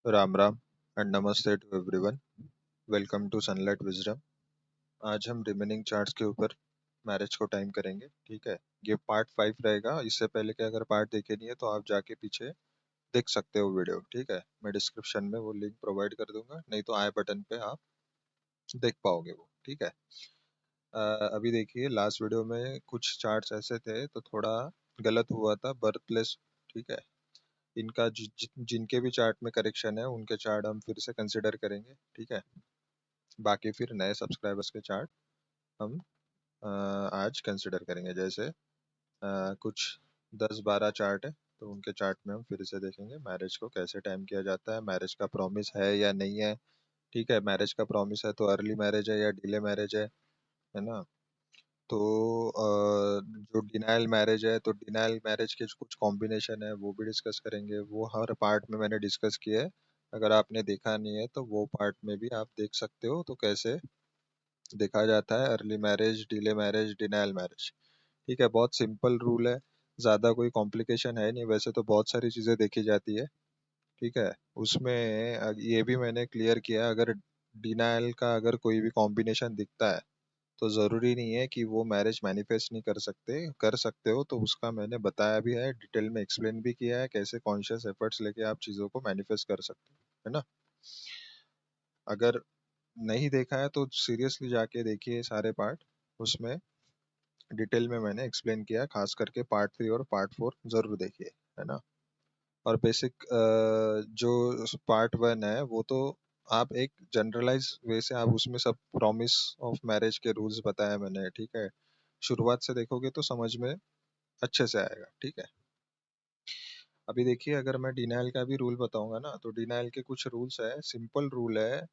Ram Ram and नमस्ते to everyone. Welcome to sunlight wisdom. आज हम रिमेनिंग चार्ट्स के ऊपर मैरिज को टाइम करेंगे। ठीक है, ये पार्ट 5 रहेगा। इससे पहले के अगर पार्ट देखे नहीं है तो आप जाके पीछे देख सकते हो वीडियो। ठीक है, मैं डिस्क्रिप्शन में वो लिंक प्रोवाइड कर दूंगा, नहीं तो आई बटन पे आप देख पाओगे वो। ठीक है। अभी देखिए, लास्ट वीडियो में कुछ चार्ट्स ऐसे थे तो थोड़ा गलत हुआ था बर्थ प्लेस। ठीक है, इनका जिनके भी चार्ट में करेक्शन है उनके चार्ट हम फिर से कंसिडर करेंगे। ठीक है, बाकी फिर नए सब्सक्राइबर्स के चार्ट हम आज कंसिडर करेंगे। जैसे कुछ 10-12 चार्ट है तो उनके चार्ट में हम फिर से देखेंगे मैरिज को कैसे टाइम किया जाता है, मैरिज का प्रॉमिस है या नहीं है। ठीक है, मैरिज का प्रॉमिस है तो अर्ली मैरिज है या डिले मैरिज है ना। तो जो डिनायल मैरिज है तो डिनायल मैरिज के जो कुछ कॉम्बिनेशन है वो भी डिस्कस करेंगे। वो हर पार्ट में मैंने डिस्कस किया है। अगर आपने देखा नहीं है तो वो पार्ट में भी आप देख सकते हो, तो कैसे देखा जाता है early marriage, delay marriage, denial marriage. ठीक है, बहुत सिंपल रूल है, ज़्यादा कोई कॉम्प्लिकेशन है नहीं। वैसे तो बहुत सारी चीज़ें देखी जाती है। ठीक है, उसमें ये भी मैंने क्लियर किया, अगर डिनायल का अगर कोई भी कॉम्बिनेशन दिखता है तो ज़रूरी नहीं है कि वो मैरिज मैनिफेस्ट नहीं कर सकते, कर सकते हो। तो उसका मैंने बताया भी है, डिटेल में एक्सप्लेन भी किया है कैसे कॉन्शियस एफर्ट्स लेके आप चीज़ों को मैनिफेस्ट कर सकते हो, है ना। अगर नहीं देखा है तो सीरियसली जाके देखिए सारे पार्ट, उसमें डिटेल में मैंने एक्सप्लेन किया है। खास करके पार्ट 3 और पार्ट 4 जरूर देखिए, है ना। और बेसिक जो पार्ट 1 है वो तो आप एक जनरलाइज वे से आप उसमें सब प्रॉमिस ऑफ मैरिज के रूल्स बताए मैंने। ठीक है, शुरुआत से देखोगे तो समझ में अच्छे से आएगा। ठीक है, अभी देखिए, अगर मैं डिनाइल का भी रूल बताऊंगा ना तो डिनाइल के कुछ रूल्स है, सिंपल रूल है।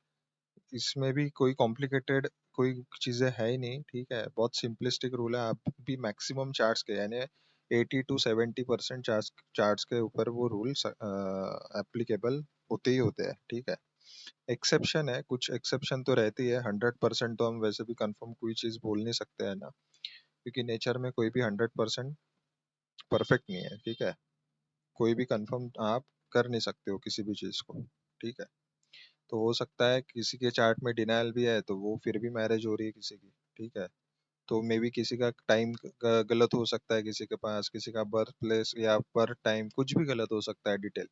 इसमें भी कोई कॉम्प्लिकेटेड कोई चीजें है ही नहीं। ठीक है, बहुत सिंपलिस्टिक रूल है। आप भी मैक्सिमम चार्ट्स के यानी 80 to 70% चार्ट्स के ऊपर वो रूल्स एप्लीकेबल होते ही होते हैं। ठीक है, एक्सेप्शन है, कुछ एक्सेप्शन तो रहती है। 100% तो हम वैसे भी कंफर्म कोई चीज बोल नहीं सकते हैं ना, क्योंकि नेचर में कोई भी 100% परफेक्ट नहीं है। ठीक है, कोई भी कंफर्म आप कर नहीं सकते हो किसी भी चीज को। ठीक है, तो हो सकता है किसी के चार्ट में डिनायल भी है तो वो फिर भी मैरिज हो रही है किसी की। ठीक है, तो मे बी किसी का टाइम गलत हो सकता है, किसी के पास किसी का बर्थ प्लेस या बर्थ टाइम कुछ भी गलत हो सकता है, डिटेल।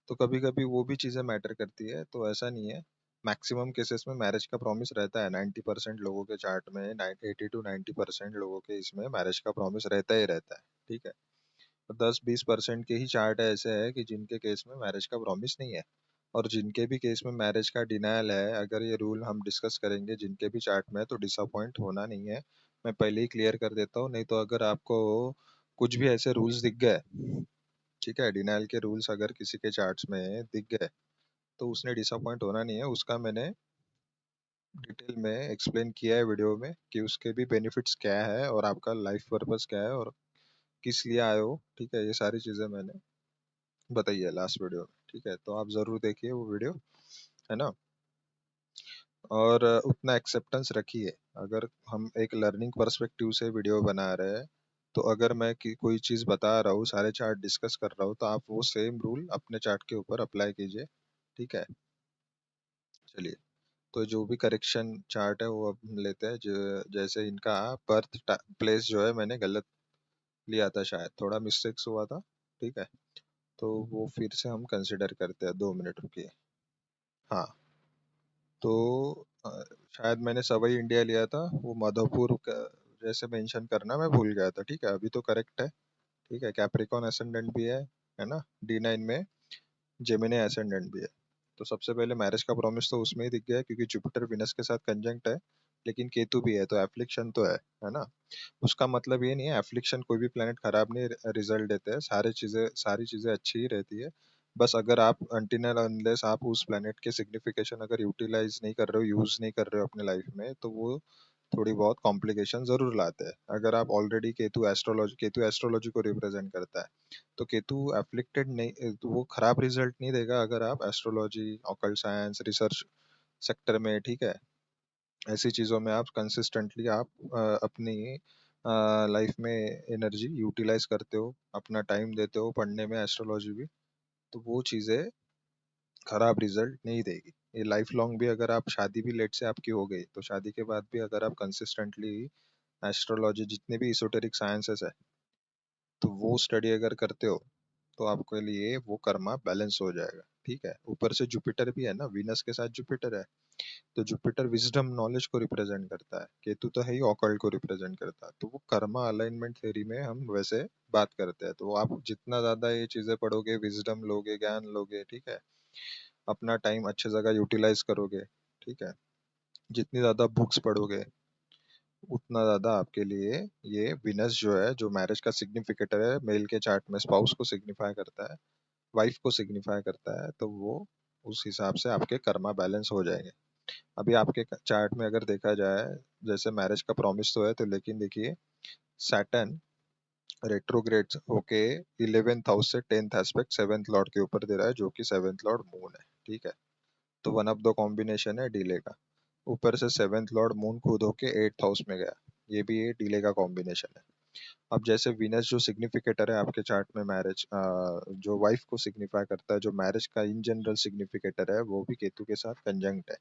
तो कभी कभी वो भी चीजें मैटर करती है, तो ऐसा नहीं है। मैक्सिमम केसेस में मैरिज का प्रॉमिस रहता है। 90% लोगों के चार्ट में 80 to 90% लोगों के इसमें मैरिज का प्रॉमिस रहता ही रहता है। ठीक है, तो 10-20% के ही चार्ट ऐसे है कि जिनके केस में मैरिज का प्रॉमिस नहीं है। और जिनके भी केस में मैरिज का डिनायल है, अगर ये रूल हम डिस्कस करेंगे जिनके भी चार्ट में, तो डिसअपॉइंट होना नहीं है। मैं पहले ही क्लियर कर देता हूँ, नहीं तो अगर आपको कुछ भी ऐसे रूल्स दिख गए, ठीक है, डिनायल के रूल्स अगर किसी के चार्ट्स में दिख गए तो उसने डिसअपॉइंट होना नहीं है। उसका मैंने डिटेल में एक्सप्लेन किया है वीडियो में कि उसके भी बेनिफिट्स क्या है और आपका लाइफ पर्पस क्या है और किस लिए आए हो। ठीक है, ये सारी चीजें मैंने बताई है लास्ट वीडियो में। ठीक है, तो आप जरूर देखिए वो वीडियो, है ना। और उतना एक्सेप्टेंस रखिए। अगर हम एक लर्निंग पर्सपेक्टिव से वीडियो बना रहे हैं तो अगर मैं कोई चीज़ बता रहा हूँ, सारे चार्ट डिस्कस कर रहा हूँ, तो आप वो सेम रूल अपने चार्ट के ऊपर अप्लाई कीजिए। ठीक है, चलिए। तो जो भी करेक्शन चार्ट है वो अब हम लेते हैं। जैसे इनका बर्थ प्लेस जो है मैंने गलत लिया था, शायद थोड़ा मिस्टेक्स हुआ था। ठीक है, तो वो फिर से हम कंसिडर करते हैं। 2 मिनट रुकिए। हाँ, तो अ, शायद मैंने सवई इंडिया लिया था, वो माधोपुर जैसे मेंशन करना मैं भूल गया था। ठीक है, अभी तो करेक्ट है। ठीक है, कैप्रिकॉन एसेंडेंट भी है ना। D9 में जेमिनी एसेंडेंट भी है। तो सबसे पहले मैरिज का प्रॉमिस तो उसमें ही दिख गया, क्योंकि जुपिटर विनस के साथ कंजंक्ट है, लेकिन केतु भी है तो एफ्लिक्शन तो है ना। उसका मतलब ये नहीं है एफ्लिक्शन, कोई भी प्लेनेट खराब नहीं रिजल्ट देते हैं। सारी चीजें अच्छी ही रहती है। बस अगर आप अनटिल अनलेस आप उस प्लेनेट के सिग्निफिकेशन अगर यूटिलाइज नहीं कर रहे हो, यूज नहीं कर रहे हो अपने लाइफ में, तो वो थोड़ी बहुत कॉम्प्लिकेशन जरूर लाते हैं। अगर आप ऑलरेडी केतु एस्ट्रोलॉजी को रिप्रेजेंट करता है, तो केतु एफ्लिक्टेड नहीं, तो वो खराब रिजल्ट नहीं देगा अगर आप astrology, occult science, research sector में, ठीक है, ऐसी चीज़ों में आप कंसिस्टेंटली आप अपनी लाइफ में एनर्जी यूटिलाइज करते हो, अपना टाइम देते हो पढ़ने में एस्ट्रोलॉजी भी, तो वो चीज़ें खराब रिजल्ट नहीं देगी। ये लाइफ लॉन्ग भी, अगर आप शादी भी लेट से आपकी हो गई तो शादी के बाद भी अगर आप कंसिस्टेंटली एस्ट्रोलॉजी जितने भी इsoteric साइंसेस है तो वो स्टडी अगर करते हो तो आपके लिए वो कर्मा बैलेंस हो जाएगा। ठीक है, ऊपर से जुपिटर भी है ना, वीनस के साथ जुपिटर है, तो जुपिटर विजडम नॉलेज को रिप्रेजेंट करता है, केतु तो है ही ऑकल्ट को रिप्रेजेंट करता है। तो वो कर्मा अलाइनमेंट थ्योरी में हम वैसे बात करते हैं। तो आप जितना ज्यादा ये चीजें पढ़ोगे, विजडम लोगे, ज्ञान लोगे, ठीक है, अपना टाइम अच्छे जगह यूटिलाइज करोगे, ठीक है, जितनी ज्यादा बुक्स पढ़ोगे उतना ज्यादा आपके लिए ये विनस जो है, जो मैरिज का सिग्निफिकेटर है, मेल के चार्ट में स्पाउस को सिग्निफाई करता है, वाइफ को सिग्निफाई करता है, तो वो उस हिसाब से आपके कर्मा बैलेंस हो जाएंगे। अभी आपके चार्ट में अगर देखा जाए, जैसे मैरिज का प्रॉमिस तो है, तो लेकिन देखिए सैटर्न रेट्रोग्रेड होके 11th हाउस से 10th एस्पेक्ट 7th लॉर्ड के ऊपर दे रहा है, जो कि 7th लॉर्ड मून है। ठीक है, तो वन ऑफ द कॉम्बिनेशन है डीले का। ऊपर से 7th लॉर्ड मून खुद होके 8th हाउस में गया, ये भी ये डीले का कॉम्बिनेशन है। अब जैसे वीनस जो सिग्निफिकेटर है आपके चार्ट में, मैरिज जो वाइफ को सिग्निफाई करता है, जो मैरिज का इन जनरल सिग्निफिकेटर है, वो भी केतु के साथ कंजंक्ट है।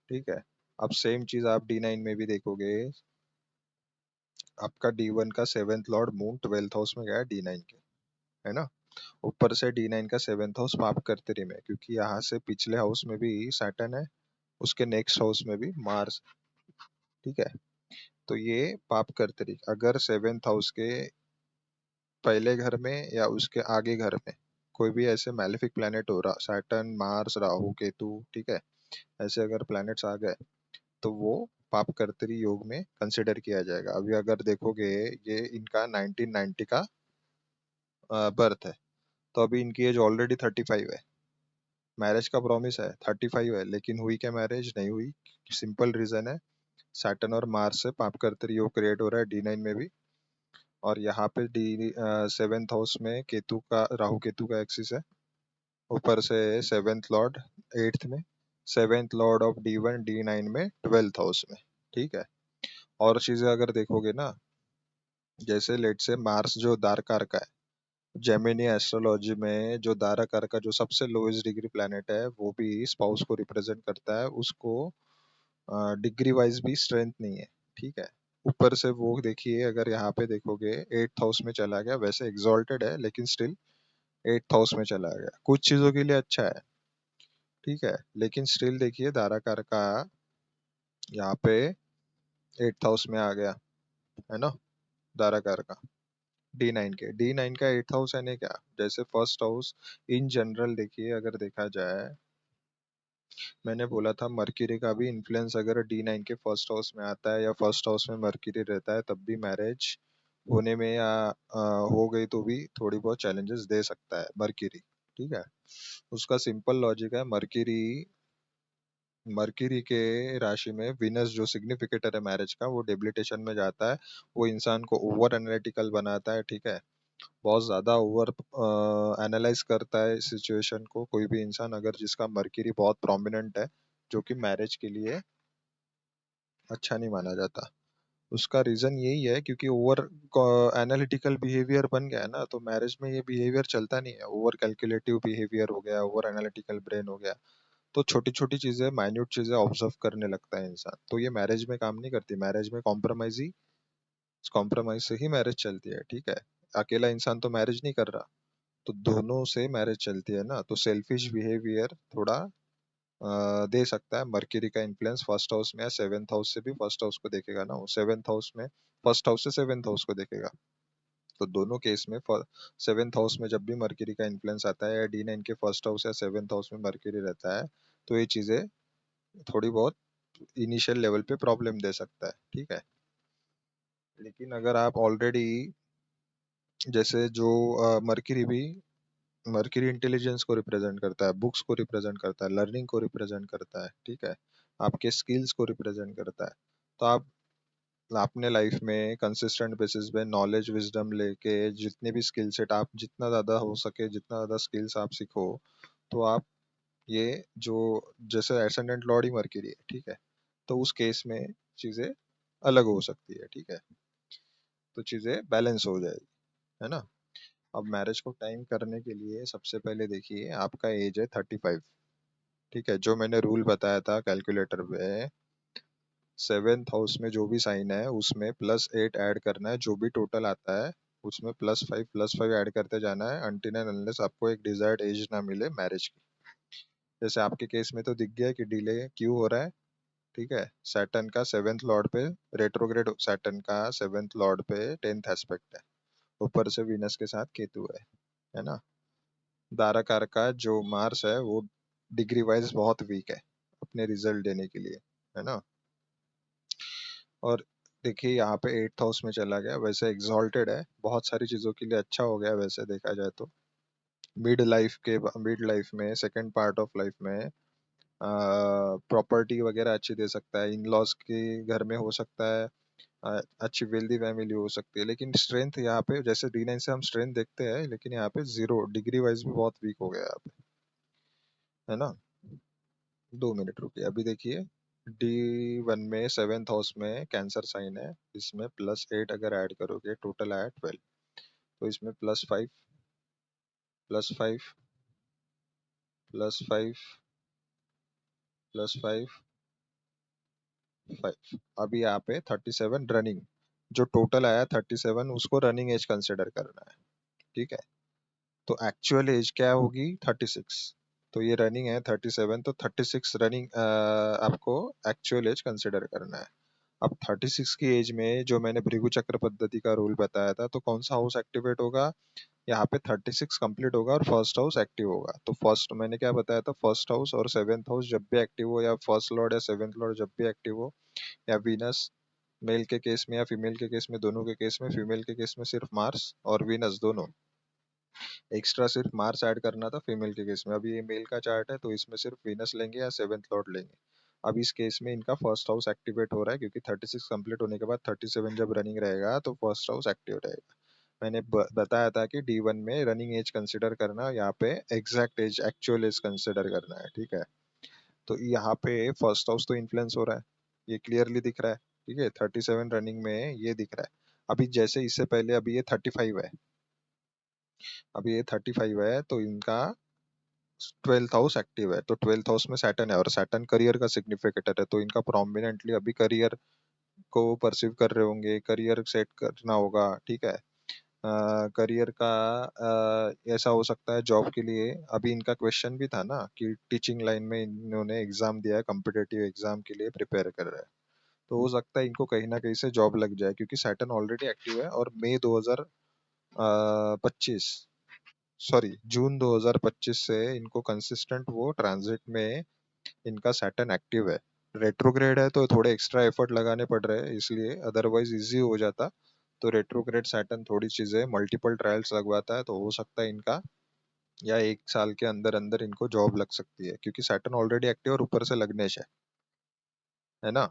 ठीक है, अब सेम चीज आप D9 में भी देखोगे, आपका D1 का 7th Lord moon 12th house में गया D9 के, है ना। ऊपर से D9 का 7th हाउस पाप करते रही में, क्योंकि यहाँ से पिछले हाउस में भी सैटर्न है, उसके नेक्स्ट हाउस में भी मार्स। ठीक है, तो ये पाप करते रही, अगर 7th हाउस के पहले घर में या उसके आगे घर में कोई भी ऐसे मैलेफिक प्लेनेट हो रहा, सैटर्न, मार्स, राहु, केतु, ठीक है, ऐसे अगर प्लैनेट्स आ गए तो वो पाप कर्तरी योग में कंसिडर किया जाएगा। अभी अगर देखोगे, ये इनका 1990 का बर्थ है, तो अभी इनकी एज ऑलरेडी 35 है। मैरिज का प्रॉमिस है 35 है, लेकिन हुई क्या मैरिज? नहीं हुई। सिंपल रीजन है, सैटर्न और मार्स से पाप कर्तरी योग क्रिएट हो रहा है D9 में भी, और यहाँ पे डी 7th हाउस में केतु का, राहु केतु का एक्सिस है। ऊपर से 7th लॉर्ड 8th में, 7th Lord of D1 D9 में 12th हाउस में। ठीक है, और चीजें अगर देखोगे ना, जैसे लेट से मार्स जो दारकार का है, जेमिनी एस्ट्रोलॉजी में जो दारकार का जो सबसे लोएस्ट डिग्री प्लैनेट है, वो भी स्पाउस को रिप्रेजेंट करता है। उसको डिग्री वाइज भी स्ट्रेंथ नहीं है। ठीक है, ऊपर से वो देखिए, अगर यहाँ पे देखोगे 8th हाउस में चला गया, वैसे एग्जॉल्टेड है लेकिन स्टिल 8th हाउस में चला गया, कुछ चीजों के लिए अच्छा है, ठीक है, लेकिन स्टिल देखिए दाराकार का यहाँ पे 8th हाउस में आ गया, है ना, दाराकार का D9 का 8th हाउस है नहीं क्या? जैसे फर्स्ट हाउस इन जनरल देखिए, अगर देखा जाए, मैंने बोला था मर्क्यूरी का भी इन्फ्लुएंस अगर D9 के फर्स्ट हाउस में आता है, या फर्स्ट हाउस में मर्क्यूरी रहता है, तब भी मैरिज होने में या हो गई तो भी थोड़ी बहुत चैलेंजेस दे सकता है मर्क्यूरी। ठीक है, उसका सिंपल लॉजिक है, मर्क्यूरी मर्क्यूरी के राशि में विनस जो सिग्निफिकेटर है मैरिज का, वो डेबिलिटेशन में जाता है, वो इंसान को ओवर एनालिटिकल बनाता है। ठीक है, बहुत ज्यादा ओवर एनालाइज करता है सिचुएशन को कोई भी इंसान, अगर जिसका मर्क्यूरी बहुत प्रोमिनेंट है, जो कि मैरिज के लिए अच्छा नहीं माना जाता। उसका रीजन यही है क्योंकि ओवर एनालिटिकल बिहेवियर बन गया है ना, तो मैरिज में ये बिहेवियर चलता नहीं है, ओवर कैलकुलेटिव बिहेवियर हो गया, ओवर एनालिटिकल ब्रेन हो गया, तो छोटी छोटी चीजें, माइन्यूट चीजें ऑब्जर्व करने लगता है इंसान, तो ये मैरिज में काम नहीं करती। मैरिज में कॉम्प्रोमाइज से ही मैरिज चलती है। ठीक है, अकेला इंसान तो मैरिज नहीं कर रहा, तो दोनों से मैरिज चलती है ना, तो सेल्फिश बिहेवियर थोड़ा दे सकता है। मर्क्यूरी का इन्फ्लुएंस फर्स्ट हाउस में है, 7th हाउस से भी फर्स्ट हाउस को देखेगा ना, वो 7th हाउस में फर्स्ट हाउस से 7th हाउस को देखेगा, तो दोनों केस में 7th हाउस में जब भी मर्क्यूरी का इन्फ्लुएंस आता है, या D9 के फर्स्ट हाउस या 7th हाउस में मर्क्यूरी रहता है, तो ये चीजें थोड़ी बहुत इनिशियल लेवल पे प्रॉब्लम दे सकता है। ठीक है, लेकिन अगर आप ऑलरेडी, जैसे जो मर्क्यूरी भी, मर्क्यूरी इंटेलिजेंस को रिप्रेजेंट करता है, बुक्स को रिप्रेजेंट करता है, लर्निंग को रिप्रेजेंट करता है, ठीक है, आपके स्किल्स को रिप्रेजेंट करता है। तो आप अपने लाइफ में कंसिस्टेंट बेसिस पे नॉलेज विजडम लेके, जितने भी स्किल सेट आप जितना ज्यादा हो सके, जितना ज्यादा स्किल्स आप सीखो, तो आप ये जो, जैसे एसेंडेंट लॉर्ड ही मर्क्यूरी है, ठीक है, तो उस केस में चीजें अलग हो सकती है। ठीक है, तो चीजें बैलेंस हो जाएगी, है ना। अब मैरिज को टाइम करने के लिए सबसे पहले देखिए आपका एज है 35। ठीक है, जो मैंने रूल बताया था कैलकुलेटर पे, सेवेंथ हाउस में जो भी साइन है उसमें +8 ऐड करना है, जो भी टोटल आता है उसमें +5 ऐड करते जाना है अनटिल एंड अनलेस आपको एक डिजायर्ड एज ना मिले मैरिज की। जैसे आपके केस में तो दिख गया कि डिले क्यों हो रहा है। ठीक है, सैटर्न का सेवेंथ लॉर्ड पे, रेट्रोग्रेड सैटर्न का सेवेंथ लॉर्ड पे 10th एस्पेक्ट है, ऊपर से वीनस के साथ केतु है ना। दाराकार का जो मार्स है वो डिग्री वाइज बहुत वीक है अपने रिजल्ट देने के लिए, है ना। और देखिए यहाँ पे 8th हाउस में चला गया, वैसे एग्जॉल्टेड है, बहुत सारी चीजों के लिए अच्छा हो गया वैसे देखा जाए तो। मिड लाइफ में, सेकंड पार्ट ऑफ लाइफ में प्रॉपर्टी वगैरह अच्छी दे सकता है, इन लॉज के घर में हो सकता है, अच्छी वेल्दी फैमिली हो सकती है। लेकिन स्ट्रेंथ यहाँ पे जैसे D9 से हम स्ट्रेंथ देखते हैं, लेकिन यहाँ पे 0 डिग्री वाइज भी बहुत वीक हो गया यहाँ पे, है ना। 2 मिनट रुकिए, अभी देखिए D1 में सेवेंथ हाउस में कैंसर साइन है, इसमें +8 अगर ऐड करोगे टोटल आया 12, तो इसमें +5 +5 +5 5, अभी यहाँ पे 37 रनिंग, जो टोटल आया 37 उसको रनिंग एज कंसिडर करना है। ठीक है, तो एक्चुअल एज क्या होगी 36, तो ये रनिंग है 37, तो 36 रनिंग आपको एक्चुअल एज कंसिडर करना है। अब 36 की एज में जो मैंने भृगु चक्र पद्धति का रूल बताया था, तो कौन सा हाउस एक्टिवेट होगा, यहाँ पे 36 कंप्लीट होगा और फर्स्ट हाउस एक्टिव होगा। तो फर्स्ट मैंने क्या बताया था, फर्स्ट हाउस और सेवेंथ हाउस जब भी एक्टिव हो, या फर्स्ट लॉर्ड या सेवेंथ लॉर्ड जब भी एक्टिव हो, या वीनस मेल के केस में या फीमेल के केस में, दोनों के केस में, फीमेल के केस में सिर्फ मार्स और वीनस दोनों, एक्स्ट्रा सिर्फ मार्स ऐड करना था फीमेल के केस में। अभी ये मेल का चार्ट है तो इसमें सिर्फ वीनस लेंगे या सेवेंथ लॉर्ड लेंगे। अब इस केस में इनका फर्स्ट हाउस एक्टिवेट हो रहा है, क्योंकि 36 कंप्लीट होने के बाद 37 जब रनिंग रहेगा तो फर्स्ट हाउस एक्टिव रहेगा। मैंने बताया था कि D1 में रनिंग एज कंसिडर करना, यहाँ पे exact as actual as consider करना है। ठीक है, तो यहाँ पे फर्स्ट हाउस तो इन्फ्लुएंस हो रहा है, ये क्लियरली दिख रहा है। ठीक है, 37 रनिंग में ये दिख रहा है। अभी जैसे इससे पहले अभी ये 35 है, अभी ये 35 है, तो इनका 12th हाउस एक्टिव है, तो 12th हाउस में सैटर्न है और सैटर्न करियर का सिग्निफिकेटर है, तो इनका प्रोमिनेंटली अभी करियर को परसीव कर रहे होंगे, करियर सेट करना होगा। ठीक है, करियर का ऐसा हो सकता है जॉब के लिए। अभी इनका क्वेश्चन भी था ना कि टीचिंग लाइन में इन्होंने एग्जाम दिया है, कॉम्पिटेटिव एग्जाम के लिए प्रिपेयर कर रहे हैं, तो हो सकता है इनको कहीं ना कहीं से जॉब लग जाए, क्योंकि सैटर्न ऑलरेडी एक्टिव है और मई 2025, सॉरी जून 2025 से इनको कंसिस्टेंट वो ट्रांजिट में इनका सैटर्न एक्टिव है। रेट्रोग्रेड है तो थोड़े एक्स्ट्रा एफर्ट लगाने पड़ रहे हैं, इसलिए अदरवाइज इजी हो जाता। तो रेट्रोग्रेड सैटर्न थोड़ी चीजें मल्टीपल ट्रायल्स लगवाता है, तो हो सकता है इनका या 1 साल के अंदर अंदर इनको जॉब लग सकती है, क्योंकि सैटर्न ऑलरेडी एक्टिव और ऊपर से लग्नेश है ना।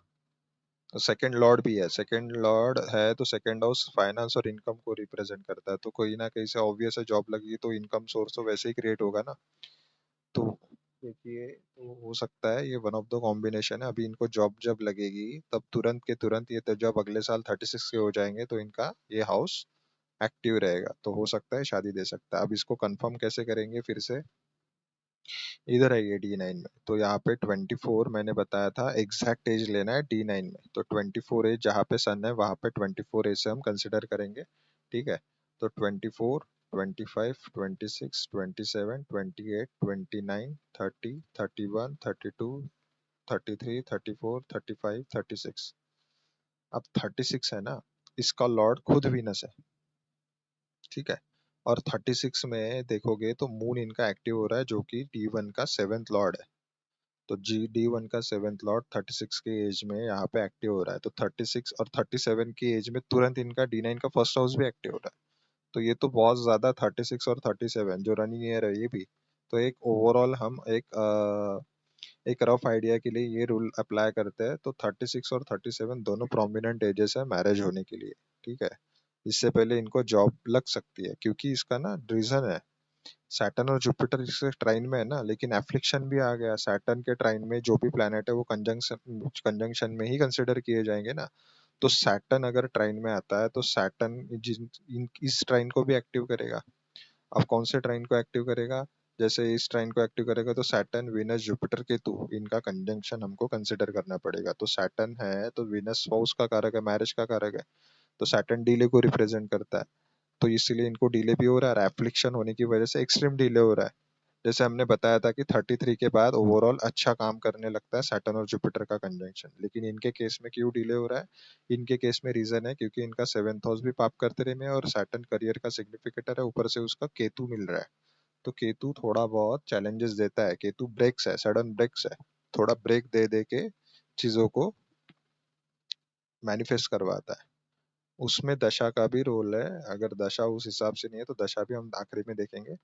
तो सेकंड लॉर्ड भी है, सेकंड लॉर्ड है तो सेकंड हाउस फाइनेंस और इनकम को रिप्रेजेंट करता है, तो कोई ना कहीं से ऑब्वियस है जॉब लगी तो इनकम सोर्स तो वैसे ही क्रिएट होगा ना। तो देखिए, तो हो सकता है ये वन ऑफ द कॉम्बिनेशन है। अभी इनको जॉब जब लगेगी तब तुरंत के तुरंत ये, तो जब अगले साल 36 के हो जाएंगे तो इनका ये हाउस एक्टिव रहेगा, तो हो सकता है शादी दे सकता है। अब इसको कंफर्म कैसे करेंगे फिर से, इधर आइए D9 में, तो यहाँ पे 24 मैंने बताया था एग्जैक्ट एज लेना है D9 में, तो 24 एज जहाँ पे सन है वहां पे 24 एज से हम कंसिडर करेंगे। ठीक है, तो 24 25 26 27 28 29 30 31 32 33 34 35 36। अब 36 है ना, इसका लॉर्ड खुद वीनस है। ठीक है, और 36 में देखोगे तो मून इनका एक्टिव हो रहा है, जो कि D1 का सेवेंथ लॉर्ड है। तो D1 का सेवेंथ लॉर्ड 36 के एज में यहाँ पे एक्टिव हो रहा है, तो 36 और 37 की एज में तुरंत इनका D9 का फर्स्ट हाउस भी एक्टिव हो रहा है। तो ये तो बहुत ज्यादा, 36 और 37 जो रनिंग ईयर है ये भी। तो एक ओवरऑल हम एक रफ आइडिया के लिए ये रूल अप्लाई करते हैं, तो 36 और 37 दोनों प्रोमिनेंट एजेस है मैरिज होने के लिए। ठीक है, इससे पहले इनको जॉब लग सकती है, क्योंकि इसका ना रीजन है, सैटर्न और जुपिटर इसके ट्राइन में है ना, लेकिन एफ्लिक्शन भी आ गया। सैटर्न के ट्राइन में जो भी प्लैनेट है वो कंजंक्शन कंजंक्शन में ही कंसिडर किए जाएंगे ना। तो सैटर्न अगर ट्राइन में आता है तो सैटर्न इस ट्राइन को भी एक्टिव करेगा, अब कौन से ट्राइन को एक्टिव करेगा? जैसे इस ट्राइन को एक्टिव करेगा तो सैटर्न, वीनस, जुपिटर, केतु, इनका कंजंक्शन हमको कंसिडर करना पड़ेगा। तो सैटर्न है तो वीनस स्पाउस का कारक है, मैरिज का कारक है, तो सैटर्न डिले को रिप्रेजेंट करता है। तो इसलिए इनको डिले भी हो रहा है, एफ्लिक्शन होने की वजह से एक्सट्रीम डिले हो रहा है। जैसे हमने बताया था कि 33 के बाद ओवरऑल अच्छा काम करने लगता है सैटर्न और जुपिटर का कंजंक्शन, लेकिन इनके केस में क्यों डिले हो रहा है? इनके केस में रीजन है क्योंकि इनका 7th हाउस भी पाप करते रहे में, और सैटर्न करियर का सिग्निफिकेटर है, ऊपर से उसका केतु मिल रहा है। तो केतु थोड़ा बहुत चैलेंजेस देता है, केतु ब्रेक्स है, सडन ब्रेक्स है, थोड़ा ब्रेक दे दे के चीजों को मैनिफेस्ट करवाता है। उसमें दशा का भी रोल है, अगर दशा उस हिसाब से नहीं है तो दशा भी हम आखिरी में देखेंगे।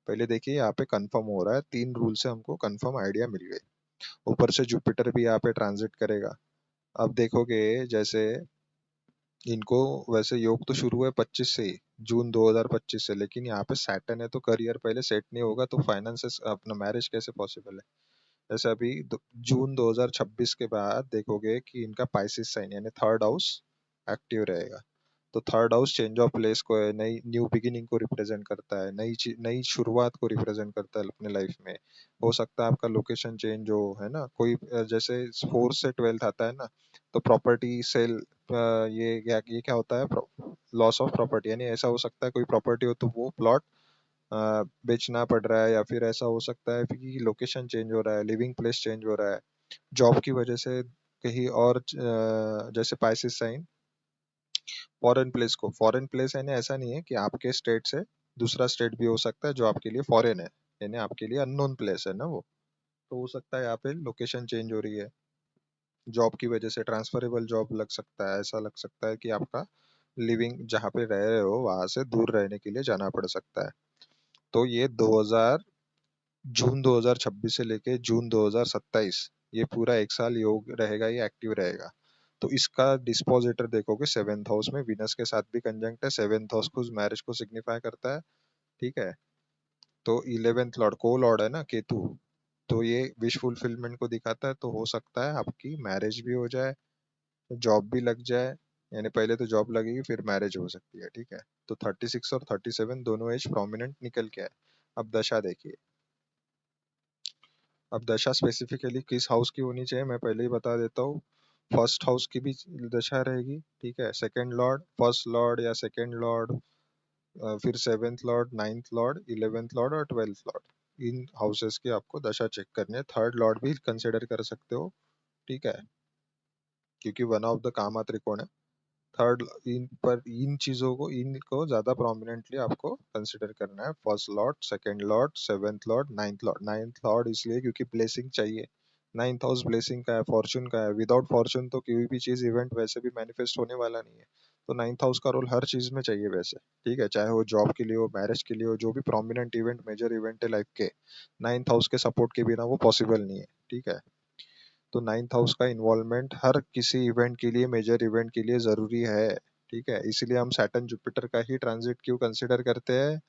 पहले देखिए यहाँ पे कंफर्म हो रहा है, 3 रूल से हमको कंफर्म आइडिया मिल गई। ऊपर से जुपिटर भी यहाँ पे ट्रांजिट करेगा। अब देखोगे जैसे इनको, वैसे योग तो शुरू है 25 से ही, जून 2025 से, लेकिन यहाँ पे सैटर्न है तो करियर पहले सेट नहीं होगा तो फाइनेंसेस, अपना मैरिज कैसे पॉसिबल है? जैसे अभी जून 2026 के बाद देखोगे कि इनका पाइसिस साइन यानी थर्ड हाउस एक्टिव रहेगा। तो third house change of place को है, नई न्यू बिगिनिंग को रिप्रेजेंट करता है, नई शुरुआत को रिप्रेजेंट करता है अपने लाइफ में। हो सकता है आपका लोकेशन चेंज हो, है ना, कोई जैसे 4 से 12 आता है ना, तो प्रॉपर्टी सेल, ये क्या होता है, लॉस ऑफ प्रॉपर्टी, यानी ऐसा हो सकता है कोई प्रॉपर्टी हो तो वो प्लॉट बेचना पड़ रहा है, या फिर ऐसा हो सकता है कि लोकेशन चेंज हो रहा है, लिविंग प्लेस चेंज हो रहा है जॉब की वजह से कहीं और, जैसे पाइसिस साइन फॉरेन प्लेस को, फॉरेन प्लेस यानी ऐसा नहीं है कि आपके स्टेट से दूसरा स्टेट भी हो सकता है जो आपके लिए फॉरेन है, यानी आपके लिए अननोन प्लेस है ना वो। तो हो सकता है यहाँ पे लोकेशन चेंज हो रही है, जॉब की वजह से ट्रांसफरेबल जॉब लग सकता है, ऐसा लग सकता है कि आपका लिविंग जहाँ पे रह रहे हो वहां से दूर रहने के लिए जाना पड़ सकता है। तो ये 2000 जून 2026 से लेके जून 2027, ये पूरा 1 साल योग रहेगा, ये एक्टिव रहेगा। तो इसका डिस्पोजिटर देखोगे 7th हाउस में वीनस के साथ भी कंजंक्ट है, 7th हाउस को मैरिज को सिग्निफाई करता है, ठीक है। तो 11th लॉर्ड को लॉर्ड है ना केतु, तो ये विश फुलफिलमेंट को दिखाता है, तो हो सकता है आपकी मैरिज भी हो जाए, जॉब भी लग जाए, यानी पहले तो जॉब लगेगी फिर मैरिज हो सकती है, ठीक है। तो 36 और 37 दोनों एज प्रोमिनेंट निकल के आए। अब दशा देखिए, अब दशा स्पेसिफिकली किस हाउस की होनी चाहिए मैं पहले ही बता देता हूँ। फर्स्ट हाउस की भी दशा रहेगी, ठीक है, सेकंड लॉर्ड, फर्स्ट लॉर्ड या सेकंड लॉर्ड, फिर 7th Lord, 9th Lord, 11th Lord और 12th लॉर्ड, इन हाउसेस की आपको दशा चेक करनी है। थर्ड लॉर्ड भी कंसिडर कर सकते हो, ठीक है, क्योंकि वन ऑफ द कामा त्रिकोण है थर्ड। इन पर इन चीजों को, इनको ज्यादा प्रोमिनेंटली आपको कंसिडर करना है, first Lord, second Lord, 7th Lord, 9th Lord. 9th Lord इसलिए क्योंकि ब्लेसिंग चाहिए, 9th हाउस ब्लेसिंग का है, फॉर्चून का है, विदाउट फॉर्चून तो कोई भी चीज इवेंट वैसे भी मैनिफेस्ट होने वाला नहीं है। तो 9th हाउस का रोल हर चीज में चाहिए वैसे, ठीक है, चाहे वो जॉब के लिए हो, मैरिज के लिए हो, जो भी प्रोमिनेंट इवेंट, मेजर इवेंट है लाइफ के, 9th हाउस के सपोर्ट के बिना वो पॉसिबल नहीं है, ठीक है। तो 9th हाउस का इन्वॉल्वमेंट हर किसी इवेंट के लिए, मेजर इवेंट के लिए जरूरी है, ठीक है। इसीलिए हम सैटर्न जुपिटर का ही ट्रांजिट क्यों कंसिडर करते हैं?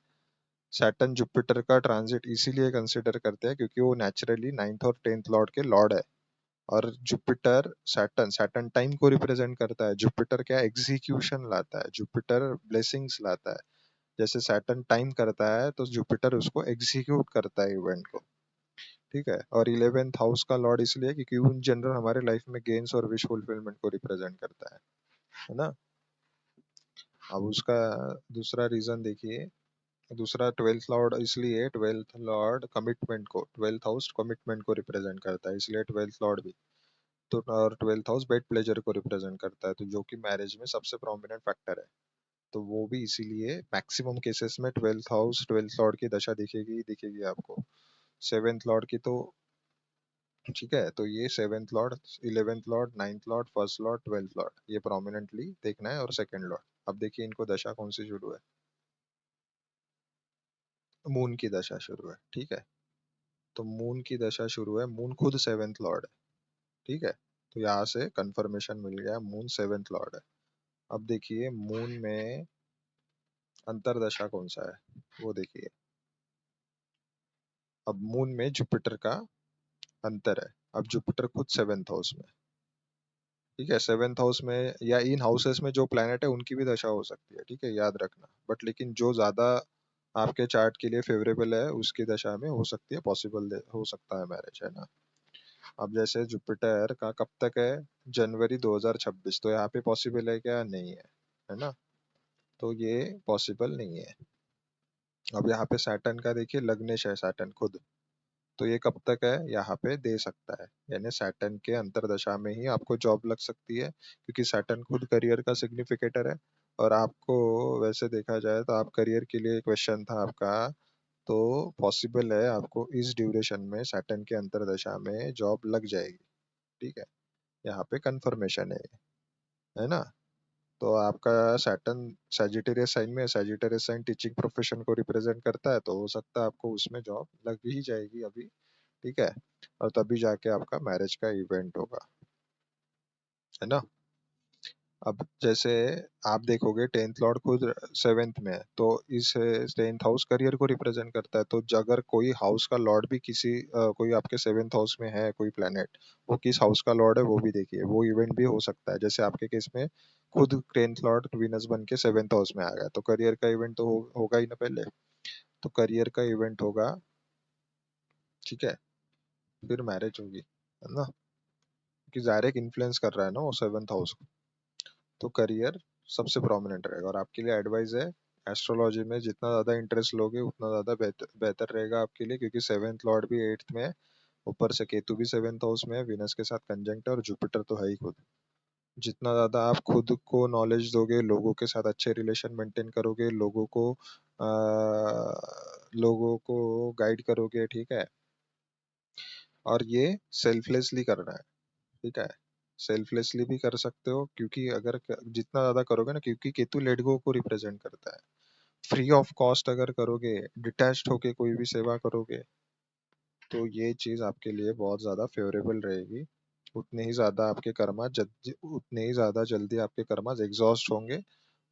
सैटर्न जुपिटर का ट्रांजिट इसीलिए कंसिडर करते हैं क्योंकि वो नेचुरली 9th और 10th लॉर्ड के लॉर्ड है। और जुपिटर, सैटर्न, सैटर्न टाइम को रिप्रेजेंट करता है, जुपिटर क्या एग्जीक्यूशन लाता है, जुपिटर ब्लेसिंग्स लाता है। जैसे सैटर्न टाइम करता है तो जुपिटर उसको एग्जीक्यूट करता है इवेंट को, ठीक है। और 11th हाउस का लॉर्ड इसलिए क्योंकि वो इन जनरल हमारे लाइफ में गेन्स और विश फुलफिलमेंट को रिप्रेजेंट करता है ना। अब उसका दूसरा रीजन देखिए, दूसरा 12th लॉर्ड, इसलिए 12th लॉर्ड कमिटमेंट को, 12th हाउस कमिटमेंट को रिप्रेजेंट करता है, इसलिए 12th लॉर्ड भी। तो और 12th हाउस बेड प्लेजर को रिप्रेजेंट करता है, तो जो कि मैरिज में सबसे प्रोमिनेंट फैक्टर है। तो वो भी इसीलिए मैक्सिमम केसेस में 12th हाउस, 12th लॉर्ड की दशा दिखेगी ही दिखेगी आपको। 7th लॉर्ड की तो, ठीक है, तो ये 7th Lord, 11th Lord, 9th Lord, first Lord, 12th Lord, ये प्रोमिनेंटली देखना है, और सेकंड लॉर्ड। अब देखिए इनको दशा कौन सी शुरू है, मून की दशा शुरू है, ठीक है। तो मून की दशा शुरू है, मून खुद 7th लॉर्ड है, ठीक है। तो यहाँ से कंफर्मेशन मिल गया, मून 7th लॉर्ड है। अब देखिए मून में अंतरदशा कौन सा है वो देखिए। अब मून में जुपिटर का अंतर है, अब जुपिटर खुद 7th हाउस में, ठीक है, 7th हाउस में या इन हाउसेस में जो प्लैनेट है उनकी भी दशा हो सकती है, ठीक है, याद रखना। बट लेकिन जो ज्यादा आपके चार्ट के लिए फेवरेबल है उसकी दशा में हो सकती है, पॉसिबल हो सकता है मैरिज, है ना। अब जैसे जुपिटर का कब तक है, जनवरी 2026, तो यहाँ पे पॉसिबल है क्या, नहीं है ना। तो ये पॉसिबल नहीं है। अब यहाँ पे सैटर्न का देखिए, लग्नेश है सैटर्न खुद, तो ये कब तक है, यहाँ पे दे सकता है, यानी सैटर्न के अंतरदशा में ही आपको जॉब लग सकती है, क्योंकि सैटर्न खुद करियर का सिग्निफिकेटर है। और आपको वैसे देखा जाए तो आप करियर के लिए क्वेश्चन था आपका, तो पॉसिबल है आपको इस ड्यूरेशन में सैटर्न के अंतरदशा में जॉब लग जाएगी, ठीक है। यहाँ पे कंफर्मेशन है ना। तो आपका सैटर्न सैजिटेरियस साइन में, सैजिटेरियस साइन टीचिंग प्रोफेशन को रिप्रेजेंट करता है, तो हो सकता है आपको उसमें जॉब लग ही जाएगी अभी, ठीक है। और तभी जाके आपका मैरिज का इवेंट होगा, है ना। अब जैसे आप देखोगे टेंथ लॉर्ड खुद सेवेंथ में है, तो इस टेंथ हाउस करियर को रिप्रेजेंट करता है, तो अगर कोई हाउस का लॉर्ड भी किसी कोई आपके सेवेंथ हाउस में है कोई प्लेनेट, वो किस हाउस का लॉर्ड है वो भी देखिए, वो इवेंट भी हो सकता है। जैसे आपके केस में खुद टेंथ लॉर्ड विनस बन के सेवेंथ हाउस में आ गया, तो करियर का इवेंट तो होगा ही ना पहले, तो करियर का इवेंट होगा, ठीक है। फिर मैरिज होगी, है ना, कि डायरेक्ट इन्फ्लुएंस कर रहा है ना वो सेवेंथ हाउस, तो करियर सबसे प्रोमिनेंट रहेगा। और आपके लिए एडवाइस है, एस्ट्रोलॉजी में जितना ज्यादा इंटरेस्ट लोगे उतना ज्यादा बेहतर रहेगा आपके लिए, क्योंकि सेवेंथ लॉर्ड भी एट्थ में है, ऊपर से केतु भी सेवेंथ हाउस में है, विनस के साथ कंजंक्ट है, और जुपिटर तो है ही खुद। जितना ज्यादा आप खुद को नॉलेज दोगे, लोगों के साथ अच्छे रिलेशन मेंटेन करोगे, लोगों को गाइड करोगे, ठीक है। और ये सेल्फलेसली करना है, ठीक है। सेल्फलेसली भी कर सकते हो, क्योंकि अगर जितना ज्यादा करोगे ना, क्योंकि केतु लेट गो को रिप्रेजेंट करता है, फ्री ऑफ कॉस्ट अगर करोगे, डिटैच्ड होके कोई भी सेवा करोगे, तो ये चीज आपके लिए बहुत ज्यादा फेवरेबल रहेगी। उतने ही ज्यादा आपके कर्मा उतने ही ज्यादा जल्दी आपके कर्मा एग्जॉस्ट होंगे,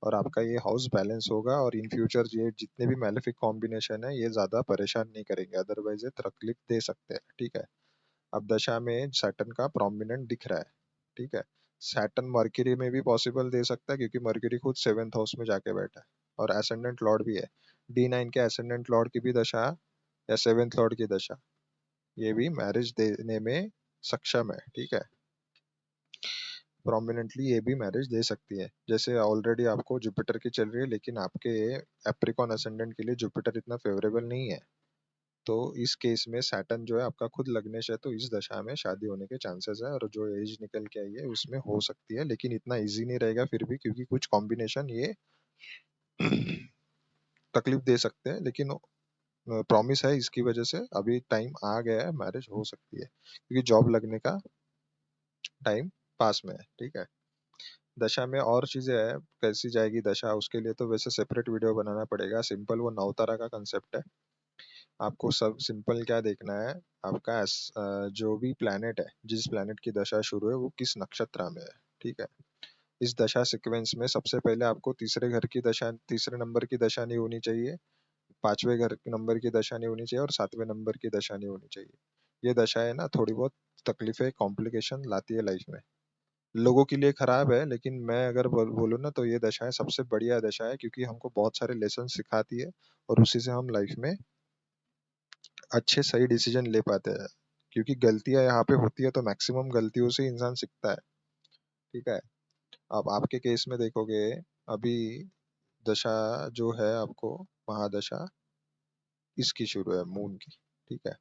और आपका ये हाउस बैलेंस होगा, और इन फ्यूचर ये जितने भी मैलेफिक कॉम्बिनेशन है ये ज्यादा परेशान नहीं करेंगे, अदरवाइज ये तकलीफ दे सकते हैं, ठीक है। अब दशा में सैटर्न का प्रोमिनेंट दिख रहा है, ठीक है। सैटर्न मर्क्यूरी में भी पॉसिबल दे सकता है, क्योंकि मर्क्यूरी खुद सेवेंथ हाउस में जाके बैठा है, और एसेंडेंट लॉर्ड भी है। D9 के एसेंडेंट लॉर्ड की भी दशा, या सेवेंथ लॉर्ड की दशा, ये भी मैरिज देने में सक्षम है, ठीक है। प्रोमिनेंटली ये भी मैरिज दे सकती है। जैसे ऑलरेडी आपको जुपिटर की चल रही है, लेकिन आपके एप्रिकॉन असेंडेंट के लिए जुपिटर इतना फेवरेबल नहीं है, तो इस केस में सैटर्न जो है आपका खुद लग्नेश है, तो इस दशा में शादी होने के चांसेस है, और जो एज निकल के आई है उसमें हो सकती है, लेकिन इतना इजी नहीं रहेगा फिर भी, क्योंकि कुछ कॉम्बिनेशन ये तकलीफ दे सकते हैं, लेकिन प्रॉमिस है, इसकी वजह से अभी टाइम आ गया है, मैरिज हो सकती है, क्योंकि जॉब लगने का टाइम पास में है, ठीक है। दशा में और चीजें है, कैसी जाएगी दशा, उसके लिए तो वैसे सेपरेट वीडियो बनाना पड़ेगा। सिंपल वो नवतारा का कंसेप्ट है, आपको सब सिंपल क्या देखना है, आपका जो भी प्लैनेट है, जिस प्लैनेट की दशा शुरू है वो किस नक्षत्र में है, ठीक है। इस दशा सीक्वेंस में सबसे पहले आपको तीसरे घर की दशा, तीसरे नंबर की दशा नहीं होनी चाहिए, पांचवें घर नंबर की दशा नहीं होनी चाहिए, और सातवें नंबर की दशा नहीं होनी चाहिए। ये दशा है ना, थोड़ी बहुत तकलीफें कॉम्प्लिकेशन लाती है लाइफ में, लोगों के लिए खराब है, लेकिन मैं अगर बोलूँ ना, तो ये दशाएं सबसे बढ़िया दशा है, क्योंकि हमको बहुत सारे लेसन सिखाती है, और उसी से हम लाइफ में अच्छे सही डिसीजन ले पाते हैं। क्योंकि गलतियां यहाँ पे होती है, तो मैक्सिमम गलतियों से इंसान सीखता है, ठीक है। अब आपके केस में देखोगे, अभी दशा जो है आपको, महादशा इसकी शुरू है, मून की, ठीक है।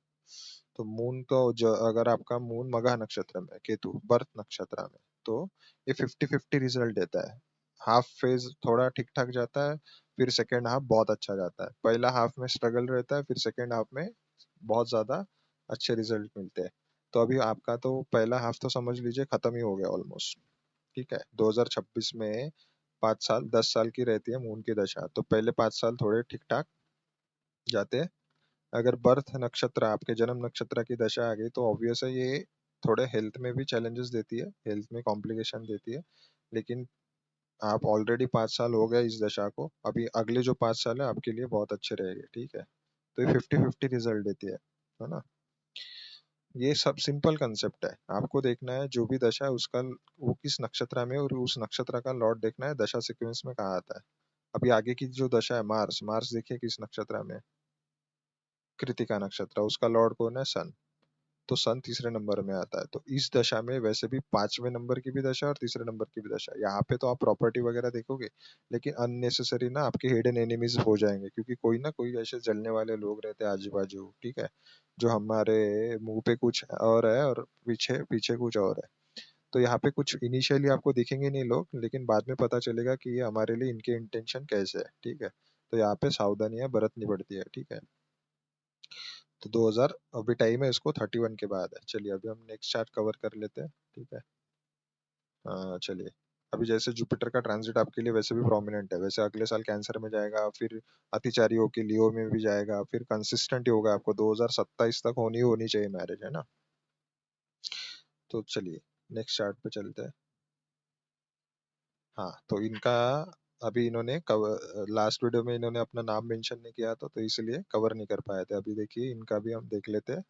तो मून तो अगर आपका मून मघा नक्षत्र में, केतु बर्थ नक्षत्र में, तो ये 50-50 रिजल्ट देता है। हाफ फेज थोड़ा ठीक ठाक जाता है, फिर सेकेंड हाफ बहुत अच्छा जाता है। पहला हाफ में स्ट्रगल रहता है, फिर सेकेंड हाफ में बहुत ज्यादा अच्छे रिजल्ट मिलते हैं। तो अभी आपका तो पहला हाफ तो समझ लीजिए खत्म ही हो गया ऑलमोस्ट, ठीक है। 2026 में 5 साल 10 साल की रहती है मून की दशा, तो पहले 5 साल थोड़े ठीक ठाक जाते हैं। अगर बर्थ नक्षत्र आपके जन्म नक्षत्र की दशा आ गई, तो ऑब्वियस है ये थोड़े हेल्थ में भी चैलेंजेस देती है, हेल्थ में कॉम्प्लिकेशन देती है, लेकिन आप ऑलरेडी 5 साल हो गए इस दशा को, अभी अगले जो 5 साल है आपके लिए बहुत अच्छे रहेंगे, ठीक है। तो ये 50-50 रिजल्ट देती है ना। ये सब सिंपल कंसेप्ट है, आपको देखना है जो भी दशा है उसका वो किस नक्षत्र में, और उस नक्षत्र का लॉर्ड देखना है दशा सीक्वेंस में कहाँ आता है। अभी आगे की जो दशा है, मार्स, मार्स देखिए किस नक्षत्र में, कृतिका नक्षत्र, उसका लॉर्ड कौन है, सन। तो सन तीसरे नंबर में आता है। तो इस दशा में वैसे भी पांचवें नंबर की भी दशा और तीसरे नंबर की भी दशा, यहाँ पे तो आप प्रॉपर्टी वगैरह देखोगे, लेकिन अननेसेसरी ना आपके हिडन एनिमीज हो जाएंगे, क्योंकि कोई ना कोई ऐसे जलने वाले लोग रहते हैं आजू बाजू, ठीक है, जो हमारे मुंह पे कुछ और है और पीछे पीछे कुछ और है। तो यहाँ पे कुछ इनिशियली आपको दिखेंगे नहीं लोग, लेकिन बाद में पता चलेगा कि ये हमारे लिए इनके इंटेंशन कैसे है, ठीक है। तो यहाँ पे सावधानियां बरतनी पड़ती है, ठीक है। तो 2000 अभी टाइम है, इसको 31 के बाद है। चलिए अभी हम नेक्स्ट चार्ट कवर कर लेते हैं, ठीक है। चलिए, अभी जैसे जुपिटर का ट्रांजिट आपके लिए वैसे भी प्रोमिनेंट है, वैसे अगले साल कैंसर में जाएगा, फिर अतिचारी होके लियो में भी जाएगा, फिर कंसिस्टेंट ही होगा, आपको 2027 तक होनी होनी चाहिए मैरिज, है ना। तो चलिए नेक्स्ट चार्ट पे चलते हैं। हाँ, तो इनका अभी इन्होंने कवर, लास्ट वीडियो में इन्होंने अपना नाम मेंशन नहीं किया था, तो इसलिए कवर नहीं कर पाए थे। अभी देखिए इनका भी हम देख लेते हैं,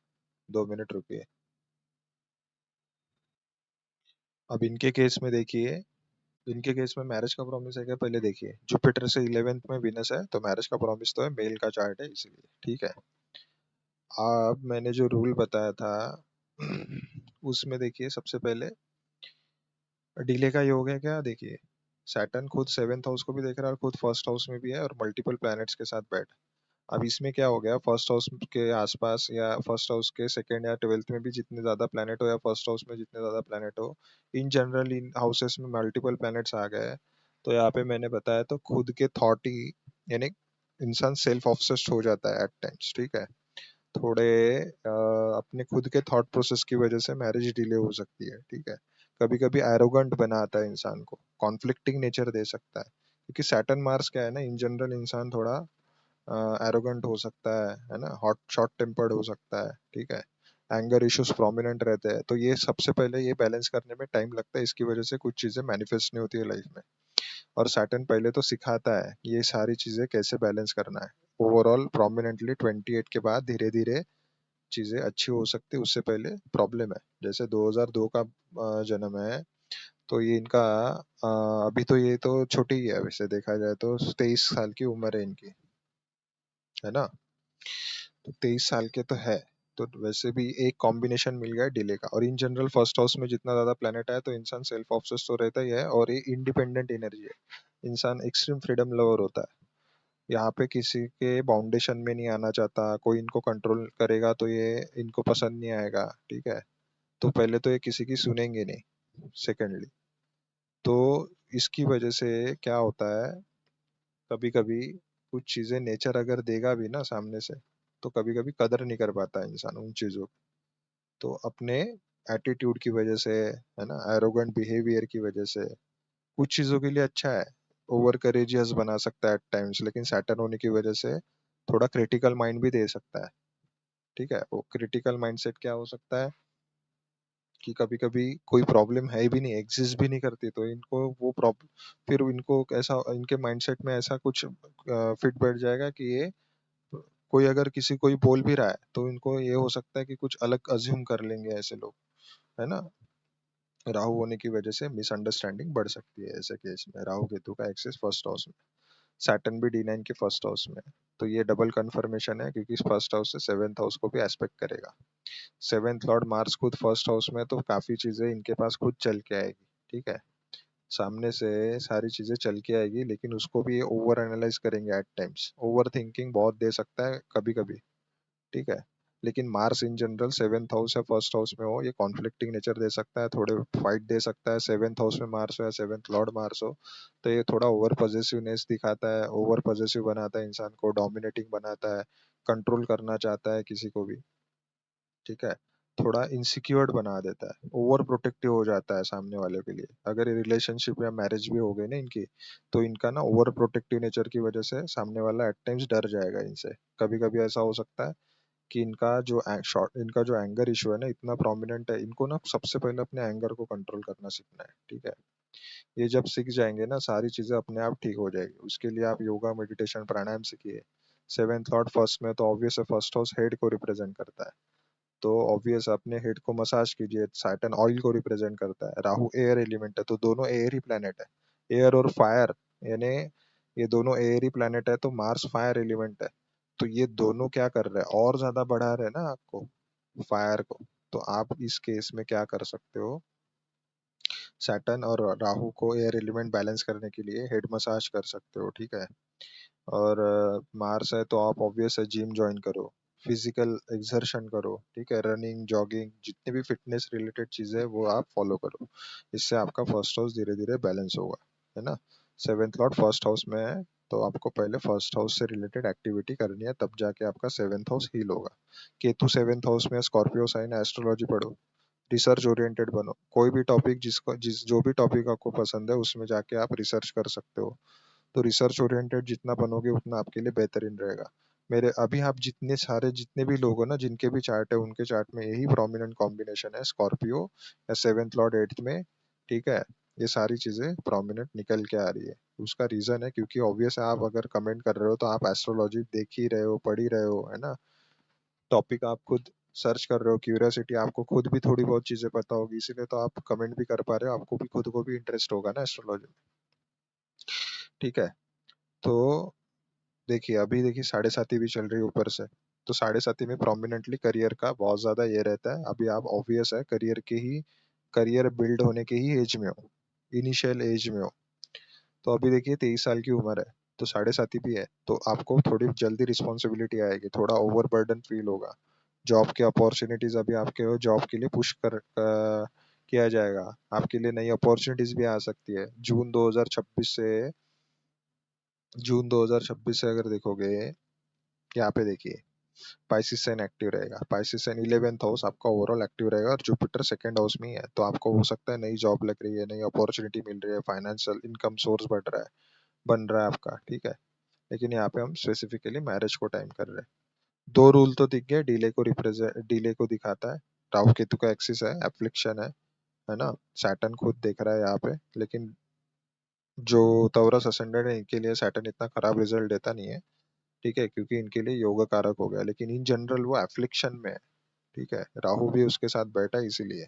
2 मिनट रुकिए। अब इनके केस में देखिए, इनके केस में मैरिज का प्रॉमिस है क्या, पहले देखिए, जुपिटर से 11th में विनस है, तो मैरिज का प्रॉमिस तो है, मेल का चार्ट है इसलिए, ठीक है। अब मैंने जो रूल बताया था उसमें देखिए सबसे पहले डिले का योग है क्या, देखिए सैटर्न खुद 7th हाउस को भी देख रहा है और खुद फर्स्ट हाउस में भी है, और मल्टीपल प्लैनेट्स के साथ बैठ। अब इसमें क्या हो गया, फर्स्ट हाउस के आसपास या फर्स्ट हाउस के सेकंड या 12th में भी जितने ज्यादा प्लैनेट हो, या फर्स्ट हाउस में जितने ज्यादा प्लैनेट हो, इन जनरल इन हाउसेस में मल्टीपल प्लैनेट्स आ गए हैं। तो यहाँ पे मैंने बताया, तो खुद के थॉट ही, यानी इंसान सेल्फ ऑब्सेस्ड हो जाता है एट टाइम्स, ठीक है। थोड़े अपने खुद के थॉट प्रोसेस की वजह से मैरिज डिले हो सकती है, ठीक है। कभी कभी एरोगेंट बनाता है इंसान को, कॉन्फ्लिक्टिंग नेचर दे सकता है, क्योंकि सैटर्न मार्स क्या है ना, इन जनरल इंसान थोड़ा एरोगेंट हो सकता है ना, हॉट शॉर्ट टेम्पर्ड हो सकता है, ठीक है। एंगर इश्यूज प्रोमिनेंट रहते हैं, तो ये सबसे पहले ये बैलेंस करने में टाइम लगता है, इसकी वजह से कुछ चीजें मैनिफेस्ट नहीं होती है लाइफ में। और सैटर्न पहले तो सिखाता है कि ये सारी चीजें कैसे बैलेंस करना है। ओवरऑल प्रोमिनेंटली 28 के बाद धीरे धीरे चीजें अच्छी हो सकती है, उससे पहले प्रॉब्लम है। जैसे 2002 का जन्म है, तो ये इनका अभी तो ये तो छोटी ही है, वैसे देखा जाए तो 23 साल की उम्र है इनकी, है ना। तो 23 साल के तो है। तो वैसे भी एक कॉम्बिनेशन मिल गया डिले का, और इन जनरल फर्स्ट हाउस में जितना ज्यादा प्लेनेट है, तो इंसान सेल्फ ऑब्सेस्ड तो रहता ही है, और ये इंडिपेंडेंट एनर्जी है, इंसान एक्सट्रीम फ्रीडम लवर होता है। यहाँ पे किसी के बाउंडेशन में नहीं आना चाहता, कोई इनको कंट्रोल करेगा तो ये इनको पसंद नहीं आएगा, ठीक है। तो पहले तो ये किसी की सुनेंगे नहीं, सेकेंडली। तो इसकी वजह से क्या होता है, कभी कभी कुछ चीजें नेचर अगर देगा भी ना सामने से, तो कभी कभी कदर नहीं कर पाता इंसान उन चीजों की। तो अपने एटीट्यूड की वजह से, है ना, एरोगेंट बिहेवियर की वजह से, कुछ चीजों के लिए अच्छा है, ओवर करेजियस बना सकता है एट टाइम्स, लेकिन सैटर्न होने की वजह से थोड़ा क्रिटिकल माइंड भी दे सकता है, ठीक है। वो क्रिटिकल माइंडसेट क्या हो सकता है, कि कभी कभी कोई प्रॉब्लम है भी नहीं, एग्जिस्ट भी नहीं करती, तो इनको वो प्रॉब्लम, फिर इनको ऐसा, इनके माइंडसेट में ऐसा कुछ फिट बैठ जाएगा कि ये, कोई अगर किसी कोई बोल भी रहा है, तो इनको ये हो सकता है कि कुछ अलग अज्यूम कर लेंगे ऐसे लोग, है ना। राहु होने की वजह से मिसअंडरस्टैंडिंग बढ़ सकती है ऐसे केस में। राहु केतु का एक्सेस फर्स्ट हाउस में, सैटर्न भी D9 के फर्स्ट हाउस में है। तो ये डबल कंफर्मेशन है, क्योंकि फर्स्ट हाउस से 7th हाउस को भी एस्पेक्ट करेगा। 7th लॉर्ड मार्स खुद फर्स्ट हाउस में है, तो काफी चीजें इनके पास खुद चल के आएगी, ठीक है। सामने से सारी चीजें चल के आएगी, लेकिन उसको भी ओवर एनालाइज करेंगे एट टाइम्स, ओवर थिंकिंग बहुत दे सकता है कभी कभी, ठीक है। लेकिन Mars in general 7th house या फर्स्ट हाउस में हो, ये कॉन्फ्लिक्टिंग नेचर दे सकता है, थोड़े फाइट दे सकता है। 7th हाउस में मार्स हो या 7th लॉर्ड मार्स हो, तो ये थोड़ा ओवर पॉजेसिवनेस दिखाता है, ओवर पॉजेसिव बनाता है इंसान को, डोमिनेटिंग बनाता है, कंट्रोल करना चाहता है किसी को भी, ठीक है। थोड़ा इनसिक्योर्ड बना देता है, ओवर प्रोटेक्टिव हो जाता है सामने वाले के लिए। अगर रिलेशनशिप या मैरिज भी हो गई ना इनकी, तो इनका ना ओवर प्रोटेक्टिव नेचर की वजह से सामने वाला एट टाइम्स डर जाएगा इनसे। कभी कभी ऐसा हो सकता है कि इनका जो एंगर इशू है ना, इतना प्रोमिनेंट है, इनको ना सबसे पहले अपने एंगर को कंट्रोल करना सीखना है, ठीक है। ये जब सीख जाएंगे ना, सारी चीजें अपने आप ठीक हो जाएगी। उसके लिए आप योगा, मेडिटेशन, प्राणायाम सीखिए। 7th लॉर्ड फर्स्ट में, तो ऑब्वियस है फर्स्ट हाउस हेड को रिप्रेजेंट करता है, तो ऑब्वियस अपने हेड को मसाज कीजिए। सैटर्न ऑयल को रिप्रेजेंट करता है, राहु एयर एलिमेंट है, तो दोनों एयर ही प्लेनेट है। एयर और फायर, यानी ये दोनों एयरी प्लैनेट है, तो मार्स फायर एलिमेंट है, तो ये दोनों क्या कर रहे हैं, और ज्यादा बढ़ा रहे हैं ना आपको फायर को। तो आप इस केस में क्या कर सकते हो, सैटर्न और राहु को एयर एलिमेंट बैलेंस करने के लिए हेड मसाज कर सकते हो, ठीक है। और मार्स है तो आप ऑब्वियस है जिम ज्वाइन करो, फिजिकल एक्सर्शन करो, ठीक है, रनिंग जॉगिंग जितनी भी फिटनेस रिलेटेड चीजें हैं, वो आप फॉलो करो। इससे आपका फर्स्ट हाउस धीरे धीरे बैलेंस होगा, है ना। सेवेंथ लॉर्ड फर्स्ट हाउस में है, तो आपको पहले फर्स्ट हाउस से रिलेटेड एक्टिविटी करनी है, तब जाके आपका सेवेंथ हाउस हील होगा। केतु सेवेंथ हाउस में, स्कॉर्पियो साइन, एस्ट्रोलॉजी पढ़ो, रिसर्च ओरिएंटेड बनो, कोई भी टॉपिक जो भी टॉपिक आपको पसंद है उसमें जाके आप रिसर्च कर सकते हो। तो रिसर्च ओरिएंटेड जितना बनोगे उतना आपके लिए बेहतरीन रहेगा। मेरे अभी आप जितने भी लोग हो ना, जिनके भी चार्ट है, उनके चार्ट में यही प्रोमिनेंट कॉम्बिनेशन है, स्कॉर्पियो या सेवेंथ लॉर्ड एट्थ में, ठीक है। ये सारी चीजें प्रोमिनेंट निकल के आ रही है। उसका रीजन है क्योंकि ऑब्वियस है, आप अगर कमेंट कर रहे हो तो आप एस्ट्रोलॉजी देख ही रहे हो, पढ़ ही रहे हो, है ना। टॉपिक आप खुद सर्च कर रहे हो, क्यूरियोसिटी, आपको खुद भी थोड़ी बहुत चीजें पता होगी, इसीलिए तो आप कमेंट भी कर पा रहे हो, आपको भी खुद को भी इंटरेस्ट होगा ना एस्ट्रोलॉजी में, ठीक है। तो देखिए, अभी देखिए साढ़े साथी भी चल रही है ऊपर से, तो साढ़े साथी में प्रोमिनेंटली करियर का बहुत ज्यादा ये रहता है। अभी आप ऑब्वियस है करियर बिल्ड होने के ही एज में हो, इनिशियल एज में हो। तो अभी देखिए 23 साल की उम्र है, तो साढ़े साथी भी है, तो आपको थोड़ी जल्दी रिस्पॉन्सिबिलिटी आएगी, थोड़ा ओवरबर्डन फील होगा। जॉब के अपॉर्चुनिटीज अभी आपके हो, जॉब के लिए किया जाएगा, आपके लिए नई अपॉर्चुनिटीज भी आ सकती है। जून 2026 से अगर देखोगे, यहाँ पे देखिए, पाइसिस साइन एक्टिव रहेगा, पाइसिस साइन 11th हाउस आपका ओवरऑल एक्टिव रहेगा, और जुपिटर सेकंड हाउस में ही है, तो आपको हो सकता है नई जॉब लग रही है, नई अपॉर्चुनिटी मिल रही है, फाइनेंशियल इनकम सोर्स बन रहा है आपका, ठीक है। लेकिन यहाँ पे हम स्पेसिफिकली मैरिज को टाइम कर रहे हैं। दो रूल तो दिख गए, डिले को दिखाता है, राहु केतु का एक्सिस है, एफ्लिक्शन है ना। सैटर्न खुद देख रहा है यहाँ पे, लेकिन जो तौरस असेंडेंट है इनके लिए सैटर्न इतना खराब रिजल्ट देता नहीं है, ठीक है, क्योंकि इनके लिए योग कारक हो गया, लेकिन इन जनरल वो एफ्लिक्शन में है, ठीक है। राहु भी उसके साथ बैठा है इसीलिए।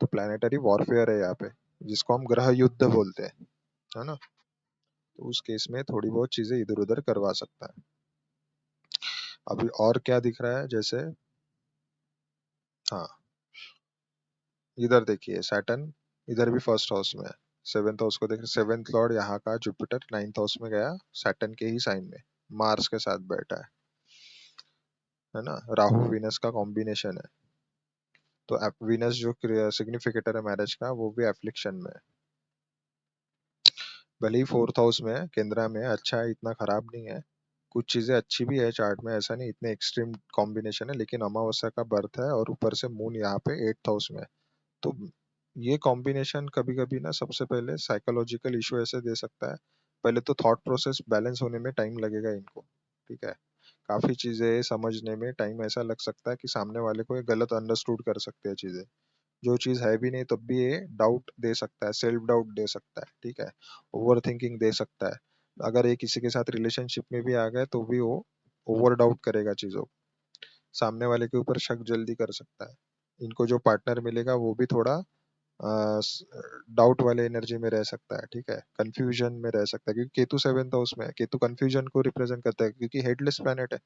तो प्लानिटरी वॉरफेयर है यहाँ पे, जिसको हम ग्रह युद्ध बोलते हैं, है ना। तो उस केस में थोड़ी बहुत चीजें इधर उधर करवा सकता है। अभी और क्या दिख रहा है, जैसे, हाँ, इधर देखिए सैटर्न इधर भी फर्स्ट हाउस में है, सेवेंथ हाउस को देखिए, सेवेंथ लॉर्ड यहाँ का जुपिटर नाइन्थ हाउस में गया, सैटर्न के ही साइन में मार्स के साथ बैठा है ना। राहु वीनस का कॉम्बिनेशन है, तो वीनस जो सिग्निफिकेटर है मैरिज का, वो भी एफ्लिक्शन में है। भले ही फोर्थ हाउस में है, केंद्रा में है, अच्छा है, इतना खराब नहीं है। कुछ चीजें अच्छी भी है चार्ट में, ऐसा नहीं इतने एक्सट्रीम कॉम्बिनेशन है, लेकिन अमावस्या का बर्थ है और ऊपर से मून यहाँ पे एट्थ हाउस में है। तो ये कॉम्बिनेशन कभी कभी ना, सबसे पहले साइकोलॉजिकल इशू ऐसे दे सकता है। पहले तो थॉट प्रोसेस बैलेंस होने में टाइम लगेगा इनको, ठीक है। काफी चीजें समझने में टाइम ऐसा लग सकता है कि सामने वाले को ये गलत अंडरस्टूड कर सकते हैं चीजें, जो चीज है भी नहीं तब भी ये डाउट दे सकता है, सेल्फ डाउट दे सकता है, ठीक है। ओवर थिंकिंग दे सकता है। अगर ये किसी के साथ रिलेशनशिप में भी आ गए तो भी वो ओवर डाउट करेगा चीजों को, सामने वाले के ऊपर शक जल्दी कर सकता है। इनको जो पार्टनर मिलेगा वो भी थोड़ा डाउट वाले एनर्जी में रह सकता है, ठीक है, कंफ्यूजन में रह सकता है, क्योंकि केतु सेवेंथ हाउस में है, केतु कंफ्यूजन को रिप्रेजेंट करता है क्योंकि हेडलेस प्लैनेट है।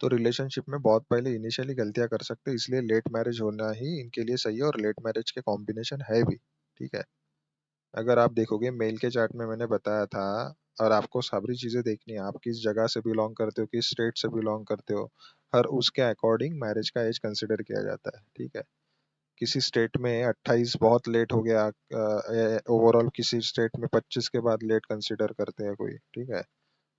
तो रिलेशनशिप में बहुत पहले इनिशियली गलतियां कर सकते हैं, इसलिए लेट मैरिज होना ही इनके लिए सही है, और लेट मैरिज के कॉम्बिनेशन है भी, ठीक है। अगर आप देखोगे मेल के चार्ट में मैंने बताया था, और आपको सारी चीजें देखनी है, आप किस जगह से बिलोंग करते हो, किस स्टेट से बिलोंग करते हो, हर उसके अकॉर्डिंग मैरिज का एज कंसिडर किया जाता है, ठीक है। किसी स्टेट में 28 बहुत लेट हो गया, ओवरऑल किसी स्टेट में 25 के बाद लेट कंसिडर करते हैं कोई, ठीक है।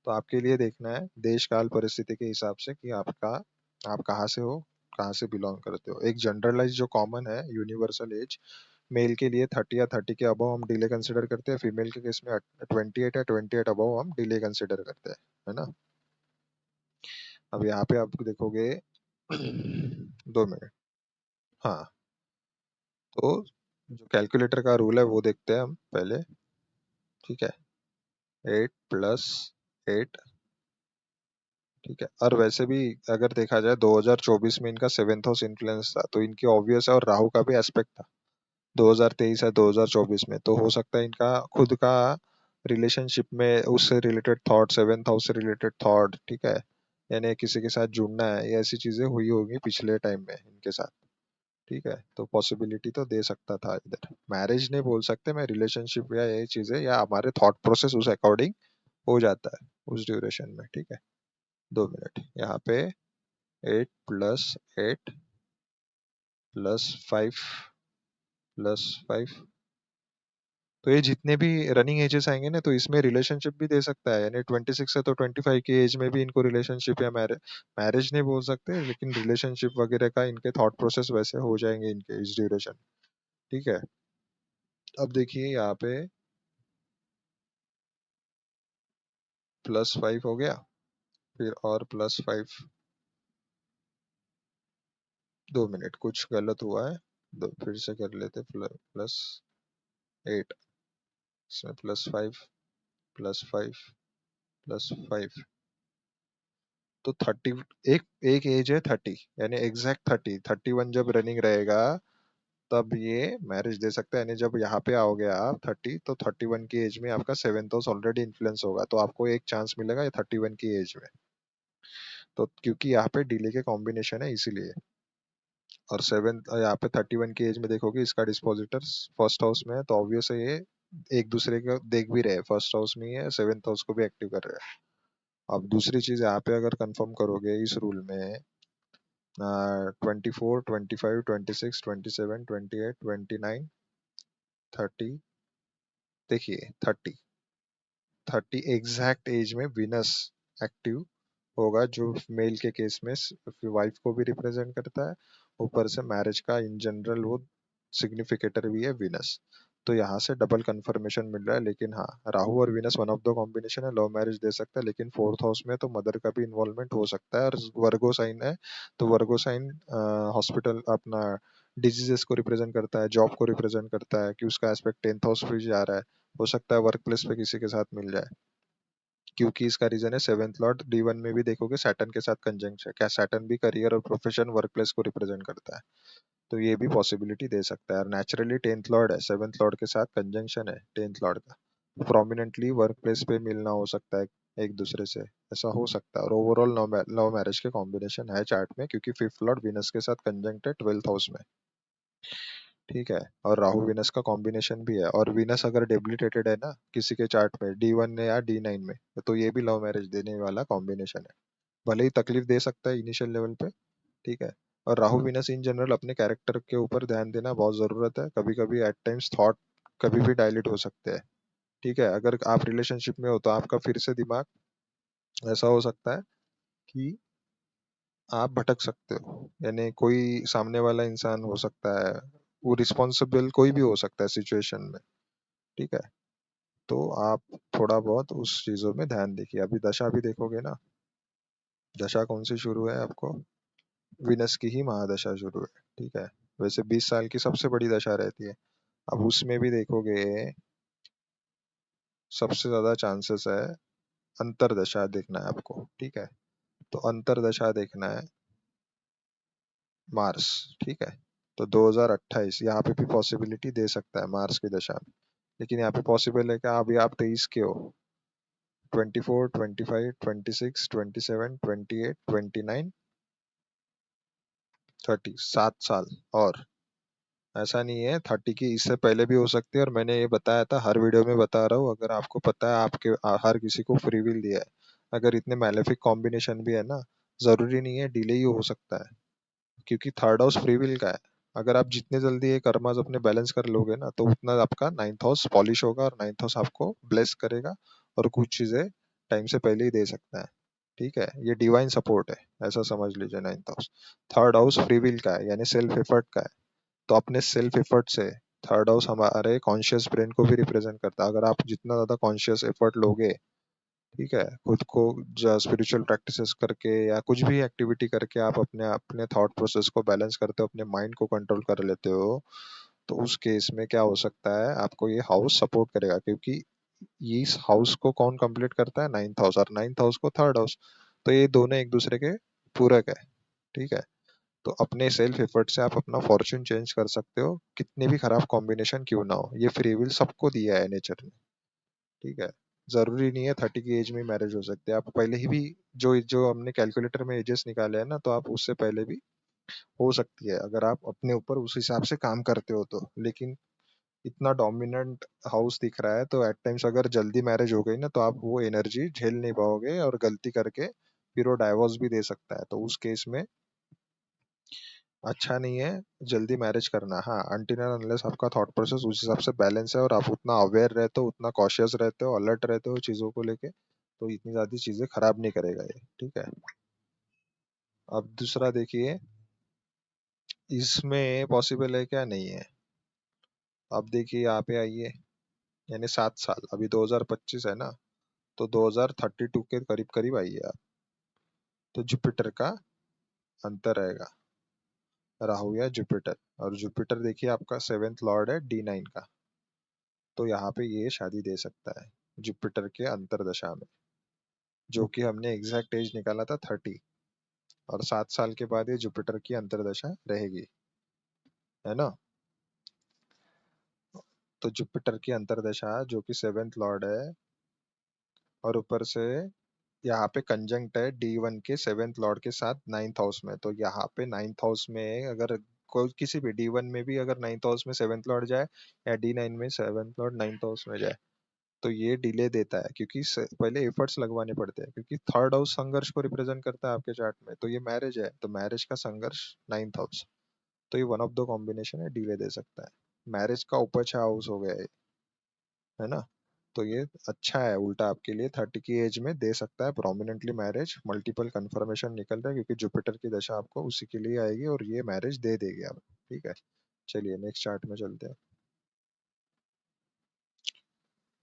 तो आपके लिए देखना है देश काल परिस्थिति के हिसाब से कि आप कहाँ से हो, कहाँ से बिलोंग करते हो। एक जनरलाइज जो कॉमन है यूनिवर्सल एज, मेल के लिए 30 या 30 के अबव हम डिले कंसिडर करते हैं, फीमेल के केस में 28 या 28 अबव हम डिले कंसिडर करते हैं, है ना। अब यहाँ पे आप देखोगे 2 मिनट, हाँ, तो जो कैलकुलेटर का रूल है वो देखते हैं हम पहले, ठीक है। 8 + 8, ठीक है। और वैसे भी अगर देखा जाए 2024 में इनका सेवेंथ हाउस इन्फ्लुएंस था, तो इनकी ऑब्वियस है, और राहु का भी एस्पेक्ट था 2023 या 2024 में, तो हो सकता है इनका खुद का रिलेशनशिप में उससे रिलेटेड थॉट, सेवेंथ हाउस से रिलेटेड थॉट, ठीक है, यानी किसी के साथ जुड़ना है, ये ऐसी चीजें हुई होगी पिछले टाइम में इनके साथ। ठीक है, तो पॉसिबिलिटी तो दे सकता था इधर। मैरिज नहीं बोल सकते मैं, रिलेशनशिप या ये चीजें या हमारे थॉट प्रोसेस उस अकॉर्डिंग हो जाता है उस ड्यूरेशन में। ठीक है, 2 मिनट यहाँ पे। 8+8+5+5, तो ये जितने भी रनिंग एजेस आएंगे ना, तो इसमें रिलेशनशिप भी दे सकता है, यानी 26 है तो 25 की एज में भी इनको रिलेशनशिप या मैरिज, मैरिज नहीं बोल सकते लेकिन रिलेशनशिप वगैरह का इनके थॉट प्रोसेस वैसे हो जाएंगे इनके इस ड्यूरेशन। ठीक है, अब देखिए यहाँ पे +5 हो गया, फिर और +5। 2 मिनट, कुछ गलत हुआ है, फिर से कर लेते। +8, इसमें +5 +5 +5, तो 30, एक एक एज है 30, यानी एग्जैक्ट 31 जब रनिंग रहेगा तब ये मैरिज दे सकता है। यानी जब यहाँ पे आओगे आप 30, तो 31 की एज में आपका सेवेंथ हाउस ऑलरेडी इन्फ्लुएंस होगा, तो आपको एक चांस मिलेगा ये 31 की एज में। तो क्योंकि यहाँ पे डिले के कॉम्बिनेशन है इसीलिए। और सेवेंथ यहाँ पे 31 की एज में देखोगे इसका डिस्पोजिटर फर्स्ट हाउस में है, तो ऑब्वियस है ये एक दूसरे को देख भी रहे हैं, फर्स्ट हाउस में ही है, सेवेंथ हाउस को भी एक्टिव कर रहे हैं। अब दूसरी चीज यहाँ पे अगर कंफर्म करोगे इस रूल में, 24, 25, 26, 27, 28, 29, 30, देखिए 30 एग्जैक्ट एज में विनस एक्टिव होगा, जो मेल के केस में वाइफ को भी रिप्रेजेंट करता है, ऊपर से मैरिज का इन जनरल वो सिग्निफिकेटर भी है विनस। तो यहाँ से डबल कंफर्मेशन मिल रहा है। लेकिन हाँ, राहु और Venus one of the combination है, लव मैरिज दे सकता है, लेकिन फोर्थ हाउस में तो मदर का भी इन्वॉल्वमेंट हो सकता है। और वर्गो साइन है, तो वर्गो साइन हॉस्पिटल अपना डिजीजेस को रिप्रेजेंट करता है, जॉब को रिप्रेजेंट करता है, कि उसका एस्पेक्ट 10th हाउस पे जा रहा है, हो सकता है वर्क प्लेस पे किसी के साथ मिल जाए। क्योंकि इसका रीजन है सेवेंथ लॉर्ड D1 में भी देखोगे सैटर्न के साथ कंजंक्शन है, क्या सैटर्न भी करियर और प्रोफेशन वर्क प्लेस को रिप्रेजेंट करता है, तो ये भी पॉसिबिलिटी दे सकता है। और नेचुरली 10th लॉर्ड है, सेवेंथ लॉर्ड के साथ कंजंक्शन है 10th लॉर्ड का, प्रोमिनेंटली वर्क प्लेस पे मिलना हो सकता है एक दूसरे से, ऐसा हो सकता है। और ओवरऑल लव मैरिज के कॉम्बिनेशन है चार्ट में, क्योंकि फिफ्थ लॉर्ड विनस के साथ कंजंक्ट है 12th हाउस में। ठीक है, और राहु विनस का कॉम्बिनेशन भी है, और विनस अगर डेबिलिटेटेड है ना किसी के चार्ट में D1 में या D9 में, तो ये भी लव मैरिज देने वाला कॉम्बिनेशन है, भले ही तकलीफ दे सकता है इनिशियल लेवल पे। ठीक है, और राहु विनस इन जनरल अपने कैरेक्टर के ऊपर ध्यान देना बहुत जरूरत है, कभी कभी एट टाइम्स थॉट कभी भी डायलेट हो सकते हैं। ठीक है, अगर आप रिलेशनशिप में हो तो आपका फिर से दिमाग ऐसा हो सकता है कि आप भटक सकते हो, यानी कोई सामने वाला इंसान हो सकता है, वो रिस्पॉन्सिबल कोई भी हो सकता है सिचुएशन में। ठीक है, तो आप थोड़ा बहुत उस चीजों में ध्यान देखिए। अभी दशा भी देखोगे ना, दशा कौन सी शुरू है आपको, विनस की ही महादशा शुरू है। ठीक है, वैसे 20 साल की सबसे बड़ी दशा रहती है। अब उसमें भी देखोगे सबसे ज्यादा चांसेस है अंतरदशा देखना है आपको। ठीक है, तो अंतरदशा देखना है मार्स। ठीक है, तो 2028 यहाँ पे भी पॉसिबिलिटी दे सकता है मार्स की दशा में, लेकिन यहाँ पे पॉसिबल है कि अभी आप 23 के हो, 24, 25, 26, 27, 28, 29, 30, 7 साल। और ऐसा नहीं है 30 की, इससे पहले भी हो सकती है, और मैंने ये बताया था, हर वीडियो में बता रहा हूँ, अगर आपको पता है आपके हर किसी को फ्री विल दिया है, अगर इतने मैलेफिक कॉम्बिनेशन भी है ना, जरूरी नहीं है डिले ही हो सकता है, क्योंकि थर्ड हाउस फ्री विल का है। अगर आप जितने जल्दी ये कर्मास अपने बैलेंस कर लोगे ना, तो उतना आपका नाइन्थ हाउस पॉलिश होगा, और नाइन्थ हाउस आपको ब्लेस करेगा, और कुछ चीजें टाइम से पहले ही दे सकता है। ठीक है, ये डिवाइन सपोर्ट है, ऐसा समझ लीजिए ninth house. Third house free will का है, यानी सेल्फ एफर्ट का है, तो अपने सेल्फ एफर्ट से, थर्ड हाउस हमारे कॉन्शियस ब्रेन को भी रिप्रेजेंट करता है, अगर आप जितना ज्यादा कॉन्शियस एफर्ट लोगे, ठीक है, खुद को स्पिरिचुअल प्रैक्टिसेस करके या कुछ भी एक्टिविटी करके आप अपने अपने थॉट प्रोसेस को बैलेंस करते हो, अपने माइंड को कंट्रोल कर लेते हो, तो उस केस में क्या हो सकता है, आपको ये हाउस सपोर्ट करेगा, क्योंकि ये इस हाउस को कौन कंप्लीट करता है, नाइन्थ हाउस, और नाइन्थ हाउस को थर्ड हाउस, तो ये दोनों एक दूसरे के पूरक है। ठीक है, तो अपने सेल्फ एफर्ट से आप अपना फॉर्च्यून चेंज कर सकते हो, कितने भी खराब कॉम्बिनेशन क्यों ना हो, ये फ्री विल सबको दिया है नेचर ने। ठीक है। जरूरी नहीं है 30 की एज में मैरिज हो सकती है, आप पहले ही भी जो जो हमने कैलकुलेटर में एजेस निकाले हैं ना, तो आप उससे पहले भी हो सकती है अगर आप अपने ऊपर उस हिसाब से काम करते हो तो। लेकिन इतना डोमिनेंट हाउस दिख रहा है तो एट टाइम्स अगर जल्दी मैरिज हो गई ना, तो आप वो एनर्जी झेल नहीं पाओगे और गलती करके फिर वो डाइवोर्स भी दे सकता है, तो उस केस में अच्छा नहीं है जल्दी मैरिज करना। हाँ, अनटिल एंड अनलेस आपका थॉट प्रोसेस उस हिसाब से बैलेंस है और आप उतना अवेयर रहते हो, उतना कॉशियस रहते हो, अलर्ट रहते हो चीजों को लेके, तो इतनी ज्यादा चीजें खराब नहीं करेगा ये। ठीक है। अब दूसरा देखिए, इसमें पॉसिबल है क्या, नहीं है। अब देखिए यहाँ पे आइए, यानी 7 साल, अभी 2025 है ना, तो 2032 के करीब करीब आइए आप, तो जुपिटर का अंतर रहेगा, राहु या जुपिटर। और जुपिटर देखिए आपका सेवेंथ लॉर्ड है D9 का, तो यहाँ पे ये शादी दे सकता है जुपिटर के अंतरदशा में, जो कि हमने एग्जैक्ट एज निकाला था 30, और 7 साल के बाद ये जुपिटर की अंतरदशा रहेगी, है ना। तो जुपिटर की अंतरदशा जो कि सेवेंथ लॉर्ड है, और ऊपर से यहाँ पे कंजंक्ट है D1 के सेवेंथ लॉर्ड के साथ नाइन्थ हाउस में, तो यहाँ पे नाइन्थ हाउस में अगर कोई किसी भी D1 में भी अगर नाइन्थ हाउस में सेवेंथ लॉर्ड जाए, या D9 में सेवेंथ लॉर्ड नाइन्थ हाउस में जाए, तो ये डिले देता है, क्योंकि पहले एफर्ट्स लगवाने पड़ते हैं, क्योंकि थर्ड हाउस संघर्ष को रिप्रेजेंट करता है आपके चार्ट में, तो ये मैरिज है, तो मैरिज का संघर्ष नाइन्थ हाउस, तो ये वन ऑफ द कॉम्बिनेशन है, डिले दे सकता है। मैरिज का उपज हाउस हो गया ये, है ना। तो ये अच्छा है उल्टा आपके लिए, 30 की एज में दे सकता है प्रोमिनेंटली मैरिज, मल्टीपल कंफर्मेशन निकल रहा है, क्योंकि जुपिटर की दशा आपको उसी के लिए आएगी और ये मैरिज दे देगी आप। ठीक है। चलिए नेक्स्ट चार्ट में चलते हैं।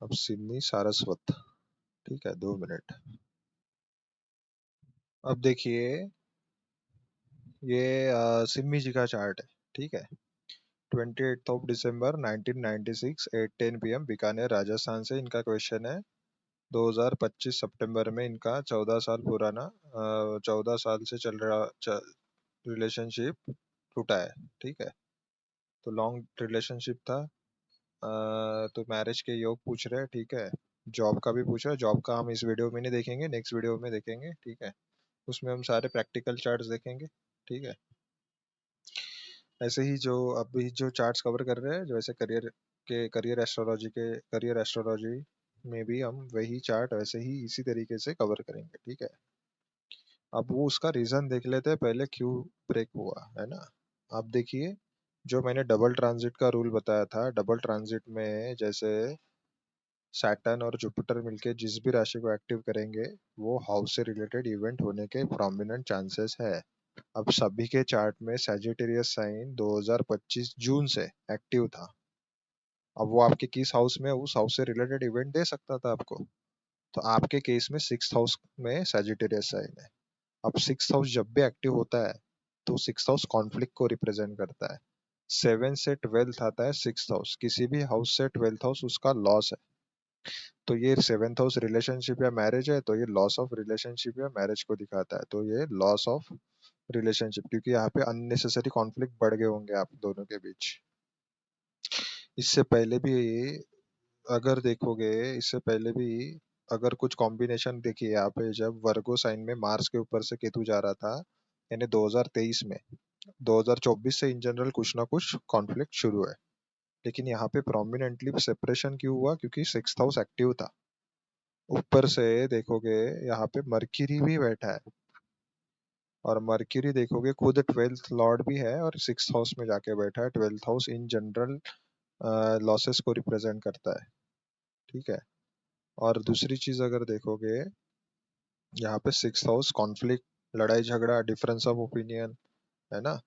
अब सिडनी सारस्वत, ठीक है, 2 मिनट। अब देखिए, ये सिम्मी जी का चार्ट है, ठीक है। 28 दिसंबर 1996 8:10 PM बीकानेर राजस्थान से इनका क्वेश्चन है। 2025 सितंबर में इनका 14 साल पुराना 14 साल से चल रहा रिलेशनशिप टूटा है, ठीक है। तो लॉन्ग रिलेशनशिप था। तो मैरिज के योग पूछ रहे हैं, ठीक है। जॉब का भी पूछ रहा है, जॉब का हम इस वीडियो में नहीं देखेंगे, नेक्स्ट वीडियो में देखेंगे, ठीक है। उसमें हम सारे प्रैक्टिकल चार्ट्स देखेंगे, ठीक है। ऐसे ही जो अभी जो चार्ट्स कवर कर रहे हैं, जो ऐसे करियर एस्ट्रोलॉजी में भी हम वही चार्ट वैसे ही इसी तरीके से कवर करेंगे, ठीक है। अब वो उसका रीजन देख लेते हैं पहले, क्यों ब्रेक हुआ, है ना। अब देखिए, जो मैंने डबल ट्रांजिट का रूल बताया था, डबल ट्रांजिट में जैसे सैटर्न और जुपिटर मिलके जिस भी राशि को एक्टिव करेंगे, वो हाउस से रिलेटेड इवेंट होने के प्रोमिनेंट चांसेस है। अब सभी के चार्ट में सैजिटेरियस साइन 2025 जून से एक्टिव था। अब वो आपके किस हाउस में, उस हाउस से रिलेटेड इवेंट दे सकता था आपको। तो आपके केस में सिक्स हाउस में सैजिटेरियस साइन है। अब सिक्स हाउस जब भी एक्टिव होता है, तो सिक्स हाउस कॉन्फ्लिक्ट को रिप्रेजेंट करता है। 7 से 12th आता है सिक्स हाउस, किसी भी हाउस से 12th हाउस उसका लॉस है। तो ये 7th हाउस रिलेशनशिप या मैरिज है, तो ये लॉस ऑफ रिलेशनशिप या मैरिज को दिखाता है, तो ये लॉस ऑफ रिलेशनशिप, क्योंकि यहाँ पे अननेसेसरी कॉन्फ्लिक्ट बढ़ गए होंगे आप दोनों के बीच। इससे पहले भी अगर देखोगे, इससे पहले भी अगर कुछ कॉम्बिनेशन देखिए, यहाँ पे जब वर्गो साइन में मार्स के ऊपर से केतु जा रहा था, यानी 2023 में, 2024 से इन जनरल कुछ ना कुछ कॉन्फ्लिक्ट शुरू है। लेकिन यहाँ पे प्रोमिनेंटली सेपरेशन क्यों हुआ, क्योंकि सिक्स हाउस एक्टिव था। ऊपर से देखोगे, यहाँ पे मर्क्यूरी भी बैठा है, और मर्क्यूरी देखोगे खुद 12th लॉर्ड भी है और सिक्स हाउस में जाके बैठा है। 12th house in general losses को रिप्रेजेंट करता है, ठीक है। और दूसरी चीज अगर देखोगे, यहाँ पे सिक्स हाउस कॉन्फ्लिक्ट, लड़ाई झगड़ा, डिफरेंस ऑफ ओपिनियन, है ना।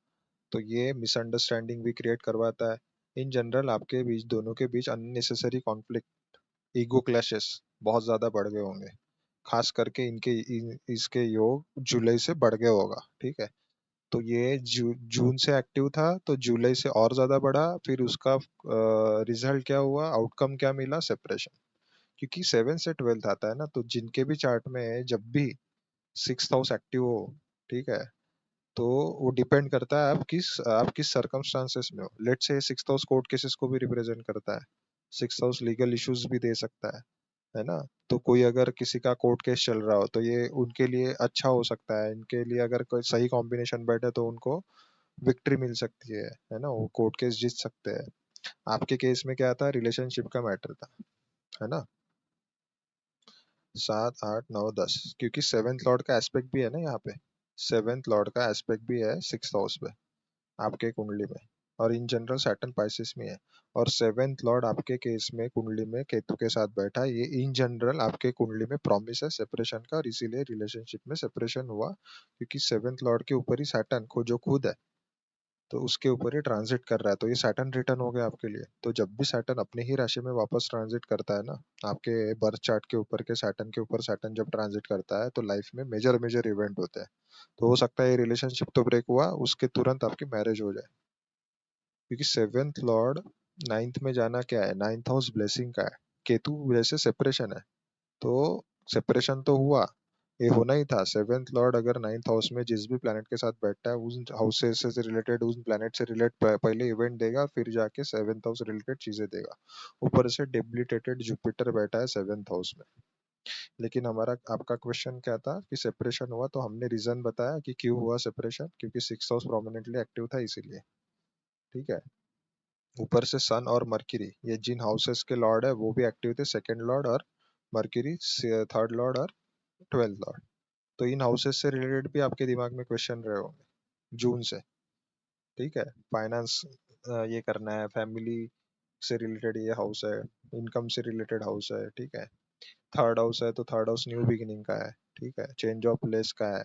तो ये मिसअंडरस्टैंडिंग भी क्रिएट करवाता है। इन जनरल आपके बीच, दोनों के बीच अननेसेसरी कॉन्फ्लिक्ट, ईगो क्लैशेस बहुत ज्यादा बढ़ गए होंगे। खास करके इसके योग जुलाई से बढ़ गया होगा, ठीक है। तो ये जून से एक्टिव था, तो जुलाई से और ज्यादा बढ़ा, फिर उसका रिजल्ट क्या हुआ, आउटकम क्या मिला, सेपरेशन। क्योंकि 7 से 12th आता है ना, तो जिनके भी चार्ट में जब भी सिक्स हाउस एक्टिव हो, ठीक है, तो वो डिपेंड करता है आप किस सर्कमस्टांसेस में हो। Let's say six house court cases को भी रिप्रेजेंट करता है, सिक्स हाउस लीगल इश्यूज भी दे सकता है। है ना। तो कोई अगर किसी का कोर्ट केस चल रहा हो तो ये उनके लिए अच्छा हो सकता है, इनके लिए अगर कोई सही कॉम्बिनेशन बैठे तो उनको विक्ट्री मिल सकती है ना, वो कोर्ट केस जीत सकते हैं। आपके केस में क्या था, रिलेशनशिप का मैटर था, है ना। 7 8 9 10, क्योंकि सेवेंथ लॉर्ड का एस्पेक्ट भी है ना यहाँ पे, सेवेंथ लॉर्ड का एस्पेक्ट भी है सिक्स हाउस पे आपके कुंडली में, और इन जनरल सैटर्न पाइसेस में है। और सेवेंथ लॉर्ड आपके केस में कुंडली में केतु के साथ बैठा है, ये इन जनरल आपके कुंडली में प्रॉमिस है सेपरेशन का, और इसीलिए रिलेशनशिप में सेपरेशन हुआ, क्योंकि सेवेंथ लॉर्ड के ऊपर ही सैटर्न को जो खुद है, तो उसके ऊपर ही ट्रांजिट कर रहा है, तो ये सैटर्न रिटर्न हो गया आपके लिए। तो जब भी सैटर्न अपने ही राशि में वापस ट्रांजिट करता है ना, आपके बर्थ चार्ट के ऊपर के सैटर्न के ऊपर सैटर्न जब ट्रांजिट करता है तो लाइफ में मेजर मेजर इवेंट होते हैं। तो हो सकता है ये रिलेशनशिप तो ब्रेक हुआ, उसके तुरंत आपकी मैरिज हो जाए, क्योंकि सेवेंथ लॉर्ड नाइन्थ में जाना क्या है, नाइन्थ हाउस ब्लेसिंग का है, केतु वजह सेपरेशन है। तो सेपरेशन तो हुआ, ये होना ही था। सेवेंथ लॉर्ड अगर नाइन्थ हाउस में जिस भी प्लैनेट के साथ बैठता है उस हाउस से रिलेटेड, उस प्लैनेट से रिलेट पहले इवेंट देगा, फिर जाके सेवेंथ हाउस रिलेटेड चीजें देगा। ऊपर से डेबिलिटेटेड जुपिटर बैठा है सेवेंथ हाउस में। लेकिन हमारा आपका क्वेश्चन क्या था कि सेपरेशन हुआ, तो हमने रीजन बताया कि क्यों हुआ सेपरेशन, क्योंकि सिक्स हाउस प्रोमिनेंटली एक्टिव था इसीलिए। ठीक है। ऊपर से सन और मर्क्यूरी, ये जिन हाउसेस के लॉर्ड है वो भी एक्टिव थे, सेकंड लॉर्ड और मर्क्यूरी थर्ड लॉर्ड और ट्वेल्थ लॉर्ड। तो इन हाउसेस से रिलेटेड भी आपके दिमाग में क्वेश्चन रहे होंगे जून से। ठीक है। फाइनेंस ये करना है, फैमिली से रिलेटेड ये हाउस है, इनकम से रिलेटेड हाउस है। ठीक है। थर्ड हाउस है तो थर्ड हाउस न्यू बिगिनिंग का है। ठीक है। चेंज ऑफ प्लेस का है।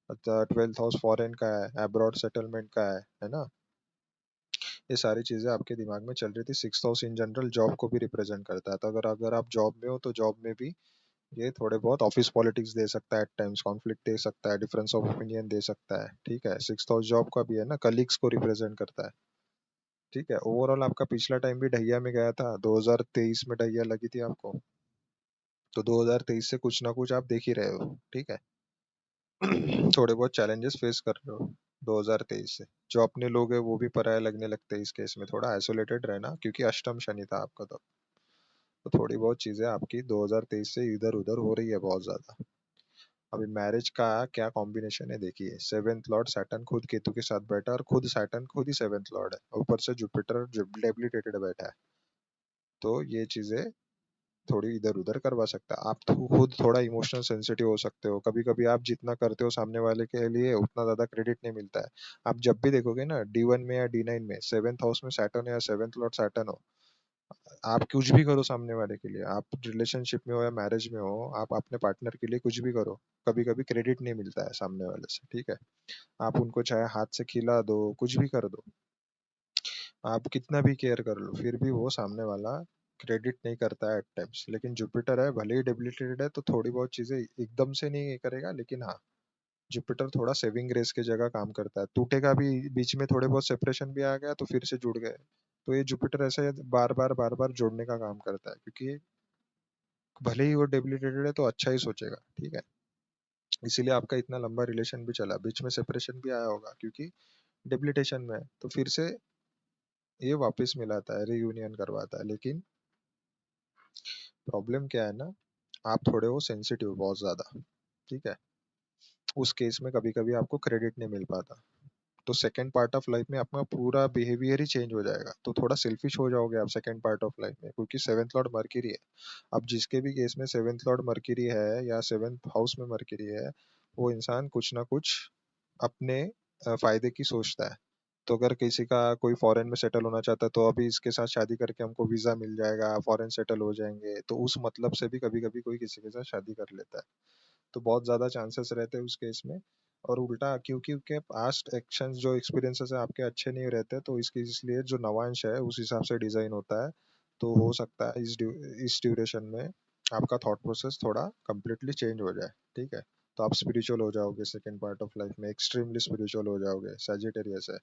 ट्वेल्थ हाउस फॉरेन का है, अब्रॉड सेटलमेंट का है ना। ये सारी चीजें आपके दिमाग में चल रही थी। Six house in general job को भी रिप्रेजेंट करता है, तो अगर अगर आप जॉब में हो तो जॉब में भी ये थोड़े बहुत ऑफिस पॉलिटिक्स दे सकता है, एट टाइम्स कॉन्फ्लिक्ट दे सकता है, डिफरेंस ऑफ ओपिनियन दे सकता है। ठीक है। सिक्स हाउस जॉब का भी है ना, कलीग्स को रिप्रेजेंट करता है। ठीक है। ओवरऑल आपका पिछला टाइम भी ढैया में गया था, 2023 में ढैया लगी थी आपको, तो 2023 से कुछ ना कुछ आप देख ही रहे हो। ठीक है। थोड़े बहुत चैलेंजेस फेस कर रहे हो 2023 से। जो अपने लोग हैं वो भी पराये लगने लगते हैं इस केस में, थोड़ा आइसोलेटेड रहना, क्योंकि अष्टम शनि था आपका तब। तो थोड़ी बहुत चीजें आपकी 2023 से इधर उधर हो रही है बहुत ज्यादा। अभी मैरिज का क्या कॉम्बिनेशन है देखिए, सेवेंथ लॉर्ड सैटर्न खुद केतु के साथ बैठा है, और खुद सैटर्न खुद ही सेवेंथ लॉर्ड है, ऊपर से जुपिटर डेबिलिटेटेड बैठा है। तो ये चीजें थोड़ी इधर उधर करवा सकता है। आप खुद थोड़ा इमोशनल सेंसिटिव हो सकते हो, कभी कभी आप जितना करते हो सामने वाले के लिए उतना ज्यादा क्रेडिट नहीं मिलता है। आप जब भी देखोगे ना D1 में या D9 में सेवेंथ हाउस में सैटर्न या सेवेंथ लॉर्ड सैटर्न हो, आप कुछ भी करो सामने वाले के लिए, आप रिलेशनशिप में हो या मैरिज में हो, आप अपने पार्टनर के लिए कुछ भी करो, कभी कभी क्रेडिट नहीं मिलता है सामने वाले से। ठीक है। आप उनको चाहे हाथ से खिला दो, कुछ भी कर दो, आप कितना भी केयर कर लो, फिर भी वो सामने वाला क्रेडिट नहीं करता है एट टाइम्स। लेकिन जुपिटर है, भले ही डेबिलिटेटेड है, तो थोड़ी बहुत चीजें एकदम से नहीं ये करेगा, लेकिन हाँ, जुपिटर थोड़ा सेविंग ग्रेस की जगह काम करता है। टूटेगा भी, बीच में थोड़े बहुत सेपरेशन भी आ गया तो फिर से जुड़ गए। तो ये जुपिटर ऐसे बार बार जोड़ने का काम करता है, क्योंकि भले ही वो डेबिलिटेटेड है तो अच्छा ही सोचेगा। ठीक है। इसीलिए आपका इतना लंबा रिलेशन भी चला, बीच में सेपरेशन भी आया होगा क्योंकि डेबिलिटेशन में है, तो फिर से ये वापस मिलाता है, रियूनियन करवाता है। लेकिन प्रॉब्लम क्या है ना, आप थोड़े हो सेंसिटिव बहुत ज्यादा। ठीक है। उस केस में कभी कभी आपको क्रेडिट नहीं मिल पाता, तो सेकंड पार्ट ऑफ लाइफ में आपका पूरा बिहेवियर ही चेंज हो जाएगा, तो थोड़ा सेल्फिश हो जाओगे आप सेकंड पार्ट ऑफ लाइफ में, क्योंकि सेवेंथ लॉर्ड मर्क्यूरी है। अब जिसके भी केस में सेवेंथ लॉर्ड मर्क्यूरी है या सेवेंथ हाउस में मर्क्यूरी है, वो इंसान कुछ ना कुछ अपने फायदे की सोचता है। तो अगर किसी का कोई फॉरेन में सेटल होना चाहता है, तो अभी इसके साथ शादी करके हमको वीजा मिल जाएगा, फॉरेन सेटल हो जाएंगे, तो उस मतलब से भी कभी कभी कोई किसी के साथ शादी कर लेता है। तो बहुत ज्यादा चांसेस रहते हैं उस केस में। और उल्टा क्योंकि उनके पास्ट एक्शंस जो एक्सपीरियंसेस है आपके अच्छे नहीं रहते, तो इसके इसलिए जो नवांश है उस हिसाब से डिजाइन होता है। तो हो सकता है इस ड्यूरेशन में आपका थॉट प्रोसेस थोड़ा completely चेंज हो जाए। ठीक है। तो आप स्पिरिचुअल हो जाओगे सेकेंड पार्ट ऑफ लाइफ में, एक्सट्रीमली स्पिरिचुअल हो जाओगे, सैजिटेरियस है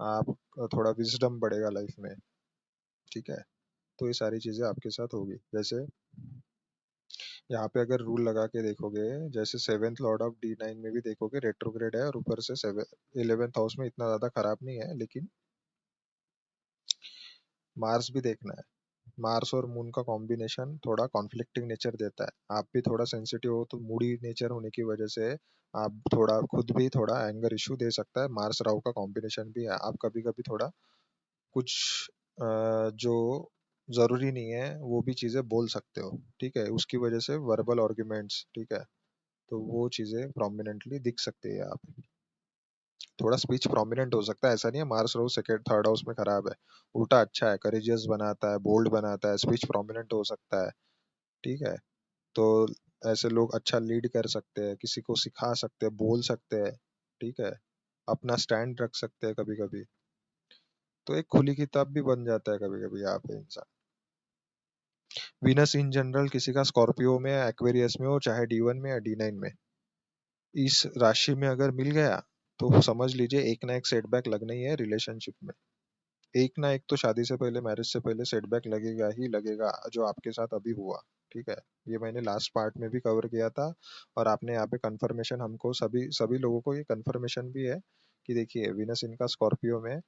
आप, थोड़ा विजडम बढ़ेगा लाइफ में। ठीक है। तो ये सारी चीजें आपके साथ होगी। जैसे यहाँ पे अगर रूल लगा के देखोगे, जैसे सेवेंथ लॉर्ड ऑफ D9 में भी देखोगे रेट्रोग्रेड है, और ऊपर से 11th हाउस में इतना ज्यादा खराब नहीं है, लेकिन मार्स भी देखना है। मार्स और मून का कॉम्बिनेशन थोड़ा कॉन्फ्लिक्टिंग नेचर देता है। आप भी थोड़ा सेंसिटिव हो तो मूडी नेचर होने की वजह से आप थोड़ा खुद भी थोड़ा एंगर इशू दे सकता है। मार्स राहु का कॉम्बिनेशन भी है, आप कभी कभी थोड़ा कुछ जो जरूरी नहीं है वो भी चीजें बोल सकते हो, ठीक है, उसकी वजह से वर्बल आर्ग्यूमेंट्स, ठीक है, तो वो चीजें प्रोमिनेंटली दिख सकती है यहाँ पे। थोड़ा स्पीच प्रोमिनेंट हो सकता है, ऐसा नहीं है Mars Rahu second third house में खराब है, उल्टा अच्छा है, करेजियस बनाता है, बोल्ड बनाता है, स्पीच प्रोमिनेंट हो सकता है, ठीक है। तो ऐसे लोग अच्छा लीड कर सकते हैं, किसी को सिखा सकते हैं, बोल सकते हैं, ठीक है, अपना स्टैंड रख सकते हैं कभी कभी। तो एक खुली किताब भी बन जाता है कभी कभी यहाँ पे इंसान। वीनस इन जनरल किसी का स्कॉर्पियो में या एक्वेरियस में हो, चाहे D1 में या D9 में, इस राशि में अगर मिल गया तो समझ लीजिए एक ना एक सेटबैक लगना ही है रिलेशनशिप में। एक ना एक तो शादी से पहले, मैरिज से पहले सेटबैक लगेगा ही लगेगा, जो आपके साथ अभी हुआ, ठीक है। ये मैंने लास्ट पार्ट में भी कवर किया था, और आपने यहाँ पे कंफर्मेशन, हमको सभी सभी लोगों को ये कंफर्मेशन भी है कि देखिए विनस इनका स्कॉर्पियो में,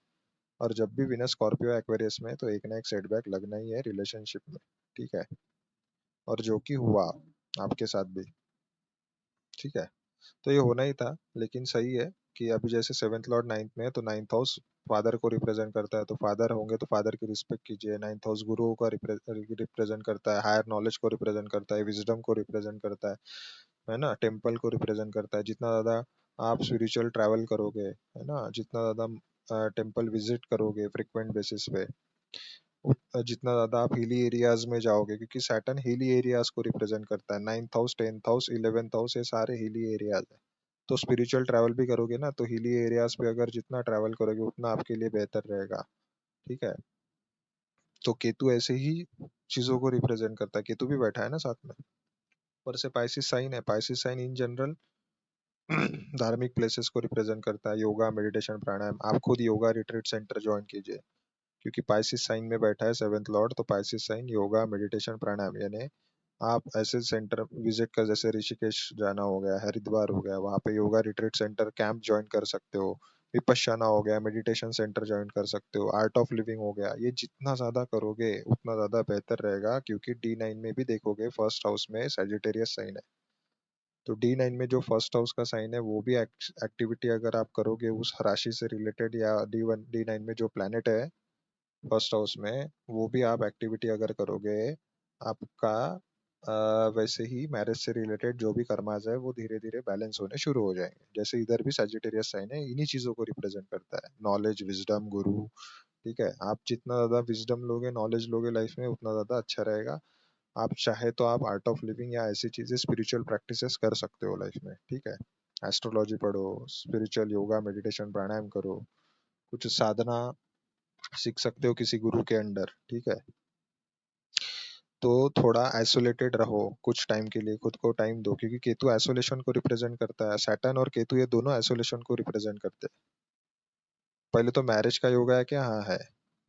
और जब भी विनस स्कॉर्पियो एक्वेरियस में तो एक ना एक सेटबैक लगना ही है रिलेशनशिप में, ठीक है, और जो कि हुआ आपके साथ भी, ठीक है। तो ये होना ही था, लेकिन सही है कि अभी जैसे सेवेंथ लॉर्ड नाइन्थ में है तो नाइन्थ हाउस फादर को रिप्रेजेंट करता है, तो फादर होंगे तो फादर की रिस्पेक्ट कीजिए। नाइन्थ हाउस गुरुओं का रिप्रेजेंट करता है, हायर नॉलेज को रिप्रेजेंट करता है, विजडम को रिप्रेजेंट करता है ना, टेम्पल को रिप्रेजेंट करता है। जितना ज्यादा आप स्पिरिचुअल ट्रैवल करोगे, है ना, जितना ज्यादा टेम्पल विजिट करोगे फ्रिक्वेंट बेसिस पे, जितना ज्यादा आप हिली एरियाज में जाओगे, क्योंकि सैटर्न हिली एरियाज को रिप्रेजेंट करता है। Ninth house, tenth house, eleventh house, ये सारे हिली एरियाज है। तो स्पिरिचुअल ट्रैवल भी करोगे ना, तो हिली एरियाज पे अगर जितना ट्रैवल करोगे उतना आपके लिए बेहतर रहेगा, ठीक है। तो केतु ऐसे ही चीजों को रिप्रेजेंट करता है, केतु भी बैठा है ना साथ में। ऊपर से पाइसिस साइन है, पाइसिस साइन इन जनरल धार्मिक प्लेसेस को रिप्रेजेंट करता है, योगा, मेडिटेशन, प्राणायाम। आप खुद योगा रिट्रीट सेंटर ज्वाइन कीजिए, क्योंकि पाइसिस साइन में बैठा है सेवेंथ लॉर्ड, तो पाइसिस साइन योगा, मेडिटेशन, प्राणायाम, यानी आप ऐसे सेंटर विजिट कर, जैसे ऋषिकेश जाना हो गया, हरिद्वार हो गया, वहाँ पे yoga retreat centre camp join कर सकते हो। विपश्यना हो गया, मेडिटेशन सेंटर ज्वाइन कर सकते हो। आर्ट ऑफ लिविंग हो गया। ये जितना ज्यादा करोगे उतना ज्यादा बेहतर रहेगा, क्योंकि D9 में भी देखोगे फर्स्ट हाउस में सैजिटेरियस साइन है। तो D9 में जो फर्स्ट हाउस का साइन है वो भी एक्टिविटी अगर आप करोगे उस राशि से रिलेटेड, या D9 में जो प्लेनेट है फर्स्ट हाउस में, वो भी आप एक्टिविटी अगर करोगे, आपका वैसे ही मैरिज से रिलेटेड जो भी कर्माज है वो धीरे धीरे बैलेंस होने शुरू हो जाएंगे। जैसे इधर भी सजिटेरियस साइन है, इन्हीं चीजों को रिप्रेजेंट करता है, नॉलेज, विजडम, गुरु, ठीक है। आप जितना ज्यादा विजडम लोगे, नॉलेज लोगे लाइफ में, उतना ज्यादा अच्छा रहेगा। आप चाहे तो आप आर्ट ऑफ लिविंग या ऐसी चीजें स्पिरिचुअल प्रैक्टिसेस कर सकते हो लाइफ में, ठीक है। एस्ट्रोलॉजी पढ़ो, स्पिरिचुअल योगा, मेडिटेशन, प्राणायाम करो, कुछ साधना सीख सकते हो किसी गुरु के अंडर, ठीक है। तो थोड़ा आइसोलेटेड रहो कुछ टाइम के लिए, खुद को टाइम दो, क्योंकि केतु आइसोलेशन को रिप्रेजेंट करता है। सैटर्न और केतु ये दोनों आइसोलेशन को रिप्रेजेंट करते हैं। पहले तो मैरिज का योगा है क्या? हाँ है।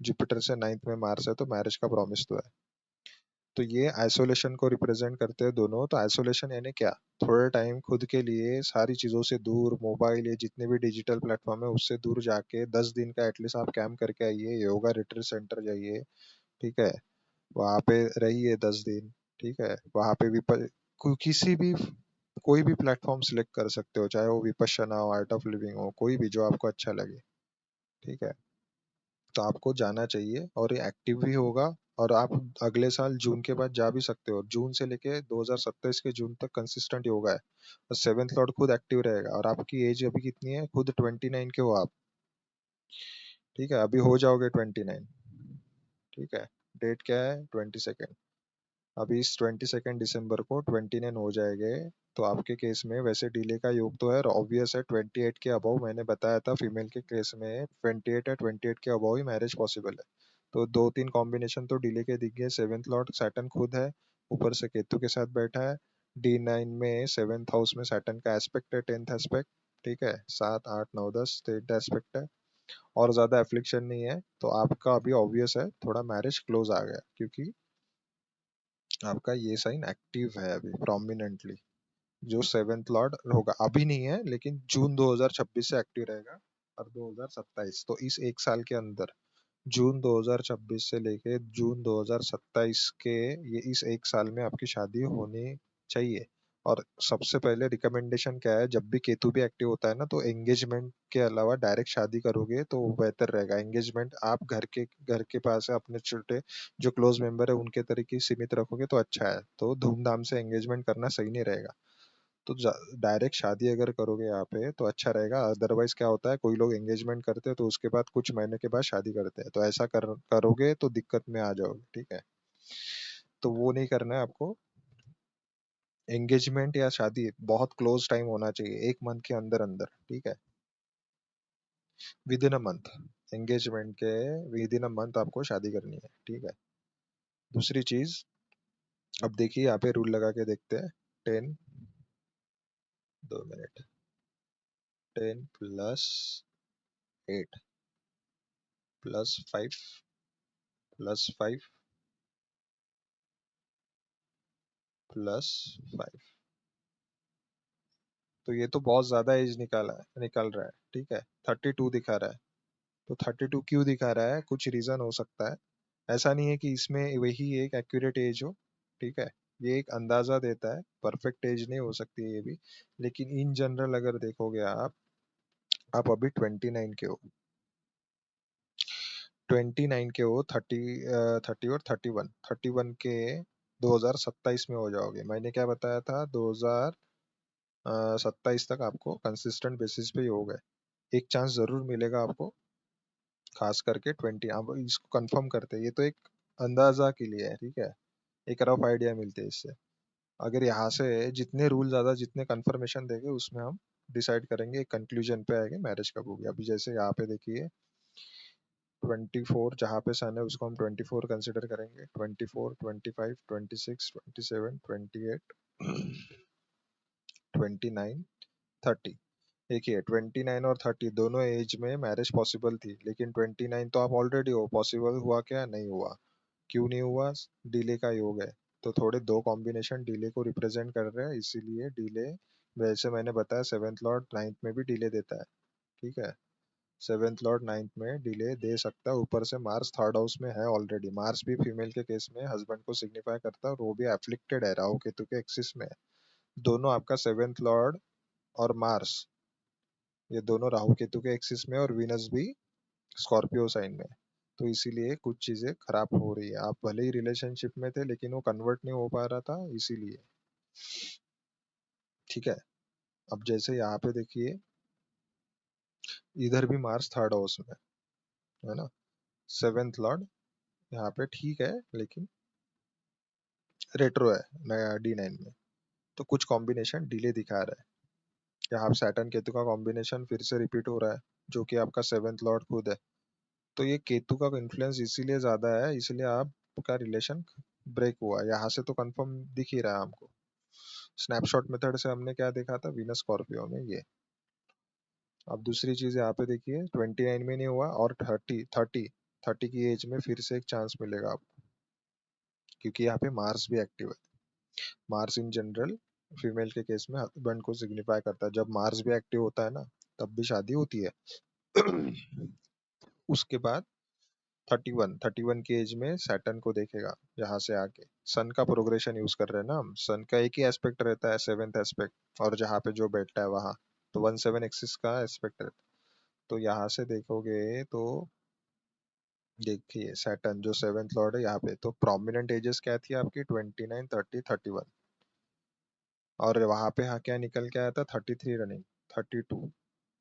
जुपिटर से नाइन्थ में मार्स है, तो मैरिज का प्रॉमिस तो है। तो ये आइसोलेशन को रिप्रेजेंट करते हैं दोनों। तो आइसोलेशन यानी क्या? थोड़ा टाइम खुद के लिए, सारी चीजों से दूर, मोबाइल, ये जितने भी डिजिटल प्लेटफॉर्म है उससे दूर जाके 10 दिन का एटलीस्ट आप कैंप करके आइए, योगा रिट्रीट सेंटर जाइए, ठीक है, वहां पे रहिए 10 दिन, ठीक है। वहां पे किसी भी, कोई भी प्लेटफॉर्म सिलेक्ट कर सकते हो, चाहे वो विपश्यना हो, आर्ट ऑफ लिविंग हो, कोई भी जो आपको अच्छा लगे, ठीक है। तो आपको जाना चाहिए, और ये एक्टिव भी होगा। और आप अगले साल जून के बाद जा भी सकते हो, जून से लेके 2027 के जून तक कंसिस्टेंट योगा है। और सेवेंथ लॉर्ड खुद एक्टिव रहेगा, और आपकी एज अभी कितनी है? खुद 29 के हो आप, ठीक है, अभी हो जाओगे 29, ठीक है। डेट क्या है? 22। अभी इस 22 दिसंबर को 29 हो जाएंगे। तो आपके केस में वैसे डिले का योग तो है, ऑब्वियस है, 28 के अबव मैंने बताया था, फीमेल के केस में 28 है, 28 के अबव ही मैरिज पॉसिबल है। तो दो तीन कॉम्बिनेशन तो डिले के दिख गए। सेवेंथ लॉर्ड सैटर्न खुद है, ऊपर से केतु के साथ बैठा है। D9 में सेवेंथ हाउस में सैटर्न का एस्पेक्ट है, 10th एस्पेक्ट, ठीक है, 7, 8, 9, 10 10th एस्पेक्ट है। और ज्यादा एफ्लिक्शन नहीं है, तो आपका अभी ऑब्वियस है थोड़ा मैरिज क्लोज आ गया, क्योंकि आपका ये साइन एक्टिव है अभी प्रोमिनेंटली। जो सेवेंथ लॉर्ड होगा अभी नहीं है, लेकिन जून 2026 से एक्टिव रहेगा, और 2027, तो इस एक साल के अंदर जून 2026 से लेके जून 2027 के ये इस एक साल में आपकी शादी होनी चाहिए। और सबसे पहले रिकमेंडेशन क्या है, जब भी केतु भी एक्टिव होता है ना, तो एंगेजमेंट के अलावा डायरेक्ट शादी करोगे तो वो बेहतर रहेगा। एंगेजमेंट आप घर के पास है, अपने छोटे जो क्लोज मेंबर है उनके तरीके सीमित रखोगे तो अच्छा है। तो धूमधाम से एंगेजमेंट करना सही नहीं रहेगा। तो डायरेक्ट शादी अगर करोगे यहाँ पे तो अच्छा रहेगा। अदरवाइज क्या होता है, कोई लोग एंगेजमेंट करते हैं तो उसके बाद कुछ महीने के बाद शादी करते हैं, तो ऐसा करोगे तो दिक्कत में आ जाओगे, ठीक है। तो वो नहीं करना है आपको। एंगेजमेंट या शादी बहुत क्लोज टाइम होना चाहिए, एक मंथ के अंदर अंदर, ठीक है। With in a month. Engagement के विद इन अ मंथ आपको शादी करनी है, ठीक है। दूसरी चीज, अब देखिए यहाँ पे रूल लगा के देखते हैं। 10, 2 मिनट, 10 + 8 +5 +5 +5। तो ये तो बहुत ज्यादा एज निकाल रहा है, ठीक है। 32 दिखा रहा है। तो 32 क्यों दिखा रहा है, कुछ रीजन हो सकता है। ऐसा नहीं है कि इसमें वही एक एक्यूरेट एज हो, ठीक है। ये एक अंदाजा देता है, परफेक्ट एज नहीं हो सकती है ये भी। लेकिन इन जनरल अगर देखोगे आप अभी 29 के हो। 29 के हो, 30 और 31 के 2027 में हो जाओगे। मैंने क्या बताया था, 2027 तक आपको कंसिस्टेंट बेसिस पे ही हो गए। एक चांस जरूर मिलेगा आपको, खास करके 20। आप इसको कंफर्म करते हैं, ये तो एक अंदाजा के लिए है, ठीक है। एक रफ आइडिया मिलते हैं इससे। अगर यहाँ से जितने रूल ज्यादा, जितने कंफर्मेशन देंगे उसमें हम डिसाइड करेंगे, एक कंक्लूजन पे आएंगे मैरिज कब होगी। अभी जैसे यहाँ पे देखिए 24 जहाँ पे सन है उसको हम 24 कंसिडर करेंगे। 24, 25, 26, 27, 28, 29, 30। देखिए 29 और 30 दोनों एज में मैरिज पॉसिबल थी, लेकिन 29 तो आप ऑलरेडी हो। पॉसिबल हुआ क्या, नहीं हुआ। क्यों नहीं हुआ, डिले का योग है। तो थोड़े दो कॉम्बिनेशन डिले को रिप्रेजेंट कर रहे हैं, इसीलिए डिले। वैसे मैंने बताया सेवेंथ लॉर्ड नाइन्थ में भी डिले देता है, ठीक है। सेवेंथ लॉर्ड नाइन्थ में डिले दे सकता है। ऊपर से मार्स थर्ड हाउस में है ऑलरेडी। मार्स भी फीमेल के केस में हस्बैंड को सिग्निफाई करता है, और वो भी एफ्लिक्टेड है, राहु केतु के एक्सिस में है। दोनों आपका सेवेंथ लॉर्ड और मार्स, ये दोनों राहु केतु के एक्सिस में, और वीनस भी स्कॉर्पियो साइन में। तो इसीलिए कुछ चीजें खराब हो रही है। आप भले ही रिलेशनशिप में थे लेकिन वो कन्वर्ट नहीं हो पा रहा था, इसीलिए, ठीक है। अब जैसे यहाँ पे देखिए, इधर भी मार्स थर्ड हाउस में है ना। सेवेंथ लॉर्ड यहाँ पे ठीक है, लेकिन रेट्रो है नया D9 में। तो कुछ कॉम्बिनेशन डिले दिखा रहा है। यहाँ पे सैटर्न केतु का कॉम्बिनेशन फिर से रिपीट हो रहा है, जो कि आपका सेवेंथ लॉर्ड खुद है। तो ये केतु का इन्फ्लुएंस इसीलिए ज्यादा है, इसलिए आपका रिलेशन ब्रेक हुआ। यहाँ से तो कंफर्म दिख ही रहा है हमको। स्नैपशॉट मेथड से हमने क्या देखा था, वीनस स्कॉर्पियो में ये। अब दूसरी चीज यहाँ पे देखिए, 29 में नहीं हुआ, और 30 की एज में फिर से एक चांस मिलेगा आपको, क्योंकि यहाँ पे मार्स भी एक्टिव है। मार्स इन जनरल फीमेल के केस में हस्बैंड को सिग्निफाई करता है। जब मार्स भी एक्टिव होता है ना, तब भी शादी होती है। उसके बाद 31 की एज में सैटर्न को देखेगा। यहाँ से आके सन का प्रोग्रेशन यूज कर रहे हैं ना हम। सन का एक ही एस्पेक्ट रहता है, सेवेंथ एस्पेक्ट, और जहाँ पे जो बैठता है वहां, तो 1/7 एक्सिस का एस्पेक्ट रहता है। तो यहाँ से देखोगे तो देखिए सैटर्न जो सेवेंथ लॉर्ड है यहाँ पे, तो प्रोमिनेंट एजेस क्या थी आपकी, 29, 30, 31। और वहां पे हाँ क्या निकल के आया था, 33 रनिंग, 32।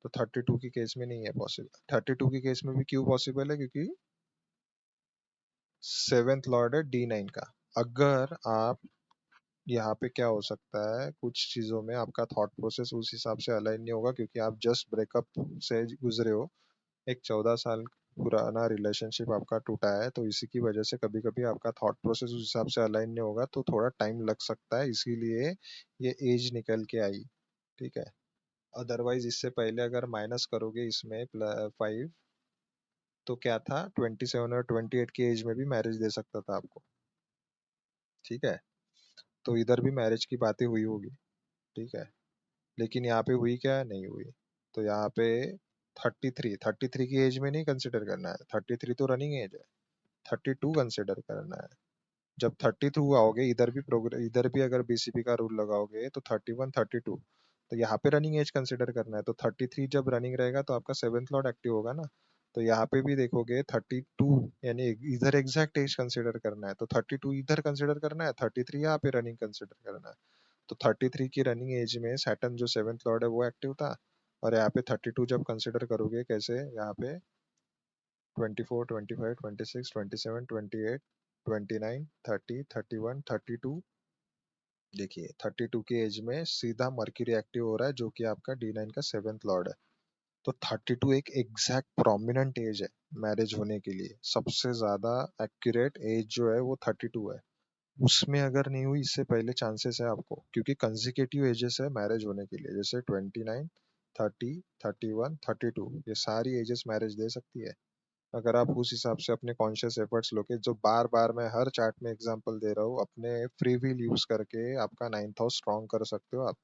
तो 32 की केस में नहीं है पॉसिबल। 32 की केस में भी क्यों पॉसिबल है, क्योंकि सेवेंथ लॉर्ड है D9 का। अगर आप यहाँ पे क्या हो सकता है, कुछ चीजों में आपका थॉट प्रोसेस उस हिसाब से अलाइन नहीं होगा, क्योंकि आप जस्ट ब्रेकअप से गुजरे हो। एक 14 साल पुराना रिलेशनशिप आपका टूटा है, तो इसी की वजह से कभी कभी आपका थॉट प्रोसेस उस हिसाब से अलाइन नहीं होगा, तो थोड़ा टाइम लग सकता है, इसीलिए ये एज निकल के आई, ठीक है। अदरवाइज इससे पहले अगर माइनस करोगे इसमें 5, तो क्या था, 27 और 28 की एज में भी मैरिज दे सकता था आपको, ठीक है। तो इधर भी मैरिज की बातें हुई होगी, ठीक है। लेकिन यहाँ पे हुई क्या, नहीं हुई। तो यहाँ पे 33 की एज में नहीं कंसिडर करना है, 33 तो रनिंग एज है, 32 कंसिडर करना है। जब 32 आओगे, इधर भी प्रोग्रेस, इधर भी अगर बीसीपी का रूल लगाओगे तो 31 32, तो यहाँ पे रनिंग एज कंसिडर करना है। तो 33 जब रनिंग रहेगा तो आपका सेवेंथ लॉर्ड एक्टिव होगा ना। तो यहाँ पे भी देखोगे 32, यानी इधर एग्जैक्ट एज कंसिडर करना है, तो 32 इधर कंसिडर करना है, 33 यहाँ पे रनिंग कंसिडर करना है। तो 33 की रनिंग एज में सैटर्न जो सेवेंथ लॉर्ड है वो एक्टिव था। और यहाँ पे 32 जब कंसिडर करोगे, कैसे, यहाँ पे 24 25 26 27 28 29 30 31 32, देखिए 32 की एज में सीधा मर्क्यूरी एक्टिव हो रहा है, जो कि आपका D9 का सेवेंथ लॉर्ड है। तो 32 एक एग्जैक्ट प्रोमिनेंट एज है मैरिज होने के लिए। सबसे ज्यादा एक्यूरेट एज जो है वो 32 है। उसमें अगर नहीं हुई, इससे पहले चांसेस है आपको, क्योंकि कंजिक्यूटिव एजेस है मैरिज होने के लिए, जैसे 29 30 31 32, ये सारी एजेस मैरिज दे सकती है। अगर आप उस हिसाब से अपने कॉन्शियस एफर्ट्स लोगे, जो बार बार मैं हर चार्ट में एग्जांपल दे रहा हूँ, अपने फ्री व्हील यूज करके आपका नाइन्थ हाउस स्ट्रॉन्ग कर सकते हो आप।